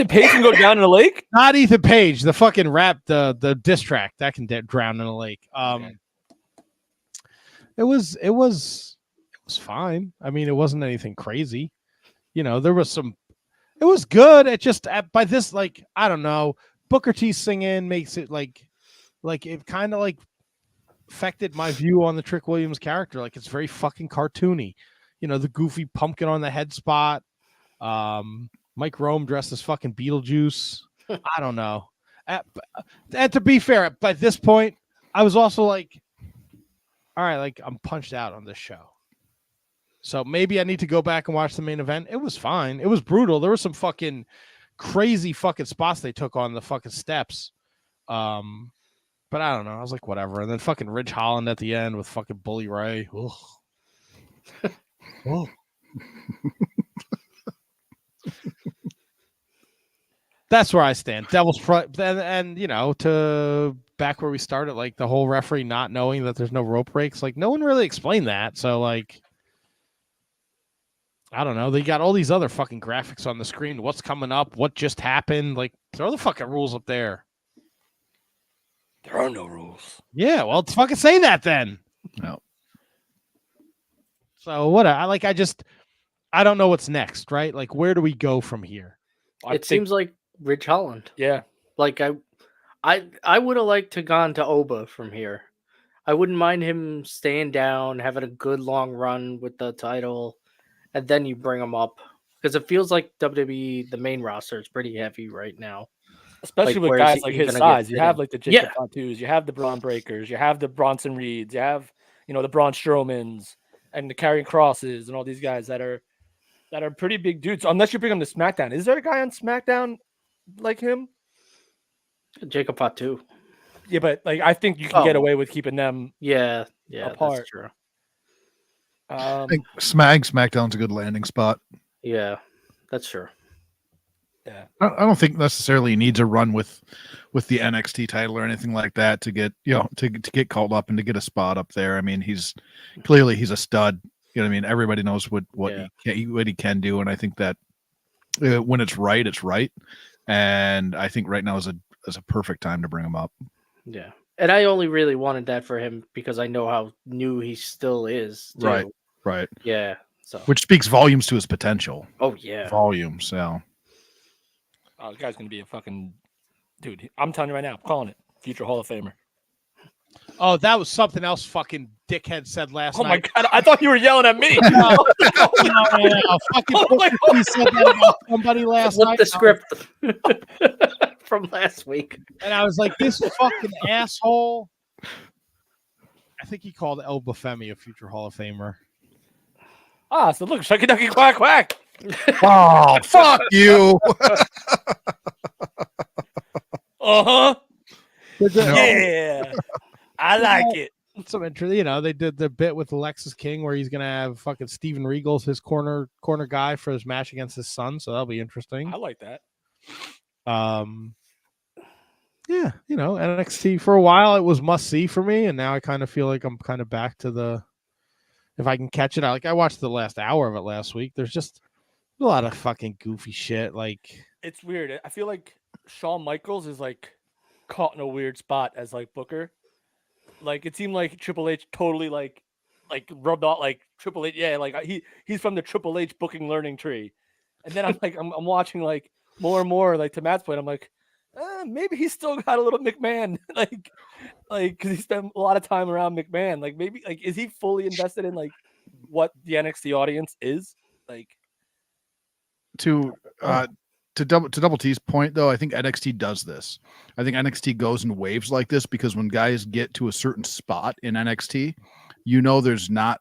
Speaker 5: Page can go down in a lake?
Speaker 4: Not Ethan Page. The fucking rap, the diss track that can drown in a lake. Okay. It was fine. I mean, it wasn't anything crazy. There was some. It was good. It just by this, like, I don't know. Booker T singing makes it like it kind of like affected my view on the Trick Williams character. Like, it's very fucking cartoony. The goofy pumpkin on the head spot. Mike Rome dressed as fucking Beetlejuice. I don't know. And to be fair, by this point, I was also like, all right, like, I'm punched out on this show. So maybe I need to go back and watch the main event. It was fine. It was brutal. There were some fucking crazy fucking spots they took on the fucking steps. But I don't know. I was like, whatever. And then fucking Ridge Holland at the end with fucking Bully Ray. That's where I stand. And you know, to back where we started, like the whole referee not knowing that there's no rope breaks, like no one really explained that. So like, I don't know. They got all these other fucking graphics on the screen. What's coming up? What just happened? Like, throw the fucking rules up there.
Speaker 5: There are no rules.
Speaker 4: Yeah, well, fucking say that then.
Speaker 6: No.
Speaker 4: So what? I don't know what's next, right? Like, where do we go from here?
Speaker 7: It seems like Ridge Holland.
Speaker 5: Yeah.
Speaker 7: Like I would have liked to gone to Oba from here. I wouldn't mind him staying down, having a good long run with the title, and then you bring him up because it feels like WWE, the main roster, is pretty heavy right now.
Speaker 5: Especially
Speaker 7: Like,
Speaker 5: with guys like his size. You have like the Jacob
Speaker 7: Yeah.
Speaker 5: Fatus, you have the Braun Breakers, you have the Bronson Reeds, you have, you know, the Braun Strowmans and the Karrion Crosses and all these guys that are pretty big dudes. Unless you bring them to SmackDown. Is there a guy on SmackDown like him?
Speaker 7: Jacob Fatu.
Speaker 5: Yeah, but like I think you can get away with keeping them
Speaker 7: Yeah,
Speaker 5: apart.
Speaker 7: that's true.
Speaker 6: I think SmackDown's a good landing spot.
Speaker 7: Yeah, that's true.
Speaker 5: Yeah,
Speaker 6: I don't think necessarily he needs a run with the NXT title or anything like that to get to get called up and to get a spot up there. I mean, he's a stud. You know what I mean? Everybody knows what he can do, and I think that when it's right, it's right. And I think right now is a perfect time to bring him up.
Speaker 7: Yeah, and I only really wanted that for him because I know how new he still is. Too.
Speaker 6: Right.
Speaker 7: Yeah. So.
Speaker 6: Which speaks volumes to his potential.
Speaker 7: Oh yeah.
Speaker 6: Volumes. Yeah.
Speaker 5: Oh, the guy's gonna be a fucking dude. I'm telling you right now, I'm calling it. Future Hall of Famer.
Speaker 4: Oh, that was something else fucking dickhead said last night.
Speaker 5: Oh my god, I thought you were yelling at me.
Speaker 4: No. Fucking he said that about somebody last night.
Speaker 7: The script from last week.
Speaker 4: And I was like, this fucking asshole. I think he called El Bafemi a future Hall of Famer.
Speaker 5: Ah, so look, shucky ducky quack quack.
Speaker 6: Oh, fuck you.
Speaker 5: Uh-huh. Yeah. I like it.
Speaker 4: Some interesting, you know, they did the bit with Alexis King where he's gonna have fucking Steven Regal's his corner guy for his match against his son, so that'll be interesting.
Speaker 5: I like that.
Speaker 4: Yeah, you know, NXT for a while it was must see for me, and now I kind of feel like I'm kind of back to the if I can catch it. I watched the last hour of it last week. There's just a lot of fucking goofy shit. Like
Speaker 5: It's weird. I feel like Shawn Michaels is like caught in a weird spot as like Booker. Like it seemed like Triple H totally like rubbed off like Triple H. Yeah, like he's from the Triple H booking learning tree. And then I'm like I'm watching like more and more like to Matt's point. I'm like maybe he's still got a little McMahon like because he spent a lot of time around McMahon. Like maybe like is he fully invested in like what the NXT audience is like?
Speaker 6: To Double T's point, though, I think NXT does this. I think NXT goes in waves like this because when guys get to a certain spot in NXT, you know there's not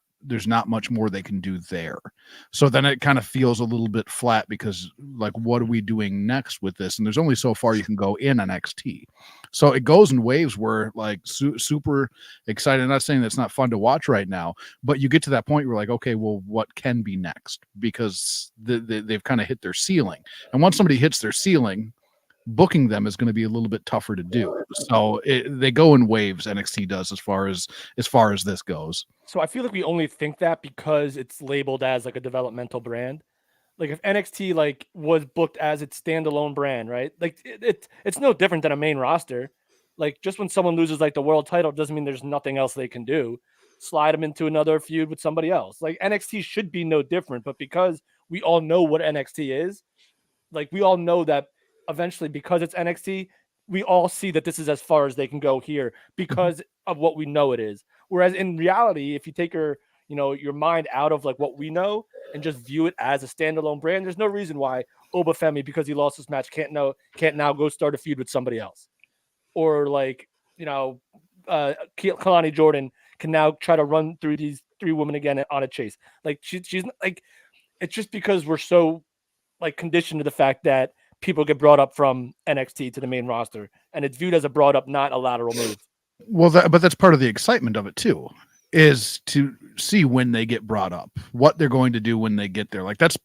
Speaker 6: much more they can do there. So then it kind of feels a little bit flat because, like, what are we doing next with this? And there's only so far you can go in NXT. So it goes in waves where, like, super excited. I'm not saying that's not fun to watch right now, but you get to that point where, like, okay, well, what can be next? Because they've kind of hit their ceiling. And once somebody hits their ceiling, booking them is going to be a little bit tougher to do. So they go in waves. NXT does as far as this goes.
Speaker 5: So I feel like we only think that because it's labeled as like a developmental brand. Like if NXT like was booked as its standalone brand, right? Like it's no different than a main roster. Like just when someone loses like the world title doesn't mean there's nothing else they can do. Slide them into another feud with somebody else. Like NXT should be no different, but because we all know what NXT is, like we all know that eventually because it's NXT, we all see that this is as far as they can go here because of what we know it is. Whereas in reality, if you take your mind out of like what we know and just view it as a standalone brand, there's no reason why Obafemi, because he lost his match, can't now go start a feud with somebody else. Or like, Kalani Jordan can now try to run through these three women again on a chase. Like she's like, it's just because we're so like conditioned to the fact that people get brought up from NXT to the main roster, and it's viewed as a brought up, not a lateral move.
Speaker 6: Well, but that's part of the excitement of it too, is to see when they get brought up, what they're going to do when they get there. Like that's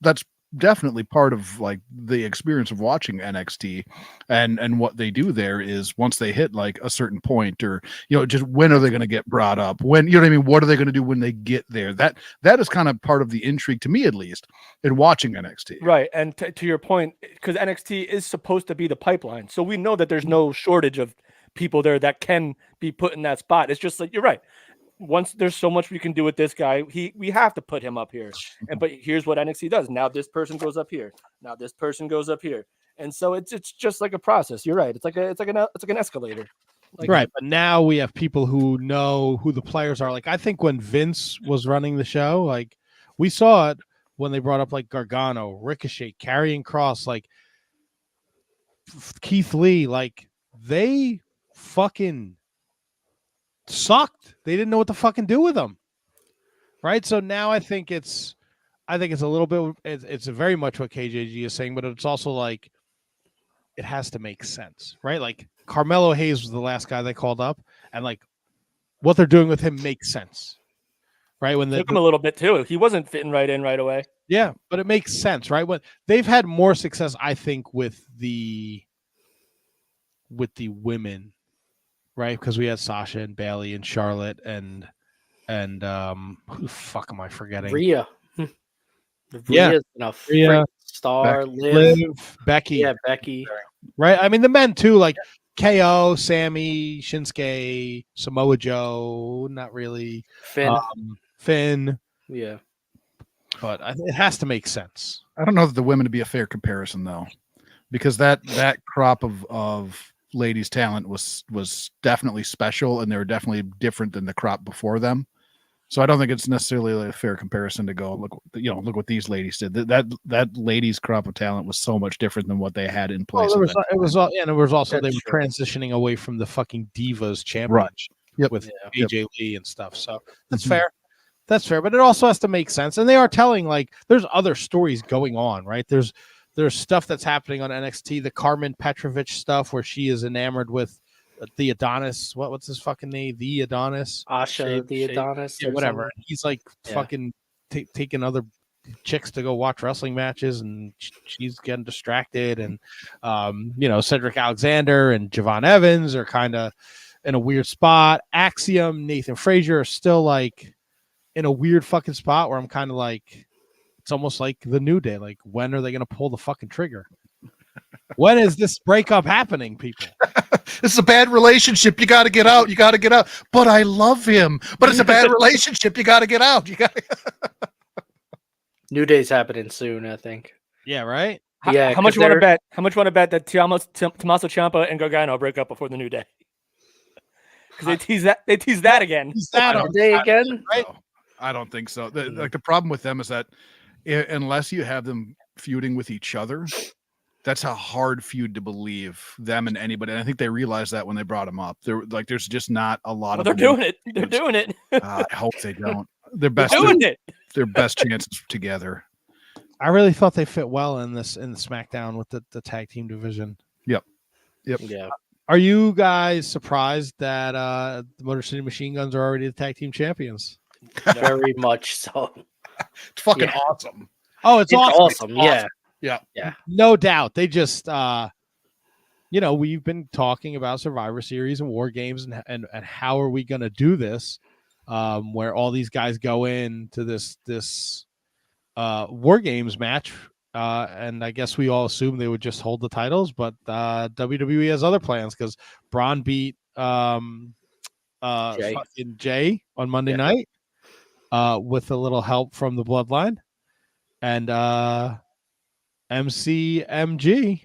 Speaker 6: definitely part of like the experience of watching NXT, and what they do there is once they hit like a certain point, or just when are they going to get brought up, when what I mean, what are they going to do when they get there? That is kind of part of the intrigue, to me at least, in watching NXT.
Speaker 5: Right, and to your point, because NXT is supposed to be the pipeline, so we know that there's no shortage of people there that can be put in that spot. It's just like, you're right. Once there's so much we can do with this guy, we have to put him up here. But here's what NXT does. Now this person goes up here. Now this person goes up here. And so it's just like a process. You're right. It's like an escalator.
Speaker 4: Right. But now we have people who know who the players are. Like, I think when Vince was running the show, like, we saw it when they brought up like Gargano, Ricochet, Karrion Kross, like Keith Lee, like they fucking sucked. They didn't know what to fucking do with them. Right. So now I think it's a little bit, it's very much what KJG is saying, but it's also like, it has to make sense, right? Like Carmelo Hayes was the last guy they called up, and like what they're doing with him makes sense. Right. When they
Speaker 5: took him a little bit too. He wasn't fitting right in right away.
Speaker 4: Yeah, but it makes sense, right? When they've had more success, I think, with the women, right? Because we had Sasha and Bailey and Charlotte and who the fuck am I forgetting?
Speaker 7: Rhea.
Speaker 4: Yeah,
Speaker 7: Rhea, Star,
Speaker 4: Liv, Becky.
Speaker 7: Yeah, Becky.
Speaker 4: Right. I mean, the men too, like KO, Sammy, Shinsuke, Samoa Joe. Not really. Finn.
Speaker 7: Yeah.
Speaker 4: But it has to make sense.
Speaker 6: I don't know that the women would be a fair comparison though, because that crop of ladies' talent was definitely special, and they were definitely different than the crop before them. So I don't think it's necessarily a fair comparison to go look what these ladies did. That ladies' crop of talent was so much different than what they had in place.
Speaker 4: Well, it was also they were transitioning away from the fucking Divas championship with AJ Lee and stuff. So that's fair. That's fair, but it also has to make sense. And they are telling, like, there's other stories going on, right? There's stuff that's happening on NXT, the Carmen Petrovich stuff where she is enamored with the Adonis. What's his fucking name? The Adonis.
Speaker 7: Asha, the Adonis.
Speaker 4: Yeah, whatever. And he's like fucking taking other chicks to go watch wrestling matches, and she's getting distracted. And, Cedric Alexander and Javon Evans are kind of in a weird spot. Axiom, Nathan Frazier are still like in a weird fucking spot where I'm kind of like, it's almost like the New Day. Like, when are they going to pull the fucking trigger? When is this breakup happening, people?
Speaker 6: This is a bad relationship. You got to get out. You got to get out. But I love him. But it's a bad relationship. You got to get out. You got.
Speaker 7: New Day's happening soon, I think.
Speaker 4: Yeah, right.
Speaker 7: Yeah.
Speaker 5: How much you want to bet? How much you want to bet that Tommaso Ciampa and Gargano break up before the New Day? Because they tease that. They tease that again.
Speaker 7: Right?
Speaker 6: I don't think so. The problem with them is that unless you have them feuding with each other, that's a hard feud to believe, them and anybody. And I think they realized that when they brought them up. There's just not a lot of.
Speaker 5: They're doing it. They're doing it.
Speaker 6: I hope they don't. Their best. Their best chances together.
Speaker 4: I really thought they fit well in the SmackDown with the tag team division.
Speaker 6: Yep.
Speaker 7: Yeah.
Speaker 4: Are you guys surprised that the Motor City Machine Guns are already the tag team champions?
Speaker 7: Very much so.
Speaker 6: It's fucking awesome.
Speaker 4: Oh, it's awesome.
Speaker 7: Yeah.
Speaker 6: Yeah.
Speaker 4: No doubt. They just we've been talking about Survivor Series and War Games and how are we going to do this, where all these guys go into this War Games match, and I guess we all assume they would just hold the titles, but WWE has other plans because Braun beat Jay on Monday night with a little help from the Bloodline, and MCMG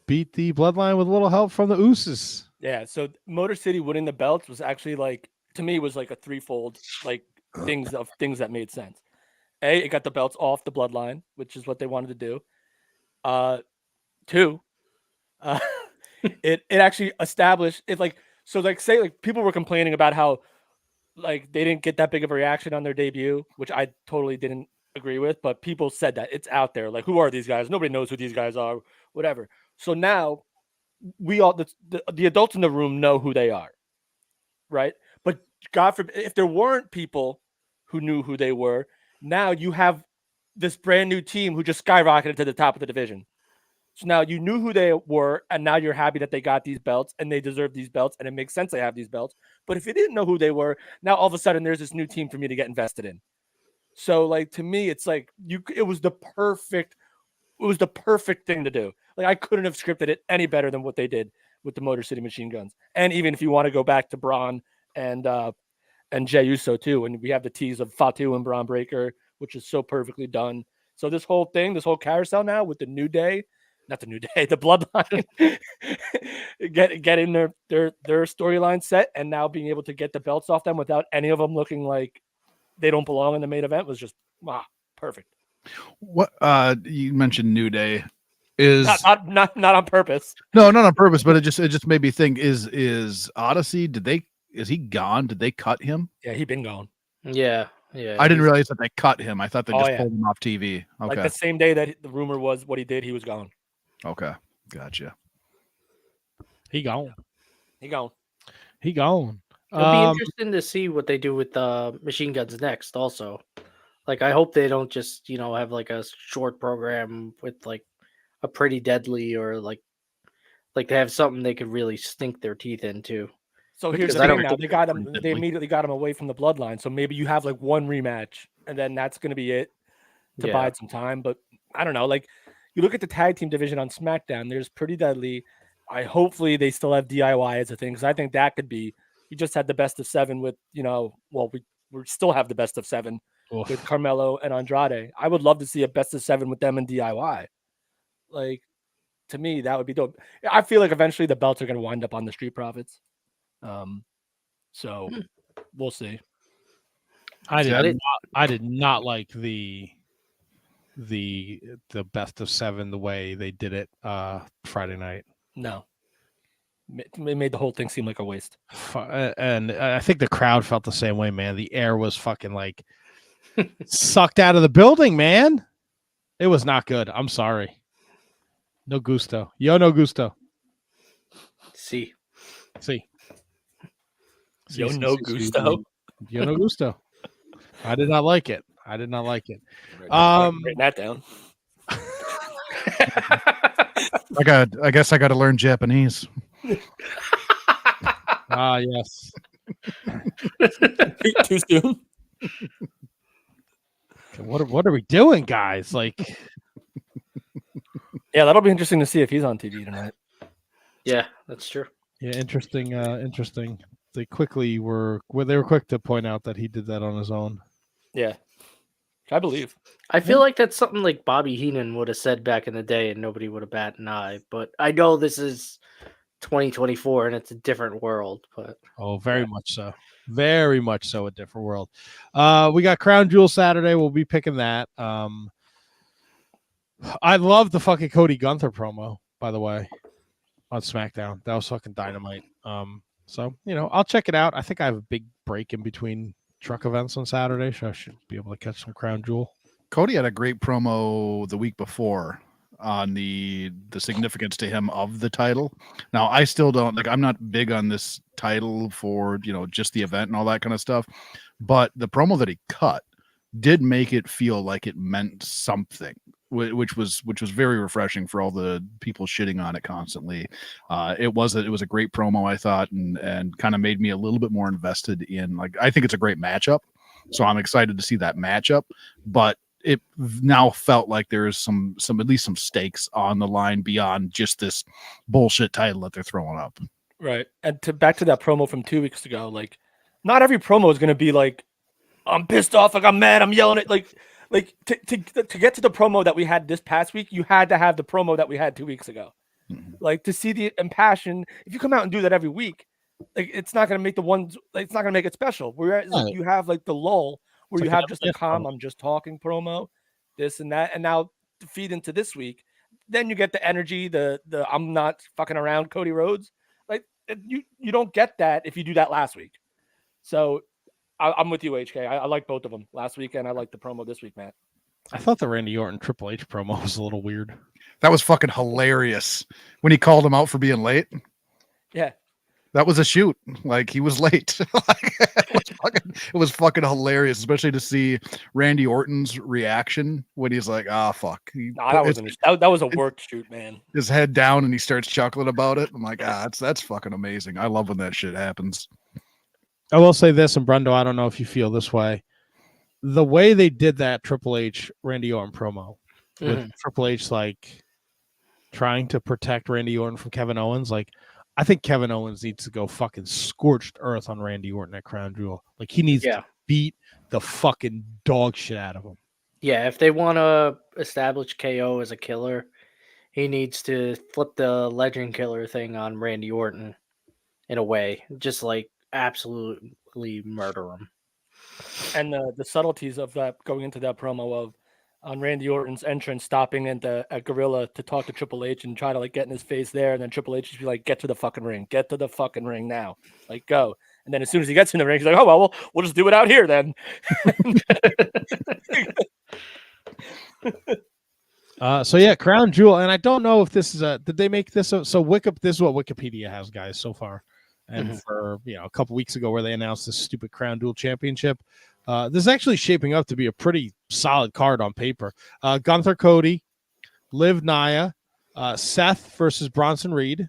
Speaker 4: beat the Bloodline with a little help from the Usos.
Speaker 5: Yeah, so Motor City winning the belts was actually to me was like a threefold things that made sense. A, it got the belts off the Bloodline, which is what they wanted to do. Two, it actually established it say people were complaining about how they didn't get that big of a reaction on their debut, which I totally didn't agree with, but people said that it's out there. Like, who are these guys? Nobody knows who these guys are, whatever. So now we all, the adults in the room know who they are, right? But God forbid, if there weren't people who knew who they were, now you have this brand new team who just skyrocketed to the top of the division. So now you knew who they were, and now you're happy that they got these belts and they deserve these belts, and it makes sense they have these belts. But if you didn't know who they were, now all of a sudden there's this new team for me to get invested in. So like to me, it's like it was the perfect thing to do. Like I couldn't have scripted it any better than what they did with the Motor City Machine Guns. And even if you want to go back to Braun and Jey Uso too, and we have the tease of Fatu and Braun Breaker, which is so perfectly done. So this whole carousel now with the New Day, not the New Day, the Bloodline, getting their storyline set, and now being able to get the belts off them without any of them looking like they don't belong in the main event was just perfect.
Speaker 6: What you mentioned New Day is
Speaker 5: not on purpose.
Speaker 6: No, not on purpose, but it just made me think, is Odyssey, is he gone? Did they cut him?
Speaker 5: Yeah, he been gone.
Speaker 7: Yeah.
Speaker 6: I didn't realize that they cut him. I thought they just pulled him off TV. Okay.
Speaker 5: Like the same day that the rumor was what he did, he was gone.
Speaker 6: Okay. Gotcha.
Speaker 4: He gone.
Speaker 7: It'll be
Speaker 4: Um,
Speaker 7: interesting to see what they do with Machine Guns next. Also, like I hope they don't just have like a short program with like a Pretty Deadly, or like they have something they could really sink their teeth into.
Speaker 5: So here's the thing now. They immediately got him away from the Bloodline. So maybe you have like one rematch, and then that's going to be it to bide some time. But I don't know. Like you look at the tag team division on SmackDown. There's Pretty Deadly. Hopefully they still have DIY as a thing, because I think that could be. We just had the best of 7 with we still have the best of 7 with Carmelo and Andrade. I would love to see a best of 7 with them and DIY. Like to me, that would be dope. I feel like eventually the belts are going to wind up on the Street Profits. So we'll see.
Speaker 4: I did not like the best of 7 the way they did it Friday night.
Speaker 5: No, it made the whole thing seem like a waste.
Speaker 4: And I think the crowd felt the same way, man. The air was fucking like sucked out of the building, man. It was not good. I'm sorry. No gusto. Yo, no gusto.
Speaker 7: See.
Speaker 5: Yo, no gusto.
Speaker 4: Yo, no gusto. I did not like it. Writing
Speaker 5: that down.
Speaker 6: I guess I got to learn Japanese.
Speaker 4: Yes.
Speaker 5: Too soon.
Speaker 4: What are we doing, guys? Like,
Speaker 5: yeah, that'll be interesting to see if he's on TV tonight.
Speaker 7: Yeah, that's true.
Speaker 4: Yeah, interesting. They were quick to point out that he did that on his own.
Speaker 5: Yeah, I believe.
Speaker 7: I feel like that's something like Bobby Heenan would have said back in the day, and nobody would have batted an eye. But I know this is 2024, and it's a different world. But
Speaker 4: very much so. Very much so, a different world. We got Crown Jewel Saturday. We'll be picking that. I love the fucking Cody Gunther promo, by the way, on SmackDown. That was fucking dynamite. So I'll check it out. I think I have a big break in between truck events on Saturday, so I should be able to catch some Crown Jewel.
Speaker 6: Cody had a great promo the week before on the significance to him of the title. Now, I still don't I'm not big on this title for, just the event and all that kind of stuff, but the promo that he cut did make it feel like it meant something, which was very refreshing for all the people shitting on it constantly. It was a great promo, I thought, and kind of made me a little bit more invested in, I think it's a great matchup. So I'm excited to see that matchup, but it now felt like there is some at least some stakes on the line beyond just this bullshit title that they're throwing up.
Speaker 5: Right. And back to that promo from 2 weeks ago, not every promo is going to be I'm pissed off, I'm mad, I'm yelling at to get to the promo that we had this past week, you had to have the promo that we had 2 weeks ago. Mm-hmm. To see the impassion, if you come out and do that every week, it's not going to make it's not going to make it special. Whereas you have the lull where you have just a calm, I'm just talking promo, this and that, and now to feed into this week, then you get the energy, the I'm not fucking around Cody Rhodes. You don't get that if you do that last week. So I'm with you, HK. I like both of them last week, and I like the promo this week, Matt.
Speaker 4: I thought the Randy Orton Triple H promo was a little weird.
Speaker 6: That was fucking hilarious when he called him out for being late.
Speaker 5: Yeah.
Speaker 6: That was a shoot. Like, he was late. Like, it was fucking hilarious, especially to see Randy Orton's reaction when he's like, "Ah, fuck."
Speaker 5: Nah, that was a work shoot, man.
Speaker 6: His head down and he starts chuckling about it. I'm like, that's fucking amazing. I love when that shit happens.
Speaker 4: I will say this, and Brendo, I don't know if you feel this way. The way they did that Triple H Randy Orton promo with Triple H like trying to protect Randy Orton from Kevin Owens, like, I think Kevin Owens needs to go fucking scorched earth on Randy Orton at Crown Jewel. Like, he needs to beat the fucking dog shit out of him.
Speaker 7: Yeah, if they want to establish KO as a killer, he needs to flip the legend killer thing on Randy Orton in a way. Just like absolutely murder him.
Speaker 5: And the subtleties of that going into that promo of on Randy Orton's entrance, stopping at Gorilla to talk to Triple H and try to like get in his face there, and then Triple H just be like, "Get to the fucking ring now, like go." And then as soon as he gets in the ring, he's like, "Oh well, we'll just do it out here then."
Speaker 4: So yeah, Crown Jewel, and I don't know if this is did they make this so this is what Wikipedia has, guys, so far. And for a couple weeks ago where they announced this stupid Crown Jewel Championship. This is actually shaping up to be a pretty solid card on paper. Gunther Cody, Liv Nia, Seth versus Bronson Reed.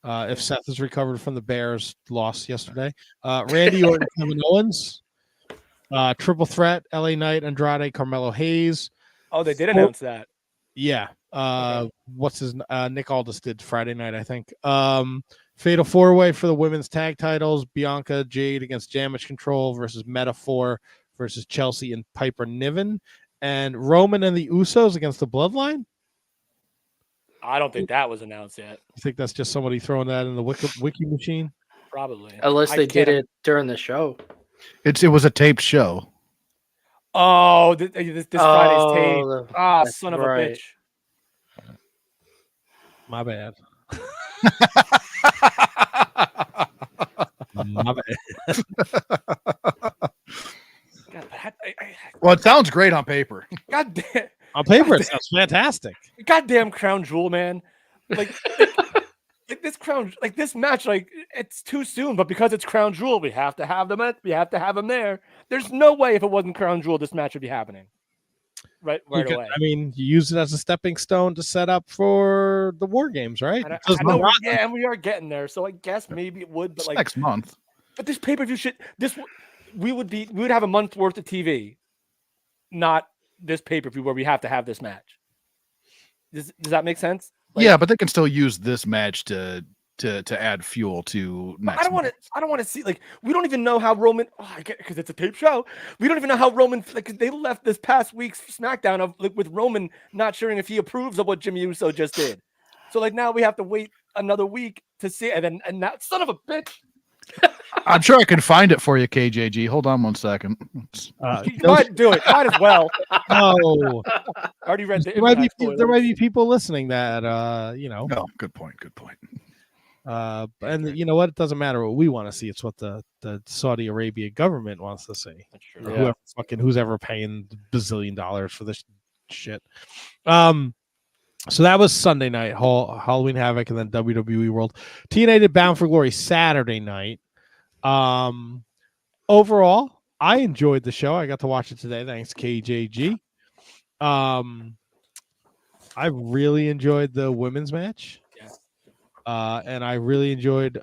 Speaker 4: If Seth is recovered from the Bears loss yesterday. Randy Orton, Kevin Owens. Triple Threat, LA Knight, Andrade, Carmelo Hayes.
Speaker 5: Oh, they did announce that.
Speaker 4: Yeah. What's his Nick Aldis did Friday night, I think. Fatal 4-Way for the women's tag titles. Bianca Jade against Damage Control versus Metaphor versus Chelsea and Piper Niven. And Roman and the Usos against the Bloodline?
Speaker 5: I don't think that was announced yet.
Speaker 4: You think that's just somebody throwing that in the wiki machine?
Speaker 5: Probably.
Speaker 7: Unless they did it during the show.
Speaker 6: It was a taped show.
Speaker 5: Oh, this Friday's tape. Son of a bitch.
Speaker 4: My bad. My bad.
Speaker 6: Well, it sounds great on paper.
Speaker 5: God damn.
Speaker 4: On paper, it sounds fantastic.
Speaker 5: Goddamn Crown Jewel, man. Like this match, like it's too soon, but because it's Crown Jewel, we have to have them. We have to have them there. There's no way if it wasn't Crown Jewel, this match would be happening. Right away.
Speaker 4: I mean, you use it as a stepping stone to set up for the War Games, right?
Speaker 5: And we are getting there, so I guess maybe it would, but
Speaker 6: it's
Speaker 5: like
Speaker 6: next month.
Speaker 5: But this pay-per-view shit, we would have a month worth of TV, not this pay-per-view where we have to have this match. Does that make sense? Like,
Speaker 6: yeah, but they can still use this match to add fuel to next.
Speaker 5: I don't want to see, like, we don't even know how Roman, I get because it's a tape show. We don't even know how Roman, like, they left this past week's SmackDown of like with Roman not sharing if he approves of what Jimmy Uso just did. So like now we have to wait another week to see, and that son of a bitch.
Speaker 6: I'm sure I can find it for you, KJG. Hold on one second.
Speaker 5: You might do it. Might as well.
Speaker 4: No.
Speaker 5: Already read the
Speaker 4: there might be people listening that
Speaker 6: No, good point.
Speaker 4: And you know what? It doesn't matter what we want to see. It's what the Saudi Arabia government wants to see.
Speaker 5: That's true.
Speaker 4: Who's ever paying $1 bazillion for this shit. So that was Sunday night, Halloween Havoc, and then WWE World. TNA did Bound for Glory Saturday night. Overall, I enjoyed the show. I got to watch it today. Thanks, KJG. I really enjoyed the women's match. And I really enjoyed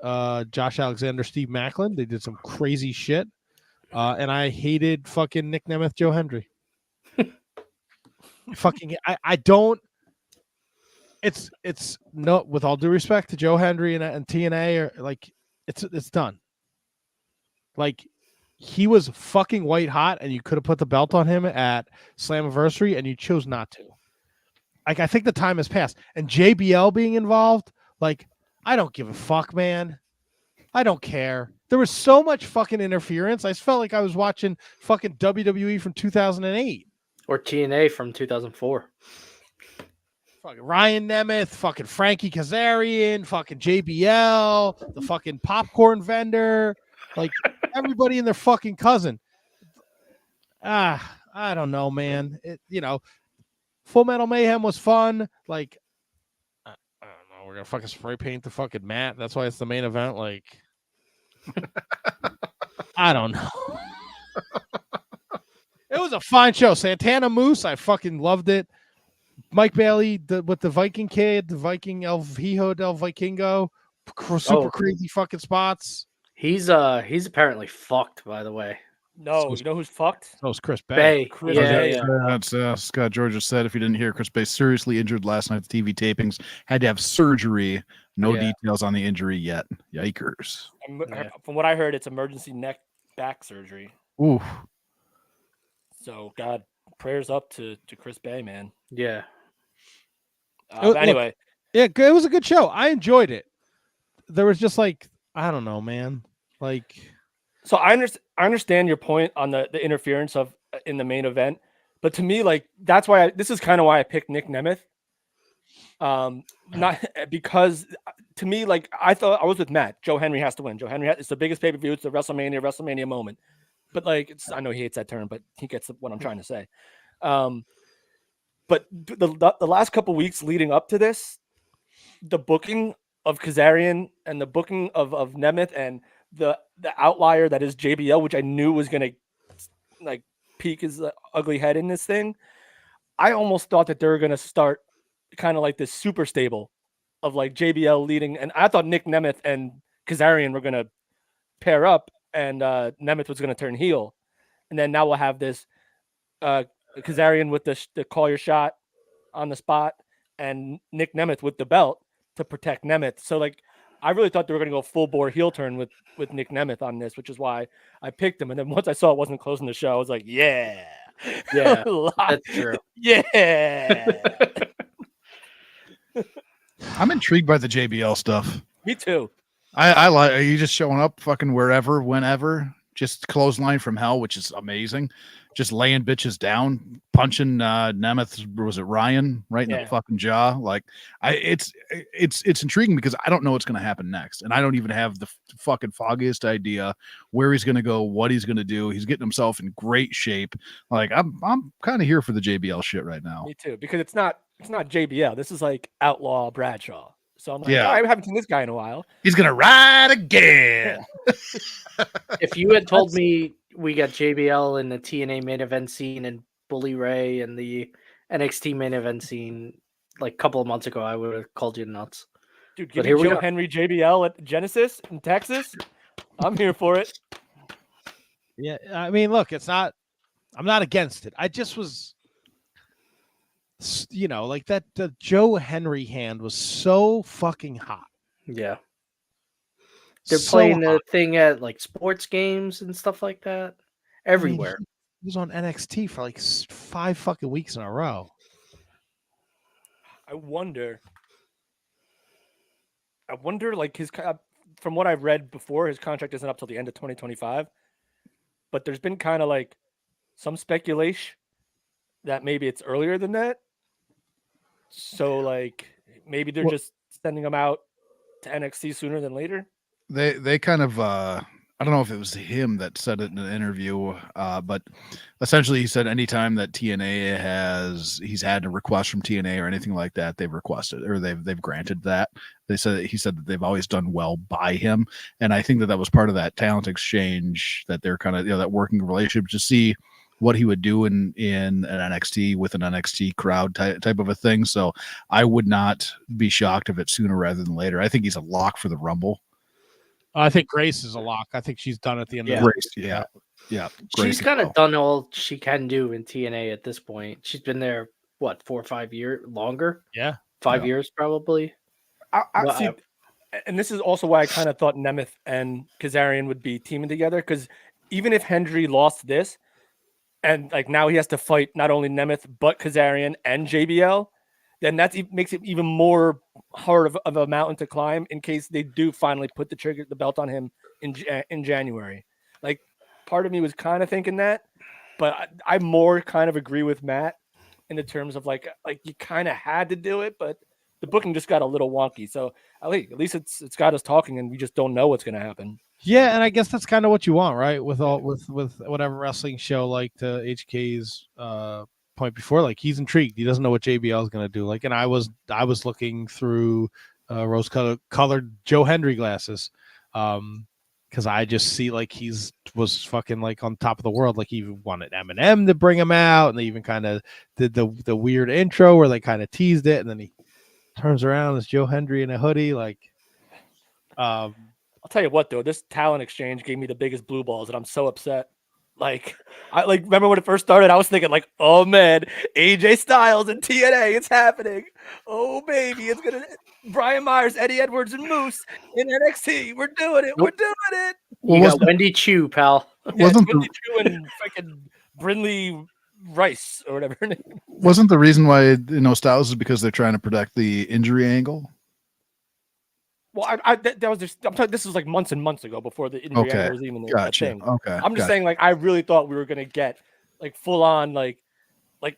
Speaker 4: Josh Alexander, Steve Macklin. They did some crazy shit. And I hated fucking Nick Nemeth, Joe Hendry. I don't. It's no, with all due respect to Joe Hendry and TNA, or like it's done. Like he was fucking white hot, and you could have put the belt on him at Slammiversary, and you chose not to. Like I think the time has passed, and JBL being involved, like I don't give a fuck, man. I don't care. There was so much fucking interference. I just felt like I was watching fucking WWE from 2008
Speaker 7: or TNA from 2004.
Speaker 4: Fucking Ryan Nemeth, fucking Frankie Kazarian, fucking JBL, the fucking popcorn vendor, like everybody and their fucking cousin. I don't know, man. Full Metal Mayhem was fun. Like, I don't know. we're gonna fucking spray paint the fucking mat. That's why it's the main event. Like, I don't know. It was a fine show. Santana Moose, I fucking loved it. Mike Bailey with the Viking kid, the Viking El Hijo del Vikingo, super crazy fucking spots.
Speaker 7: He's apparently fucked, by the way.
Speaker 5: No, you know who's fucked?
Speaker 4: That was Chris Bay.
Speaker 5: Chris Bay.
Speaker 6: That's Scott George just said. If you didn't hear, Chris Bay seriously injured last night at the TV tapings. Had to have surgery. No details on the injury yet. Yikers.
Speaker 5: From what I heard, it's emergency neck back surgery.
Speaker 6: Ooh.
Speaker 5: So God, prayers up to Chris Bay, man.
Speaker 7: Yeah.
Speaker 5: But anyway,
Speaker 4: yeah, it was a good show. I enjoyed it. There was just like, I don't know, man. Like,
Speaker 5: so I understand your point on the interference of in the main event, but to me, like, that's why this is kind of why I picked Nick Nemeth. Not because to me, like, I thought I was with Matt. Joe Henry has to win. It's the biggest pay-per-view. It's the WrestleMania moment. But like, I know he hates that term, but he gets what I'm trying to say. But the last couple weeks leading up to this, the booking of Kazarian and the booking of Nemeth and the outlier that is JBL, which I knew was going to like peak his ugly head in this thing. I almost thought that they were going to start kind of like this super stable of like JBL leading. And I thought Nick Nemeth and Kazarian were going to pair up and Nemeth was going to turn heel. And then now we'll have this Kazarian with the call your shot on the spot and Nick Nemeth with the belt to protect Nemeth. So like, I really thought they were going to go full bore heel turn with Nick Nemeth on this, which is why I picked him. And then once I saw it wasn't closing the show, I was like, yeah,
Speaker 7: that's true.
Speaker 5: Yeah.
Speaker 6: I'm intrigued by the JBL stuff.
Speaker 5: Me too.
Speaker 6: I like. Are you just showing up fucking wherever, whenever? Just clothesline from hell, which is amazing. Just laying bitches down, punching Nemeth. Was it Ryan right in the fucking jaw? Like, it's intriguing because I don't know what's going to happen next, and I don't even have the fucking foggiest idea where he's going to go, what he's going to do. He's getting himself in great shape. Like, I'm kind of here for the JBL shit right now.
Speaker 5: Me too, because it's not JBL. This is like Outlaw Bradshaw. So I'm like, I haven't seen this guy in a while.
Speaker 6: He's gonna ride again.
Speaker 7: If you had told me we got JBL in the TNA main event scene and Bully Ray and the NXT main event scene like a couple of months ago, I would have called you nuts.
Speaker 5: Dude, give me Joe Henry JBL at Genesis in Texas. I'm here for it.
Speaker 4: Yeah, I mean, look, I'm not against it. I just was, like that the Joe Henry hand was so fucking hot.
Speaker 7: Yeah. They're playing the thing at like sports games and stuff like that everywhere.
Speaker 4: He was on NXT for like 5 fucking weeks in a row.
Speaker 5: I wonder like his, from what I've read before, his contract isn't up till the end of 2025, but there's been kind of like some speculation that maybe it's earlier than that. So like maybe they're just sending him out to NXT sooner than later.
Speaker 6: They kind of I don't know if it was him that said it in an interview, but essentially he said anytime that he's had a request from TNA or anything like that, they've requested or they've granted that. He said that they've always done well by him, and I think that was part of that talent exchange that they're kind of that working relationship to see what he would do in an NXT with an NXT crowd type of a thing. So I would not be shocked if it's sooner rather than later. I think he's a lock for the Rumble.
Speaker 4: I think Grace is a lock. I think she's done at the end of the
Speaker 6: Grace. Yeah.
Speaker 7: She's kind of done all she can do in TNA at this point. She's been there, 4 or 5 years longer?
Speaker 4: Yeah.
Speaker 7: 5 years probably.
Speaker 5: I see, and this is also why I kind of thought Nemeth and Kazarian would be teaming together, because even if Hendry lost this, and like now he has to fight not only Nemeth but Kazarian and JBL, then makes it even more hard of a mountain to climb in case they do finally put the belt on him in January. Like, part of me was kind of thinking that, but I more kind of agree with Matt in the terms of like you kind of had to do it, but the booking just got a little wonky. So at least it's got us talking, and we just don't know what's going to happen.
Speaker 4: Yeah, and I guess that's kind of what you want, right? With whatever wrestling show, like the HK's point before, like he's intrigued. He doesn't know what JBL is going to do. Like, and I was looking through rose-colored Joe Hendry glasses. Because I just see like was fucking like on top of the world. Like he even wanted Eminem to bring him out, and they even kind of did the weird intro where they kind of teased it, and then he turns around as Joe Hendry in a hoodie. Like,
Speaker 5: I'll tell you what though, this talent exchange gave me the biggest blue balls, and I'm so upset. Like, I remember when it first started, I was thinking like, oh man, AJ Styles and TNA, it's happening. Oh baby, it's gonna Brian Myers, Eddie Edwards, and Moose in NXT. We're doing it. We're doing it.
Speaker 7: You got Wendy Chu, pal.
Speaker 4: Wasn't
Speaker 5: Wendy Chu and freaking Brindley Rice or whatever her name.
Speaker 6: Wasn't the reason why Styles is because they're trying to protect the injury angle?
Speaker 5: Well, that was just. I'm talking. This was like months and months ago before the injury was even a thing.
Speaker 6: Okay,
Speaker 5: I'm just saying, like, I really thought we were gonna get like full on like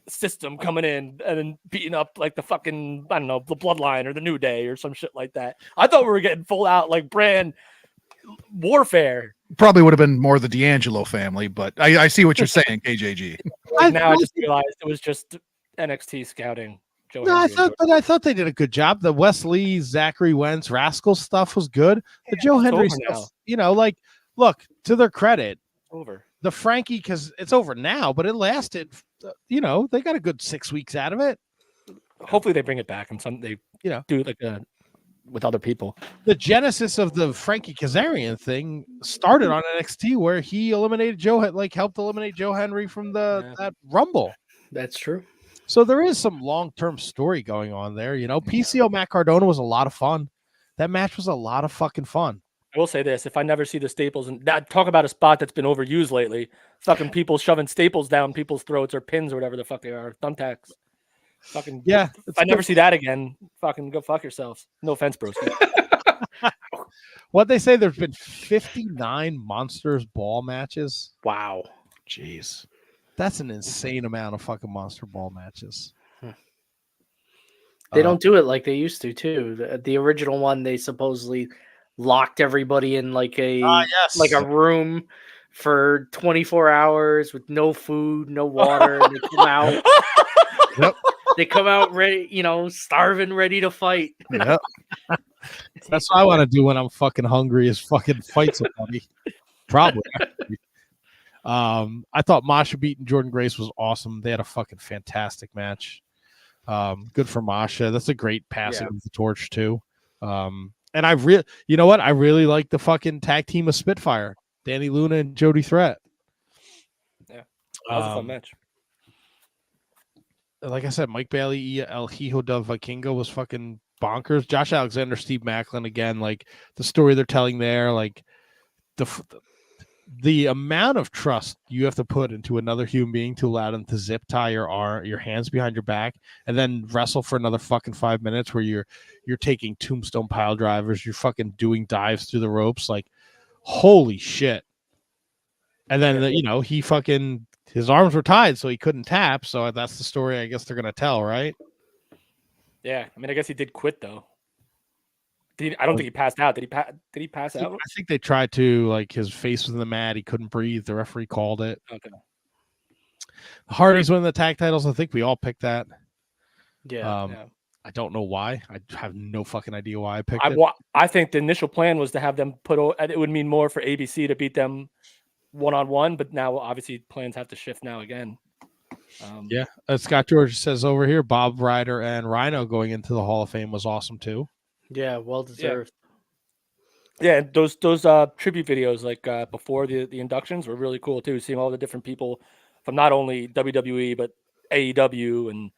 Speaker 5: system coming in and then beating up like the fucking the Bloodline or the New Day or some shit like that. I thought we were getting full out like brand warfare.
Speaker 6: Probably would have been more the D'Angelo family, but I see what you're saying, KJG.
Speaker 5: Now I just realized it was just NXT scouting.
Speaker 4: I thought they did a good job. The Wesley, Zachary Wentz, Rascal stuff was good. The Joe Hendry stuff, look, to their credit,
Speaker 5: over.
Speaker 4: The Frankie, because it's over now, but it lasted, they got a good 6 weeks out of it.
Speaker 5: Hopefully they bring it back and they do like with other people.
Speaker 4: The genesis of the Frankie Kazarian thing started on NXT where he eliminated helped eliminate Joe Hendry from that Rumble.
Speaker 7: That's true.
Speaker 4: So there is some long-term story going on there. PCO Matt Cardona was a lot of fun. That match was a lot of fucking fun.
Speaker 5: I will say this: if I never see the staples, and talk about a spot that's been overused lately, fucking people shoving staples down people's throats or pins or whatever the fuck they are, thumbtacks. Fucking
Speaker 4: yeah.
Speaker 5: If I never see that again, fucking go fuck yourselves. No offense, bros.
Speaker 4: What they say, there's been 59 Monsters Ball matches.
Speaker 7: Wow,
Speaker 4: jeez, that's an insane amount of fucking Monster Ball matches.
Speaker 7: They don't do it like they used to too. The original one, they supposedly locked everybody in like a room for 24 hours with no food, no water. And they come out.
Speaker 6: Yep.
Speaker 7: They come out ready, starving, ready to fight.
Speaker 6: Yep.
Speaker 4: That's what I want to do when I'm fucking hungry is fucking fight somebody. Probably. I thought Masha beating Jordan Grace was awesome. They had a fucking fantastic match. Good for Masha. That's a great passing of the torch too. And I really like the fucking tag team of Spitfire, Danny Luna and Jody Threat.
Speaker 5: Yeah, that was a fun match.
Speaker 4: Like I said, Mike Bailey, El Hijo del Vikingo was fucking bonkers. Josh Alexander, Steve Macklin again, like the story they're telling there, like the amount of trust you have to put into another human being to allow them to zip tie your hands behind your back and then wrestle for another fucking 5 minutes where you're taking tombstone pile drivers, you're fucking doing dives through the ropes, like holy shit. And then his arms were tied so he couldn't tap, so that's the story I guess they're gonna tell, right?
Speaker 5: Yeah, I mean I guess he did quit though. I don't think he passed out. Did he pass out?
Speaker 4: I think they tried to, like, his face was in the mat. He couldn't breathe. The referee called it.
Speaker 5: Okay.
Speaker 4: The Hardys winning the tag titles. I think we all picked that.
Speaker 7: Yeah.
Speaker 4: I don't know why. I have no fucking idea why I picked it.
Speaker 5: I think the initial plan was to have them it would mean more for ABC to beat them one-on-one, but now obviously plans have to shift now again.
Speaker 4: Scott George says over here, Bob Ryder and Rhino going into the Hall of Fame was awesome too.
Speaker 7: Yeah, well deserved.
Speaker 5: Yeah, those tribute videos like before the inductions were really cool too. Seeing all the different people from not only WWE but AEW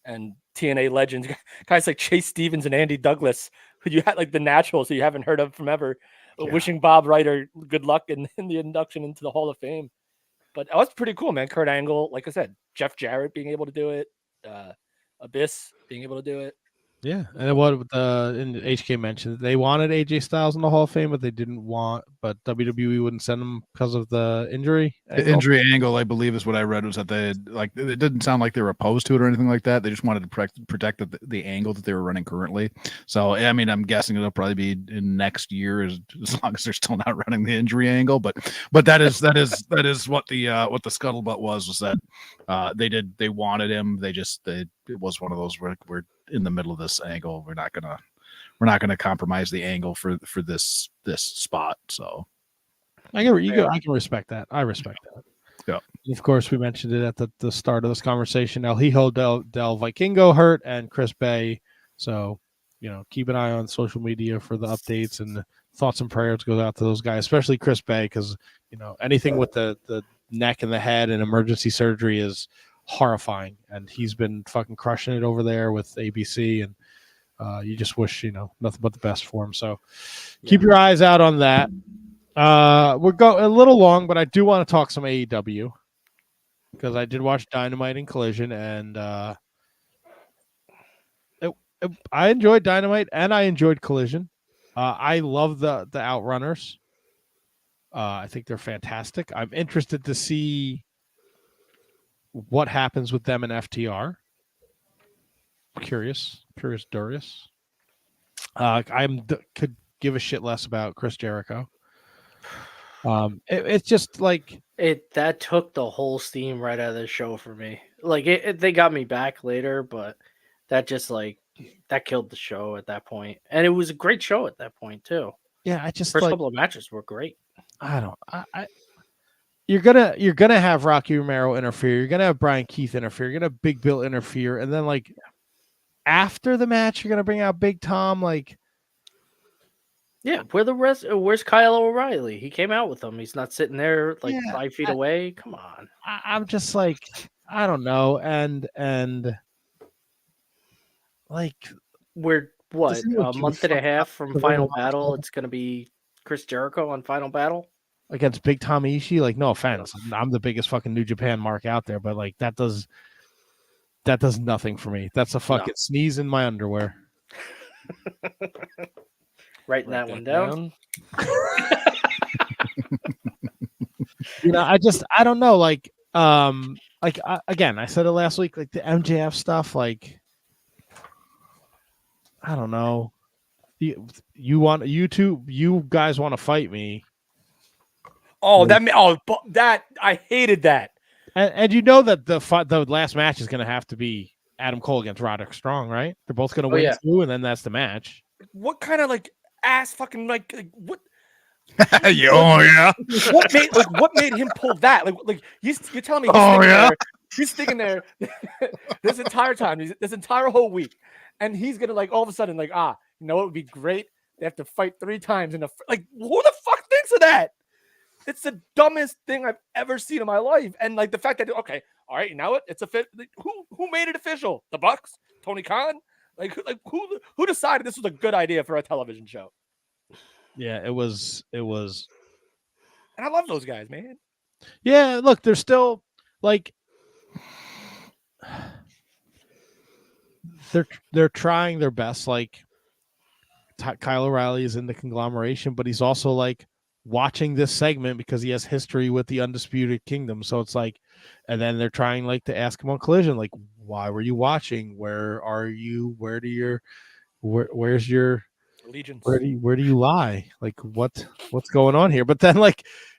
Speaker 5: and TNA legends, guys like Chase Stevens and Andy Douglas, who you had like the naturals who you haven't heard of from ever. Yeah. Wishing Bob Ryder good luck in the induction into the Hall of Fame. But that was pretty cool, man. Kurt Angle, like I said, Jeff Jarrett being able to do it, Abyss being able to do it.
Speaker 4: Yeah, and HK mentioned they wanted AJ Styles in the Hall of Fame, but but WWE wouldn't send him because of the injury.
Speaker 6: The injury angle, I believe, is what I read was that it didn't sound like they were opposed to it or anything like that. They just wanted to protect the angle that they were running currently. So I mean, I'm guessing it'll probably be in next year as long as they're still not running the injury angle. But that is what the scuttlebutt was that they wanted him. It was one of those where we're in the middle of this angle. We're not we're not going to compromise the angle for this spot. So
Speaker 4: I can respect that. I respect that.
Speaker 6: Yeah.
Speaker 4: Of course, we mentioned it at the start of this conversation. El Hijo del Vikingo hurt and Chris Bay. So, keep an eye on social media for the updates, and thoughts and prayers goes out to those guys, especially Chris Bay, because, anything with the neck and the head and emergency surgery is horrifying. And he's been fucking crushing it over there with ABC, and you just wish, nothing but the best for him. So keep your eyes out on that. We're going a little long, but I do want to talk some AEW because I did watch Dynamite and Collision, and I enjoyed Dynamite and I enjoyed Collision. I love the Outrunners. I think they're fantastic. I'm interested to see what happens with them in FTR. Curious Durious. Could give a shit less about Chris Jericho. It's just like
Speaker 7: that took the whole steam right out of the show for me. Like they got me back later, but that just that killed the show at that point. And it was a great show at that point too.
Speaker 4: Yeah, I just
Speaker 7: first couple of matches were great.
Speaker 4: You're gonna have Rocky Romero interfere. You're gonna have Brian Keith interfere. You're gonna have Big Bill interfere, and then after the match, you're gonna bring out Big Tom.
Speaker 7: Yeah, where's Kyle O'Reilly? He came out with them. He's not sitting there 5 feet away. Come on.
Speaker 4: I'm just I don't know. And
Speaker 7: we're what a month and a half from Final Battle. It's gonna be Chris Jericho on Final Battle
Speaker 4: against Big Tom Ishii. No offense, I'm the biggest fucking New Japan mark out there, but that does nothing for me. That's a fucking sneeze in my underwear.
Speaker 7: Writing that one down.
Speaker 4: I don't know. Again, I said it last week. The MJF stuff. I don't know. You guys want to fight me?
Speaker 5: Oh, that I hated that.
Speaker 4: And that the last match is going to have to be Adam Cole against Roderick Strong, right? They're both going to win too, and then that's the match.
Speaker 5: What kind of ass fucking what? What made him pull that? You're telling me he's sticking there this entire time, this entire whole week, and he's gonna all of a sudden it would be great. They have to fight 3 times in who the fuck thinks of that? It's the dumbest thing I've ever seen in my life. And the fact that all right, now it's a fit. Who made it official? The Bucks? Tony Khan? Who decided this was a good idea for a television show?
Speaker 4: Yeah, it was.
Speaker 5: And I love those guys, man.
Speaker 4: Yeah, look, they're still they're trying their best. Kyle O'Reilly is in the conglomeration, but he's also watching this segment because he has history with the Undisputed Kingdom. So it's and then they're trying to ask him on Collision, why were you watching? Where are you? Where's your
Speaker 5: allegiance?
Speaker 4: Where do you lie? What's going on here? But then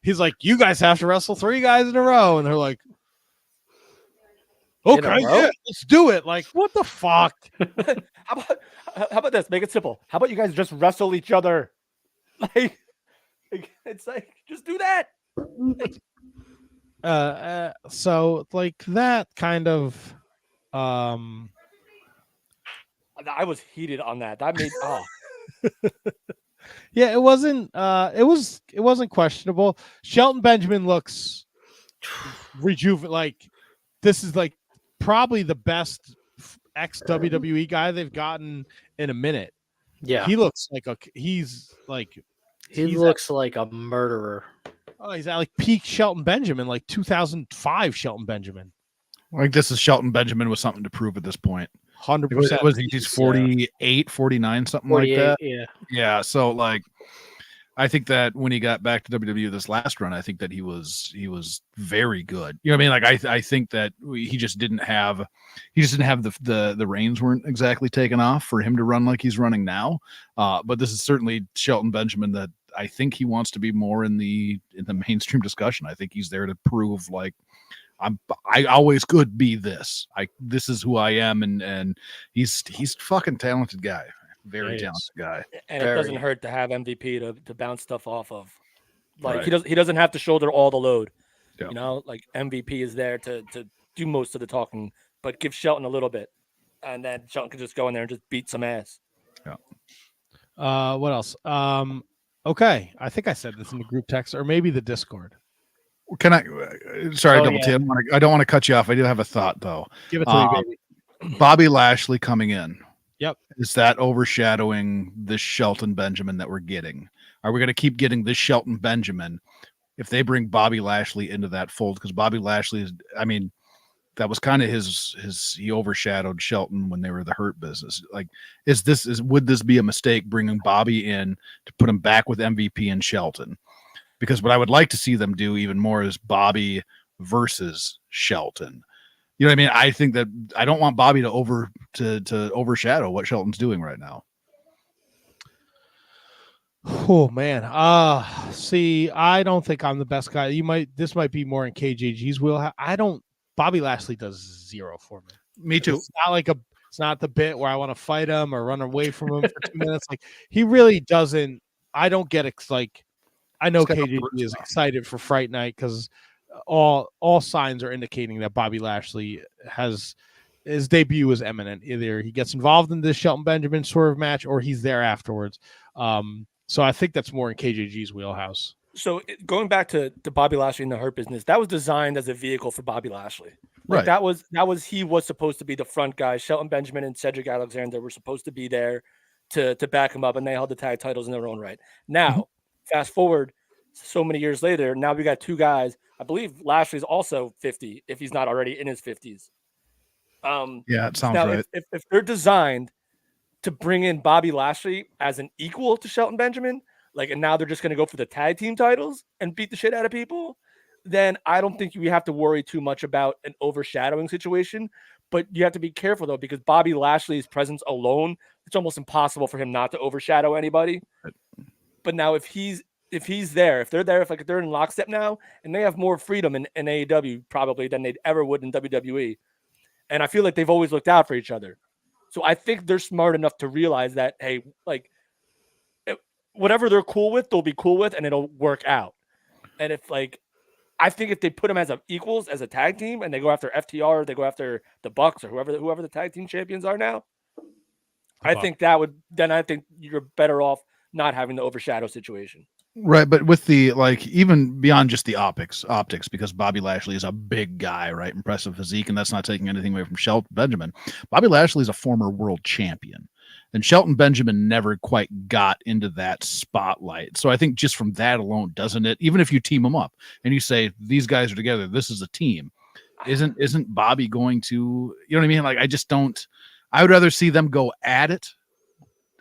Speaker 4: he's you guys have to wrestle 3 guys in a row, and they're okay, yeah, let's do it. What the fuck?
Speaker 5: How about this? Make it simple. How about you guys just wrestle each other? It's just do that.
Speaker 4: So that kind of
Speaker 5: I was heated on that. That made
Speaker 4: yeah, it wasn't questionable. Shelton Benjamin looks rejuvenated. This is probably the best ex WWE guy they've gotten in a minute.
Speaker 7: Yeah,
Speaker 4: he looks
Speaker 7: he looks like a murderer.
Speaker 4: Oh, he's at peak Shelton Benjamin, 2005 Shelton Benjamin.
Speaker 6: This is Shelton Benjamin with something to prove at this point.
Speaker 4: 100%.
Speaker 6: Was he's 48, 49, something like that?
Speaker 7: Yeah.
Speaker 6: Yeah. So I think that when he got back to WWE this last run, I think that he was very good. You know what I mean? I think that he just didn't have the reins weren't exactly taken off for him to run like he's running now. But this is certainly Shelton Benjamin that I think he wants to be more in the mainstream discussion. I think he's there to prove I always could be this. This is who I am, and he's fucking talented guy. Very
Speaker 7: He
Speaker 6: talented
Speaker 7: is.
Speaker 6: guy.
Speaker 5: And it doesn't hurt to have MVP to bounce stuff off of. Like
Speaker 6: Right.
Speaker 5: he doesn't have to shoulder all the load.
Speaker 6: Yeah.
Speaker 5: You know, like MVP is there to do most of the talking, but give Shelton a little bit, and then Shelton can just go in there and just beat some ass.
Speaker 4: Yeah. What else? Okay, I think I said this in the group text or maybe the Discord.
Speaker 6: Can I? Sorry,
Speaker 7: Oh,
Speaker 6: Double T.
Speaker 7: yeah.
Speaker 6: I don't want to cut you off. I do have a thought though.
Speaker 4: Give it to me, baby.
Speaker 6: Bobby Lashley coming in.
Speaker 4: Yep.
Speaker 6: Is that overshadowing this Shelton Benjamin that we're getting? Are we going to keep getting this Shelton Benjamin if they bring Bobby Lashley into that fold? Because Bobby Lashley is, I mean, that was kind of he overshadowed Shelton when they were the Hurt Business. Like, would this be a mistake bringing Bobby in to put him back with MVP and Shelton? Because what I would like to see them do even more is Bobby versus Shelton. You know what I mean? I think that I don't want Bobby to overshadow what Shelton's doing right now.
Speaker 4: Oh man. See, I don't think I'm the best guy. This might be more in KJG's wheelhouse. Bobby Lashley does zero for me.
Speaker 6: Me too.
Speaker 4: It's not the bit where I want to fight him or run away from him for 2 minutes. Like he really doesn't. I don't get it. Like I know KJG is excited for Fright Night because all signs are indicating that Bobby Lashley his debut is imminent. Either he gets involved in this Shelton Benjamin swerve match or he's there afterwards. So I think that's more in KJG's wheelhouse.
Speaker 5: So going back to Bobby Lashley in the Hurt Business, that was designed as a vehicle for Bobby Lashley. Like
Speaker 6: Right.
Speaker 5: He was supposed to be the front guy. Shelton Benjamin and Cedric Alexander were supposed to be there to back him up, and they held the tag titles in their own right. Now, fast forward so many years later, now we got two guys. I believe Lashley's also 50, if he's not already in his 50s.
Speaker 6: Yeah, it sounds
Speaker 5: now,
Speaker 6: right.
Speaker 5: If they're designed to bring in Bobby Lashley as an equal to Shelton Benjamin, and now they're just going to go for the tag team titles and beat the shit out of people, then I don't think we have to worry too much about an overshadowing situation. But you have to be careful, though, because Bobby Lashley's presence alone, it's almost impossible for him not to overshadow anybody. But now if they're there, if they're in lockstep now, and they have more freedom in AEW probably than they'd ever would in WWE. And I feel like they've always looked out for each other. So I think they're smart enough to realize that, hey, whatever they're cool with, they'll be cool with, and it'll work out. And I think if they put them as equals as a tag team, and they go after FTR, they go after the Bucks or whoever the tag team champions are now, I think you're better off not having the overshadow situation.
Speaker 6: Right, but with the even beyond just the optics, because Bobby Lashley is a big guy, right? Impressive physique, and that's not taking anything away from Shelton Benjamin. Bobby Lashley is a former world champion, and Shelton Benjamin never quite got into that spotlight. So I think just from that alone, doesn't it? Even if you team them up and you say these guys are together, this is a team. Isn't Bobby going to? You know what I mean? I just don't. I would rather see them go at it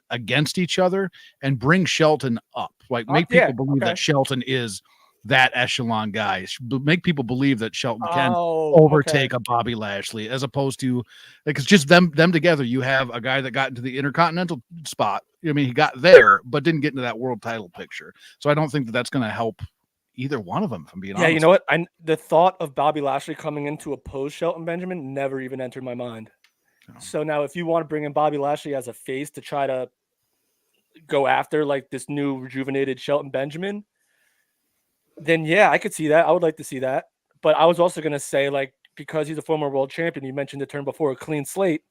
Speaker 6: against each other and bring Shelton up. Make people believe that Shelton is that echelon guy. Make people believe that Shelton can overtake a Bobby Lashley, as opposed to it's just them together. You have a guy that got into the Intercontinental spot. I mean, he got there, but didn't get into that world title picture. So I don't think that that's going to help either one of them, if I'm being honest.
Speaker 5: Yeah, you know what? The thought of Bobby Lashley coming in to oppose Shelton Benjamin never even entered my mind. No. So now if you want to bring in Bobby Lashley as a face to try to go after this new rejuvenated Shelton Benjamin, then yeah, I could see that. I would like to see that. But I was also going to say, because he's a former world champion, you mentioned the term before, a clean slate.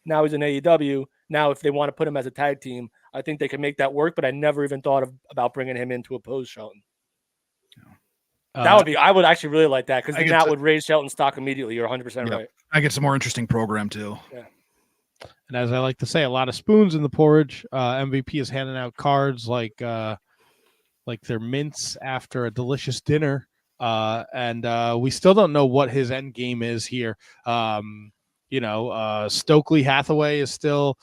Speaker 5: Now he's in AEW. Now, if they want to put him as a tag team, I think they can make that work. But I never even thought about bringing him in to oppose Shelton. I would actually really like that, because then that would raise Shelton's stock immediately. You're 100% right.
Speaker 6: I get some more interesting program too.
Speaker 5: Yeah.
Speaker 4: And as I like to say, a lot of spoons in the porridge. MVP is handing out cards like they're mints after a delicious dinner. And we still don't know what his end game is here. Stokely Hathaway is still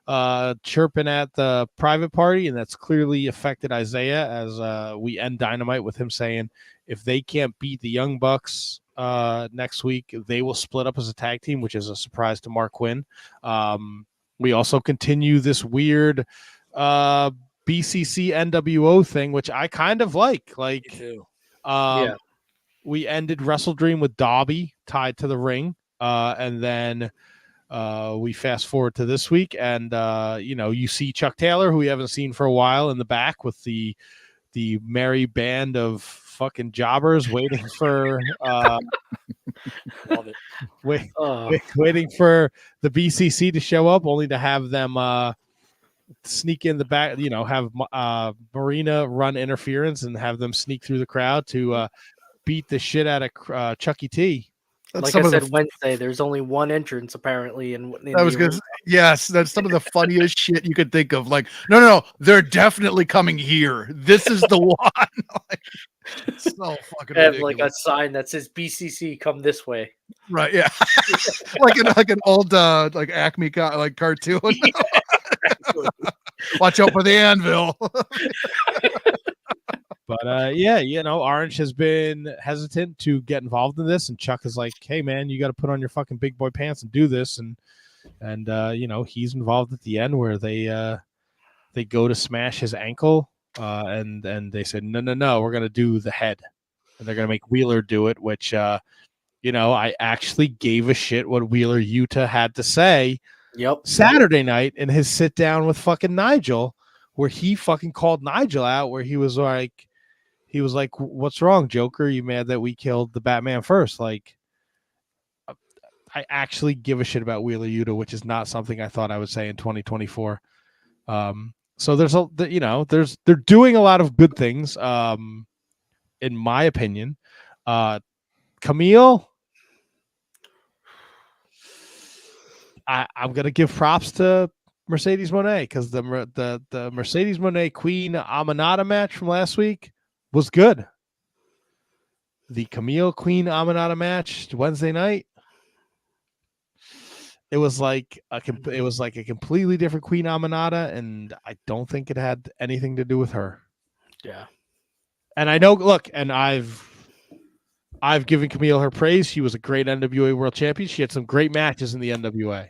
Speaker 4: chirping at the private party, and that's clearly affected Isaiah as we end Dynamite with him saying if they can't beat the Young Bucks next week, they will split up as a tag team, which is a surprise to Mark Quinn. We also continue this weird BCC NWO thing, which I kind of like. Me
Speaker 5: too.
Speaker 4: We ended Wrestle Dream with Dobby tied to the ring, and then we fast forward to this week, and you see Chuck Taylor, who we haven't seen for a while, in the back with the merry band of fucking jobbers waiting for
Speaker 5: Love it.
Speaker 4: waiting for the BCC to show up, only to have them sneak in the back, have Marina run interference and have them sneak through the crowd to beat the shit out of Chucky T.
Speaker 7: Like I said Wednesday, there's only one entrance apparently.
Speaker 6: Yes, that's some of the funniest shit you could think of. Like, no, they're definitely coming here. This is the one. It's so fucking
Speaker 7: have
Speaker 6: ridiculous.
Speaker 7: like a sign that says BCC, come this way.
Speaker 6: Right? Yeah, like an old like Acme cartoon. Watch out for the anvil.
Speaker 4: But Orange has been hesitant to get involved in this, and Chuck is like, "Hey, man, you got to put on your fucking big boy pants and do this." And he's involved at the end where they go to smash his ankle, and they said, "No, we're gonna do the head," and they're gonna make Wheeler do it. Which I actually gave a shit what Wheeler Yuta had to say.
Speaker 7: Yep.
Speaker 4: Saturday night in his sit down with fucking Nigel, where he fucking called Nigel out, where he was like, "What's wrong, Joker? You mad that we killed the Batman first?" Like, I actually give a shit about Wheeler Yuta, which is not something I thought I would say in 2024. So they're doing a lot of good things, in my opinion. Camille, I'm gonna give props to Mercedes Moné, because the Mercedes Moné Queen Amanada match from last week was good. The Camille Queen Amanada match Wednesday night, it was like a completely different Queen Amanada, and I don't think it had anything to do with her.
Speaker 7: Yeah.
Speaker 4: And I know, look, and I've given Camille her praise. She was a great NWA World Champion. She had some great matches in the NWA.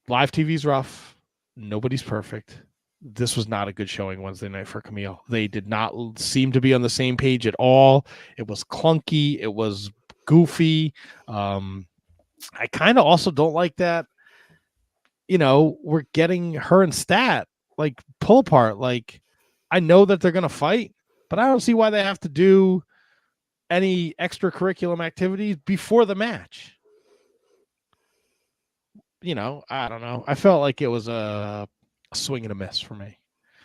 Speaker 4: Live TV's rough. Nobody's perfect. This was not a good showing Wednesday night for Camille. They did not seem to be on the same page at all. It was clunky. It was goofy. I kind of also don't like that. We're getting her and Stat like pull apart. Like, I know that they're gonna fight, but I don't see why they have to do any extracurricular activities before the match. I don't know. I felt like it was a swing and a miss for me.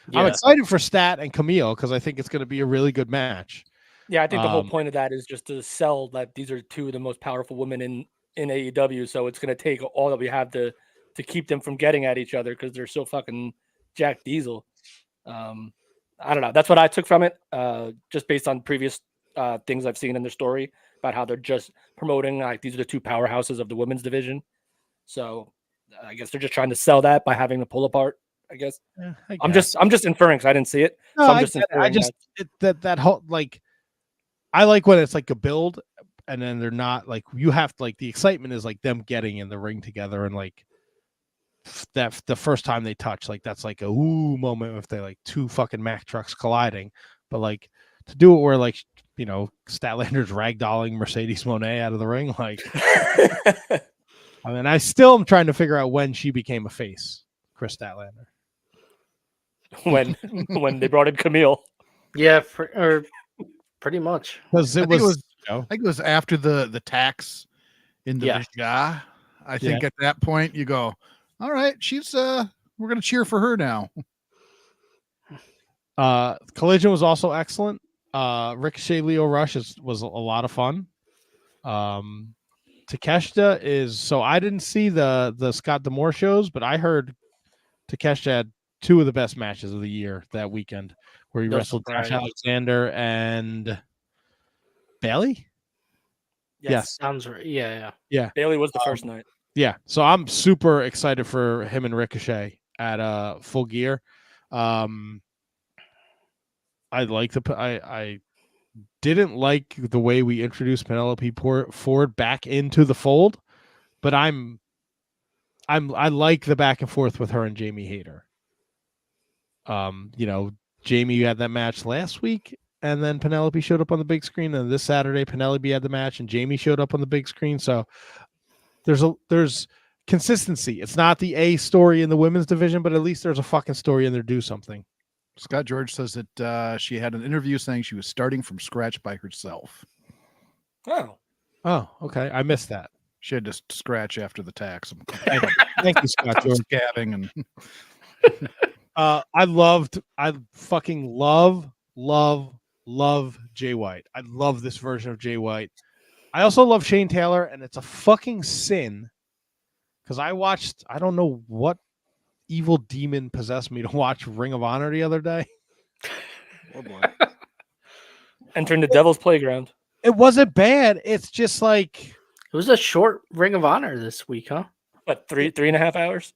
Speaker 4: Yeah. I'm excited for Stat and Camille because I think it's going to be a really good match.
Speaker 5: Yeah, I think the whole point of that is just to sell that these are two of the most powerful women in AEW. So it's going to take all that we have to keep them from getting at each other because they're so fucking Jack Diesel. I don't know. That's what I took from it, just based on previous things I've seen in their story about how they're just promoting like these are the two powerhouses of the women's division. So I guess they're just trying to sell that by having the pull apart. I guess. Yeah, I'm just inferring because I didn't see it.
Speaker 4: No,
Speaker 5: so I'm just inferring
Speaker 4: that whole like. I like when it's like a build, and then they're not like you have to like the excitement is like them getting in the ring together and like that the first time they touch like that's like a ooh moment if they like two fucking Mack trucks colliding, but like to do it where like Statlander's ragdolling Mercedes Moné out of the ring like. I mean, I still am trying to figure out when she became a face, Chris Statlander.
Speaker 5: When they brought in Camille.
Speaker 7: Yeah, or pretty much.
Speaker 4: Because I
Speaker 6: think it was after the tax in the Vizca. I think at that point you go, all right, she's we're gonna cheer for her now.
Speaker 4: Collision was also excellent. Ricochet Leo Rush was a lot of fun. Takeshita is so I didn't see the Scott D'Amore shows, but I heard Takeshita had two of the best matches of the year that weekend, where he wrestled Josh Alexander and Bailey. Yes,
Speaker 7: sounds right. Yeah.
Speaker 5: Bailey was the first night.
Speaker 4: Yeah, so I'm super excited for him and Ricochet at Full Gear. I didn't like the way we introduced Penelope Ford back into the fold, but I like the back and forth with her and Jamie Hayter. Jamie had that match last week, and then Penelope showed up on the big screen, and this Saturday Penelope had the match, and Jamie showed up on the big screen. So there's consistency. It's not the A story in the women's division, but at least there's a fucking story in there. Do something.
Speaker 6: Scott George says that she had an interview saying she was starting from scratch by herself.
Speaker 4: Oh, okay. I missed that.
Speaker 6: She had to scratch after the tax.
Speaker 4: Thank you, Scott George.
Speaker 6: Scabbing and
Speaker 4: I fucking love Jay White. I love this version of Jay White. I also love Shane Taylor, and it's a fucking sin because I don't know what evil demon possessed me to watch Ring of Honor the other day.
Speaker 5: Oh boy. Entering the Devil's Playground.
Speaker 4: It wasn't bad. It's just like
Speaker 7: It was a short Ring of Honor this week, huh?
Speaker 5: What, 3.5 hours?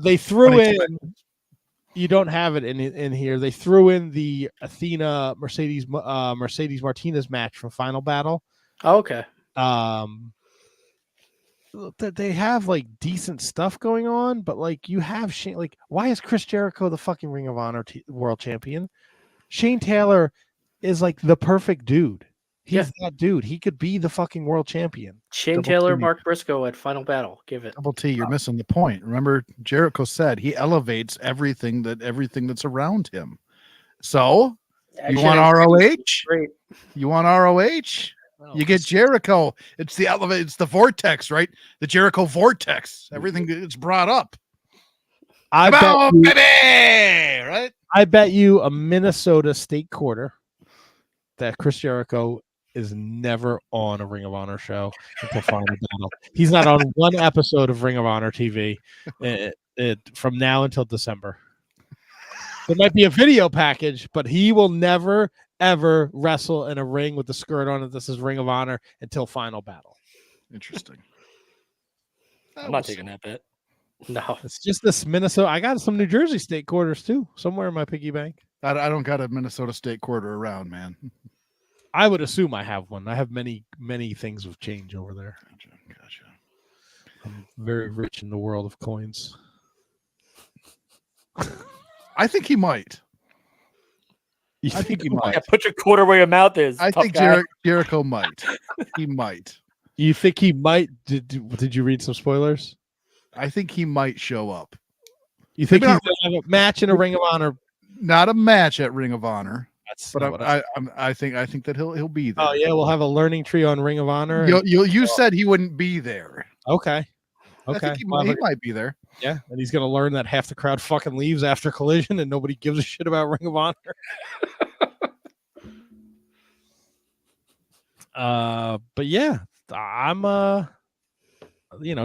Speaker 4: They threw in. You don't have it in here. They threw in the Athena Mercedes Martinez match from Final Battle.
Speaker 7: Oh, okay.
Speaker 4: They have like decent stuff going on, but like you have Shane. Like, why is Chris Jericho the fucking Ring of Honor world champion? Shane Taylor is like the perfect dude. He's that dude. He could be the fucking world champion.
Speaker 7: Shane
Speaker 6: Double
Speaker 7: Taylor,
Speaker 6: T.
Speaker 7: Mark Briscoe at Final Battle. Give it.
Speaker 6: Double T, you're missing the point. Remember, Jericho said he elevates everything that's around him. So you want ROH?
Speaker 7: Great.
Speaker 6: You want ROH? You get Jericho. It's the elevate. It's the vortex, right? The Jericho vortex. Everything gets brought up. Baby, right?
Speaker 4: I bet you a Minnesota State Quarter that Chris Jericho is never on a Ring of Honor show until Final Battle. He's not on one episode of Ring of Honor TV from now until December. There might be a video package, but he will never, ever wrestle in a ring with the skirt on it. This is Ring of Honor until Final Battle.
Speaker 6: Interesting.
Speaker 5: I'm not taking that bet.
Speaker 7: No.
Speaker 4: It's just this Minnesota. I got some New Jersey State Quarters too, somewhere in my piggy bank.
Speaker 6: I don't got a Minnesota State Quarter around, man.
Speaker 4: I would assume I have one. I have many things of change over there.
Speaker 6: Gotcha.
Speaker 4: I'm very rich in the world of coins.
Speaker 6: I think he might.
Speaker 4: I think he might.
Speaker 5: Yeah, put your quarter where your mouth is.
Speaker 6: I think Jericho might. He might.
Speaker 4: You think he might? Did you read some spoilers?
Speaker 6: I think he might show up.
Speaker 4: You think he's going to have a match in a Ring of Honor?
Speaker 6: Not a match at Ring of Honor.
Speaker 4: But
Speaker 6: I think that he'll be there.
Speaker 4: Oh yeah, we'll have a learning tree on Ring of Honor.
Speaker 6: You said he wouldn't be there.
Speaker 4: Okay.
Speaker 6: I think he might be there.
Speaker 4: Yeah, and he's going to learn that half the crowd fucking leaves after Collision, and nobody gives a shit about Ring of Honor. But yeah, I'm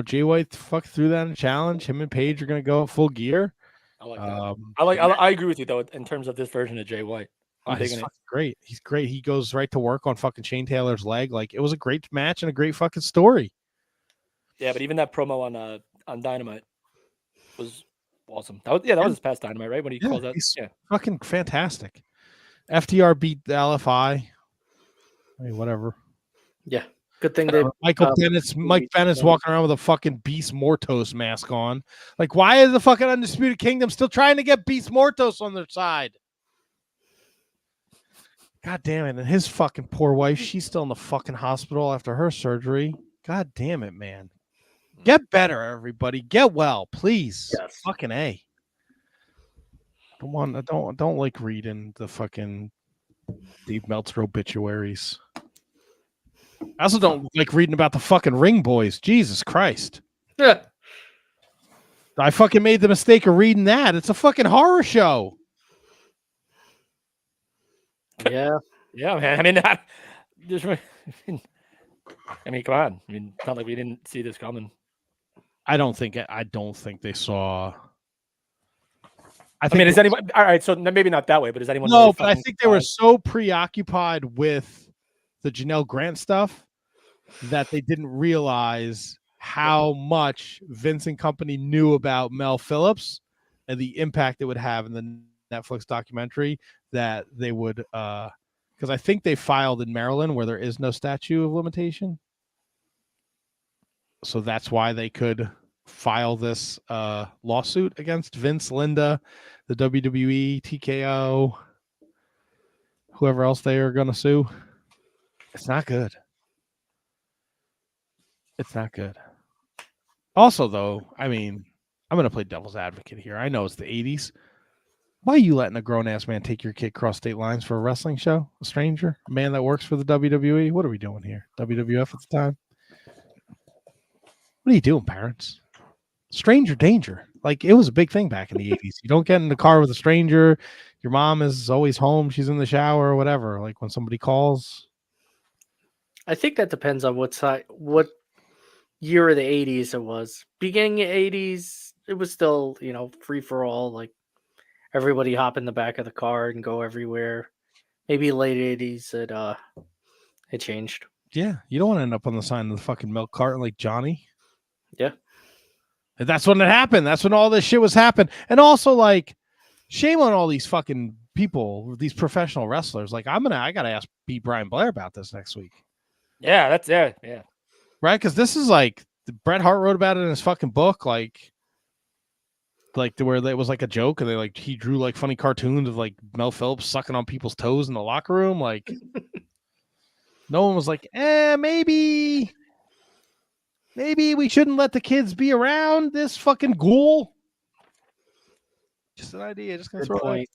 Speaker 4: Jay White threw that in a challenge. Him and Paige are going to go full gear.
Speaker 5: I like that. I agree with you though in terms of this version of Jay White.
Speaker 4: He's great. He's great. He goes right to work on fucking Shane Taylor's leg. Like, it was a great match and a great fucking story.
Speaker 5: Yeah, but even that promo on Dynamite was awesome. That was his past Dynamite, right? When he calls out,
Speaker 4: fucking fantastic. FTR beat the LFI. I mean, whatever.
Speaker 7: Yeah, good thing they
Speaker 4: Mike Bennett's walking around with a fucking Beast Mortos mask on. Like, why is the fucking Undisputed Kingdom still trying to get Beast Mortos on their side? God damn it. And his fucking poor wife, she's still in the fucking hospital after her surgery. God damn it, man. Get better, everybody. Get well, please.
Speaker 7: Yes.
Speaker 4: Fucking A. Don't like reading the fucking Dave Meltzer obituaries. I also don't like reading about the fucking Ring Boys. Jesus Christ.
Speaker 7: Yeah.
Speaker 4: I fucking made the mistake of reading that. It's a fucking horror show.
Speaker 7: Yeah.
Speaker 5: Yeah, man. I mean, come on. I mean, it's not like we didn't see this coming.
Speaker 4: I don't think they saw.
Speaker 5: I mean, is anyone all right? So maybe not that way, but is anyone?
Speaker 4: No,
Speaker 5: really
Speaker 4: but I think they were so preoccupied with the Janelle Grant stuff that they didn't realize how much Vince and company knew about Mel Phillips and the impact it would have in the Netflix documentary. That they would, because I think they filed in Maryland where there is no statute of limitation. So that's why they could file this lawsuit against Vince, Linda, the WWE, TKO, whoever else they are going to sue. It's not good. It's not good. Also, though, I mean, I'm going to play devil's advocate here. I know it's the 80s. Why are you letting a grown-ass man take your kid cross state lines for a wrestling show? A stranger? A man that works for the WWE? What are we doing here? WWF at the time? What are you doing, parents? Stranger danger. Like, it was a big thing back in the 80s. You don't get in the car with a stranger. Your mom is always home. She's in the shower or whatever. Like, when somebody calls.
Speaker 7: I think that depends on what year of the 80s it was. Beginning of 80s, it was still, free for all. Like, everybody hop in the back of the car and go everywhere. Maybe late 80s, it changed.
Speaker 4: Yeah, you don't want to end up on the side of the fucking milk carton like Johnny.
Speaker 7: Yeah.
Speaker 4: And that's when it happened. That's when all this shit was happening. And also, like, shame on all these fucking people, these professional wrestlers. Like, I gotta ask B. Brian Blair about this next week.
Speaker 5: Yeah, yeah.
Speaker 4: Right? Because this is like Bret Hart wrote about it in his fucking book, like where it was like a joke, and he drew like funny cartoons of like Mel Phillips sucking on people's toes in the locker room. Like, no one was like, maybe we shouldn't let the kids be around this fucking ghoul. Just an idea. Just gonna throw it.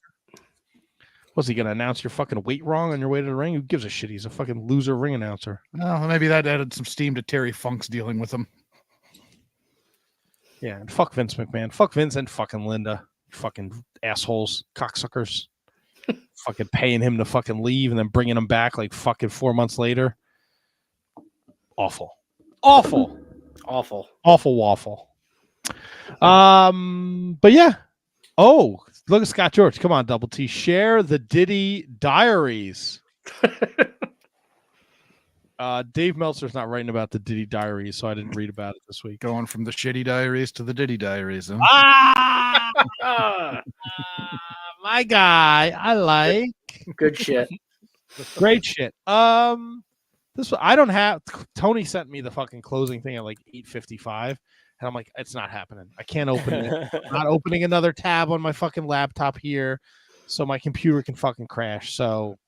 Speaker 4: What's he gonna announce your fucking weight wrong on your way to the ring? Who gives a shit? He's a fucking loser ring announcer.
Speaker 6: Oh, maybe that added some steam to Terry Funk's dealing with him.
Speaker 4: Yeah, and fuck Vince McMahon. Fuck Vince and fucking Linda. Fucking assholes, cocksuckers. Fucking paying him to fucking leave and then bringing him back like fucking 4 months later. Awful. Awful.
Speaker 7: Awful.
Speaker 4: Awful waffle. But yeah. Oh, look at Scott George. Come on, Double T. Share the Diddy Diaries. Dave Meltzer's not writing about the Diddy Diaries, so I didn't read about it this week.
Speaker 6: Going from the shitty diaries to the Diddy Diaries. Huh?
Speaker 4: My guy. I like.
Speaker 7: Good shit.
Speaker 4: Great shit. This I don't have. Tony sent me the fucking closing thing at like 8:55, and I'm like, it's not happening. I can't open it. I'm not opening another tab on my fucking laptop here, so my computer can fucking crash. So,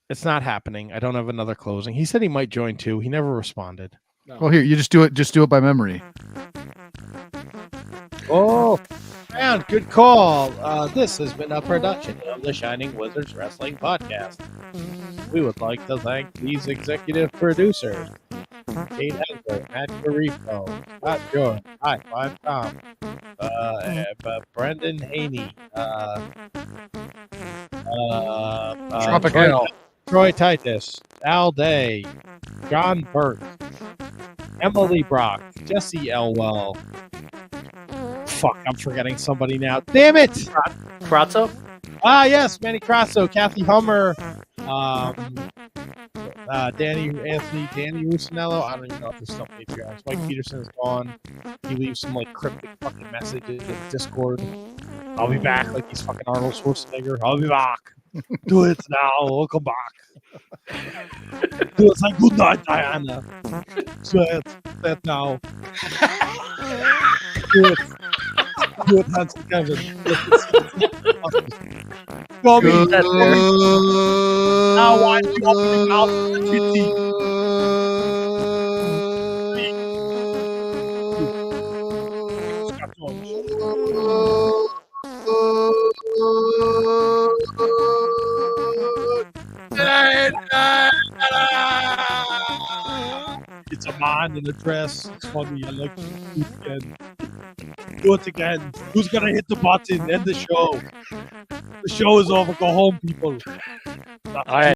Speaker 4: it's not happening. I don't have another closing. He said he might join too. He never responded.
Speaker 6: No. Well, here, you just do it. Just do it by memory.
Speaker 4: Oh, man, good call. This has been a production of the Shining Wizards Wrestling Podcast. We would like to thank these executive producers: Kate Hensler, Matt Garifo, Scott George, Hi Five Tom, Brendan Haney, Troy Titus, Al Day, John Burke, Emily Brock, Jesse Elwell. Fuck, I'm forgetting somebody now. Damn it!
Speaker 7: Kratzo?
Speaker 4: Ah, yes, Manny Crasso, Kathy Hummer, Danny Rusinello. I don't even know if there's some Patreons. Mike Peterson is gone. He leaves some like cryptic fucking messages in Discord. I'll be back, like he's fucking Arnold Schwarzenegger. I'll be back. Do it now. Welcome back. Do it like good night, Diana. Do it now. Do it. Do it, handsome Kevin. Go me. Now why are you opening out the kitty? It's a man in a dress. It's funny. I like to do it again. Do it again. Who's gonna hit the button? End the show. The show is over. Go home, people.
Speaker 5: All right.